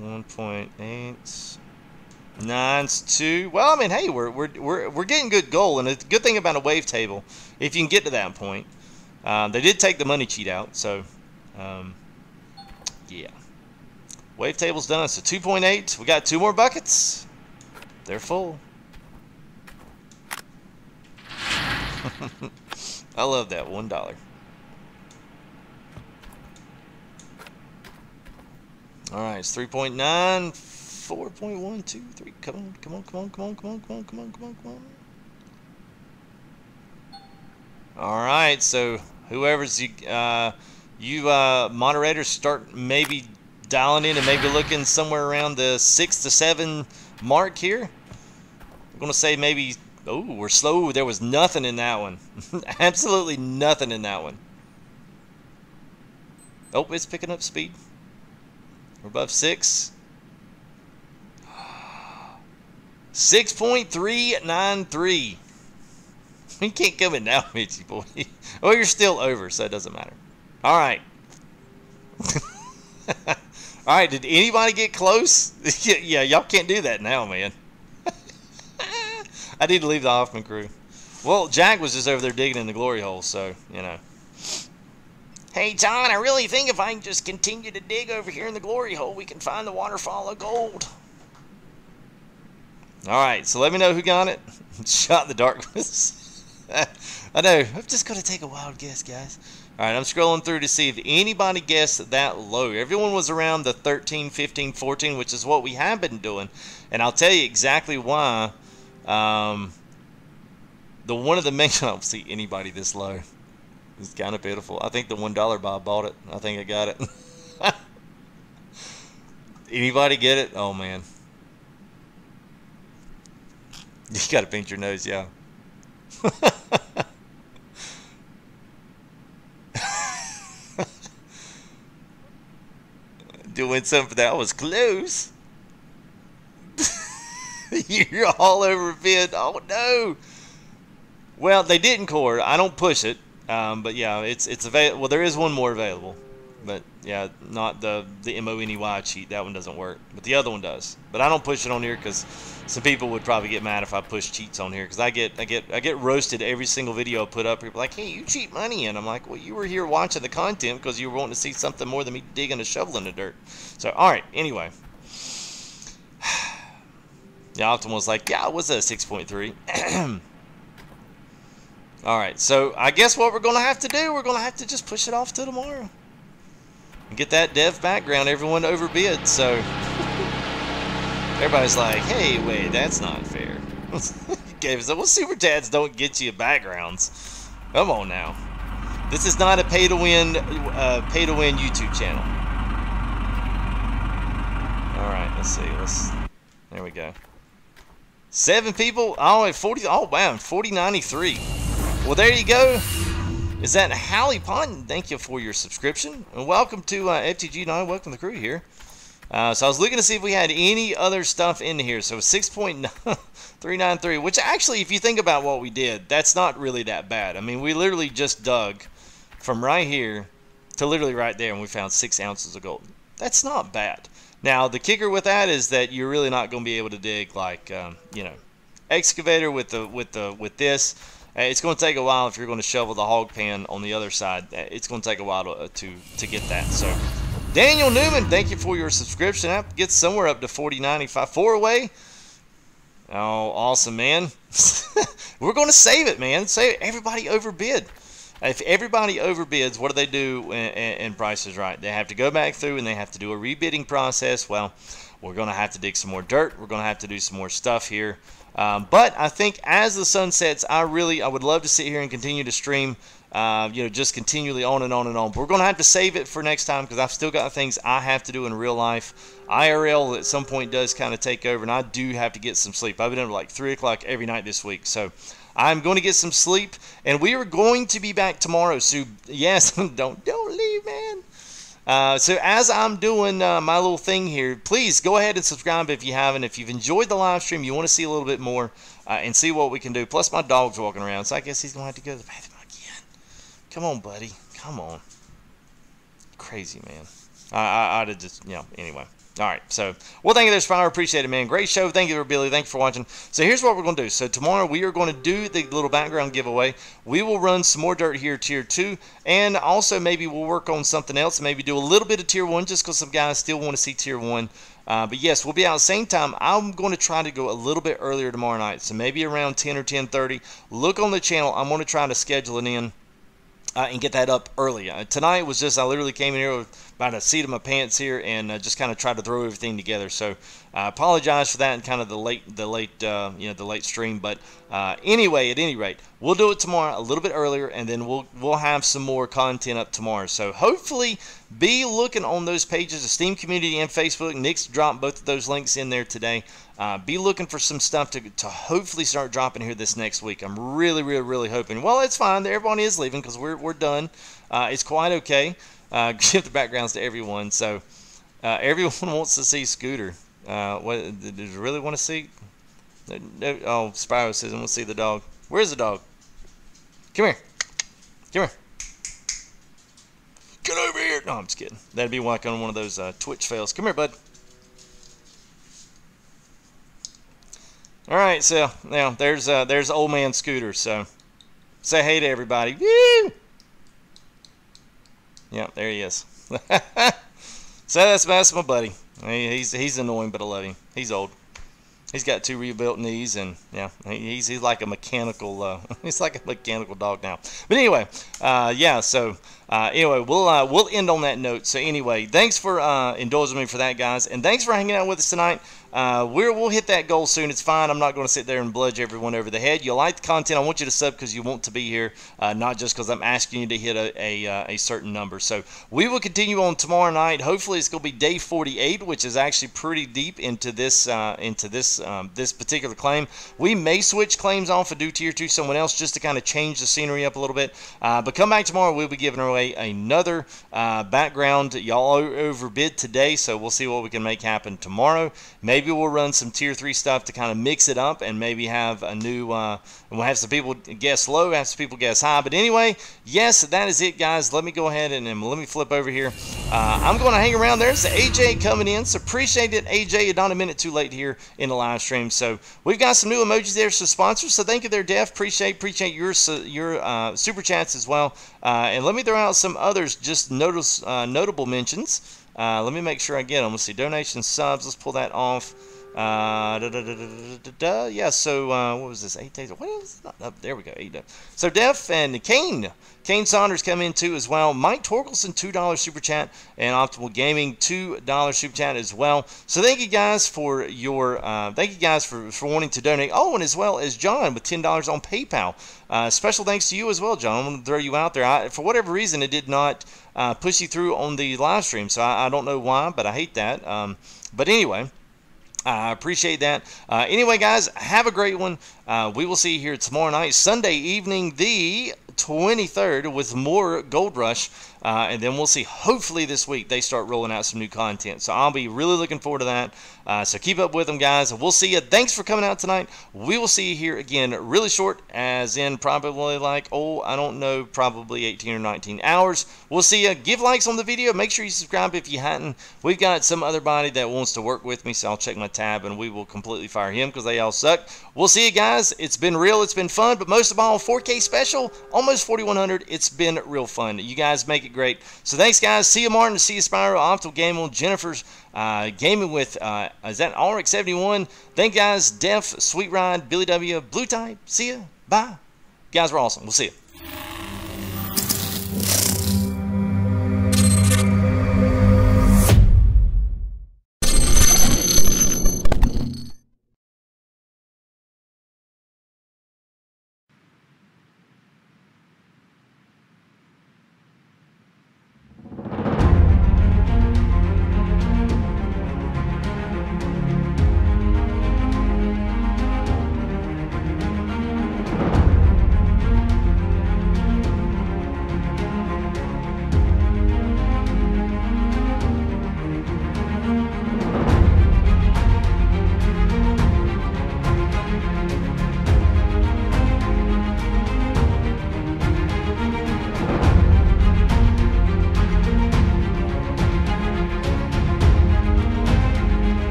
A: 1.8. 9's 2. Well, I mean, hey, we're getting good goal, and the good thing about a wave table, if you can get to that point, they did take the money cheat out, so yeah. Wave table's done. So 2.8. We got 2 more buckets. They're full. I love that $1. All right, it's 3.9, 4.1, 2, 3. Come on, come on, come on, come on, come on, come on, come on, come on, come on. All right, so whoever's you moderators start maybe dialing in and maybe looking somewhere around the 6 to 7 mark here. I'm gonna say maybe. Oh, we're slow. There was nothing in that one. Absolutely nothing in that one. Oh, it's picking up speed. We're above 6. 6.393. You can't come in now, Mitchy boy. Oh, you're still over, so it doesn't matter. All right. All right, did anybody get close? Yeah, y'all can't do that now, man. I need to leave the Hoffman crew. Well, Jack was just over there digging in the glory hole, so, you know. Hey, John, I really think if I can just continue to dig over here in the glory hole, we can find the waterfall of gold. All right, so let me know who got it. Shot in the darkness. I know. I'm just going to take a wild guess, guys. All right, I'm scrolling through to see if anybody guessed that low. Everyone was around the 13, 15, 14, which is what we have been doing. And I'll tell you exactly why. One of the main... I don't see anybody this low. It's kind of pitiful. I think the $1 Bob bought it. I think I got it. Anybody get it? Oh, man. You got to paint your nose, yeah. Doing something that was close. You're all over bid. Oh, no. Well, they didn't core. I don't push it. But yeah, it's available. Well, there is one more available, but yeah, not the MONEY cheat. That one doesn't work, but the other one does. But I don't push it on here because some people would probably get mad if I push cheats on here, because I get roasted every single video I put up. People are like, hey, you cheat money, and I'm like, well, you were here watching the content because you were wanting to see something more than me digging a shovel in the dirt. So all right, anyway, the Optimal was like, yeah, it was a 6.3. Alright, so I guess what we're going to have to do, we're going to have to just push it off till tomorrow. And get that dev background, everyone overbid, so... Everybody's like, hey, wait, that's not fair. Gave us, well, Super Chads don't get you backgrounds. Come on now. This is not a pay-to-win YouTube channel. Alright, let's see, there we go. 7 people, oh, 40, oh, wow, 4093. Well, there you go. Is that Hallie Pond? Thank you for your subscription. And welcome to FTGUNITED. Welcome to the crew here. So I was looking to see if we had any other stuff in here. So 6.393, which actually, if you think about what we did, that's not really that bad. I mean, we literally just dug from right here to literally right there, and we found 6 ounces of gold. That's not bad. Now, the kicker with that is that you're really not going to be able to dig like, you know, excavator with this. It's going to take a while if you're going to shovel the hog pan on the other side. It's going to take a while to get that. So, Daniel Newman, thank you for your subscription. That gets somewhere up to 40.95. 4 away. Oh, awesome, man. We're going to save it, man. Save it. Everybody overbid. If everybody overbids, what do they do in Price is Right? They have to go back through and they have to do a rebidding process. Well, we're going to have to dig some more dirt. We're going to have to do some more stuff here. But I think as the sun sets, I would love to sit here and continue to stream, you know, just continually on and on and on. But we're going to have to save it for next time because I've still got things I have to do in real life. IRL at some point does kind of take over, and I do have to get some sleep. I've been up at like 3 o'clock every night this week, so I'm going to get some sleep, and we are going to be back tomorrow. So yes, don't leave, man. So as I'm doing my little thing here, please go ahead and subscribe if you haven't. If you've enjoyed the live stream, you want to see a little bit more and see what we can do. Plus, my dog's walking around, so I guess he's going to have to go to the bathroom again. Come on, buddy. Come on. Crazy, man. I'd have just, you know, anyway. All right, so, well, thank you, there's Fire. Appreciate it, man. Great show. Thank you, Billy. Thank you for watching. So here's what we're going to do. So tomorrow we are going to do the little background giveaway. We will run some more dirt here, Tier 2, and also maybe we'll work on something else. Maybe do a little bit of Tier 1 just because some guys still want to see Tier 1. But yes, we'll be out at the same time. I'm going to try to go a little bit earlier tomorrow night, so maybe around 10 or 10:30. Look on the channel. I'm going to try to schedule it in. And get that up early. Tonight was just, I literally came in here with about a seat of my pants here and just kind of tried to throw everything together. So I apologize for that and kind of the late stream. But anyway, at any rate, we'll do it tomorrow a little bit earlier, and then we'll have some more content up tomorrow. So hopefully, be looking on those pages, the Steam community and Facebook. Nick's dropped both of those links in there today. Be looking for some stuff to hopefully start dropping here this next week. I'm really hoping. Well, it's fine. Everyone is leaving because we're done. It's quite okay. Give the backgrounds to everyone. So everyone wants to see Scooter. What do you really want to see? No, oh, Spyro says I want to see the dog. Where's the dog? Come here. Come here. Get over here. No, I'm just kidding. That'd be like on one of those Twitch fails. Come here, bud. All right, so now there's old man Scooter. So say hey to everybody. Woo! Yeah, there he is. So that's my buddy. He's annoying, but I love him. He's old. He's got 2 rebuilt knees, and yeah, he's like a mechanical. He's like a mechanical dog now. But anyway, yeah. So anyway, we'll end on that note. So anyway, thanks for indulging me for that, guys, and thanks for hanging out with us tonight. We'll hit that goal soon. It's fine. I'm not going to sit there and bludge everyone over the head. You like the content. I want you to sub because you want to be here, not just because I'm asking you to hit a certain number. So we will continue on tomorrow night. Hopefully, it's going to be day 48, which is actually pretty deep into this this particular claim. We may switch claims off and do Tier 2 someone else just to kind of change the scenery up a little bit. But come back tomorrow. We'll be giving away another background. Y'all overbid today, so we'll see what we can make happen tomorrow. Maybe we'll run some Tier 3 stuff to kind of mix it up and maybe have a new, we'll have some people guess low, have some people guess high. But anyway, yes, that is it, guys. Let me go ahead and let me flip over here. I'm going to hang around. There's AJ coming in, so appreciate it, AJ. You're not a minute too late here in the live stream. So we've got some new emojis there, some sponsors. So thank you there, Def. Appreciate your super chats as well. And let me throw out some others, just notable mentions. Let me make sure I get them. Let's see, donations, subs. Let's pull that off. Yeah, so what was this? 8 days. What is it? Oh, there we go. 8 days. So Def and Kane Saunders come in too as well. Mike Torkelson, $2 super chat, and Optimal Gaming, $2 super chat as well. So thank you guys for your for wanting to donate. Oh, and as well as John with $10 on PayPal. Special thanks to you as well, John. I'm going to throw you out there. For whatever reason, it did not push you through on the live stream, so I don't know why, but I hate that. But anyway, I appreciate that. Anyway, guys, have a great one. We will see you here tomorrow night, Sunday evening, the 23rd with more Gold Rush, and then we'll see. Hopefully this week they start rolling out some new content, so I'll be really looking forward to that. So keep up with them, guys. We'll see you. Thanks for coming out tonight. We will see you here again really short, as in probably like, oh, I don't know, probably 18 or 19 hours. We'll see you. Give likes on the video. Make sure you subscribe if you hadn't. We've got some other body that wants to work with me, so I'll check my tab and we will completely fire him because they all suck. We'll see you guys. It's been real. It's been fun, but most of all, 4K special, almost 4100. It's been real fun. You guys make it great. So thanks, guys. See you, Martin. See you, Spyro. Optimal Gaming, Jennifer's gaming with is that RX71? Thank you, guys. Def, Sweet Ride, Billy W, Blue Type. See ya. Bye. You guys were awesome. We'll see you.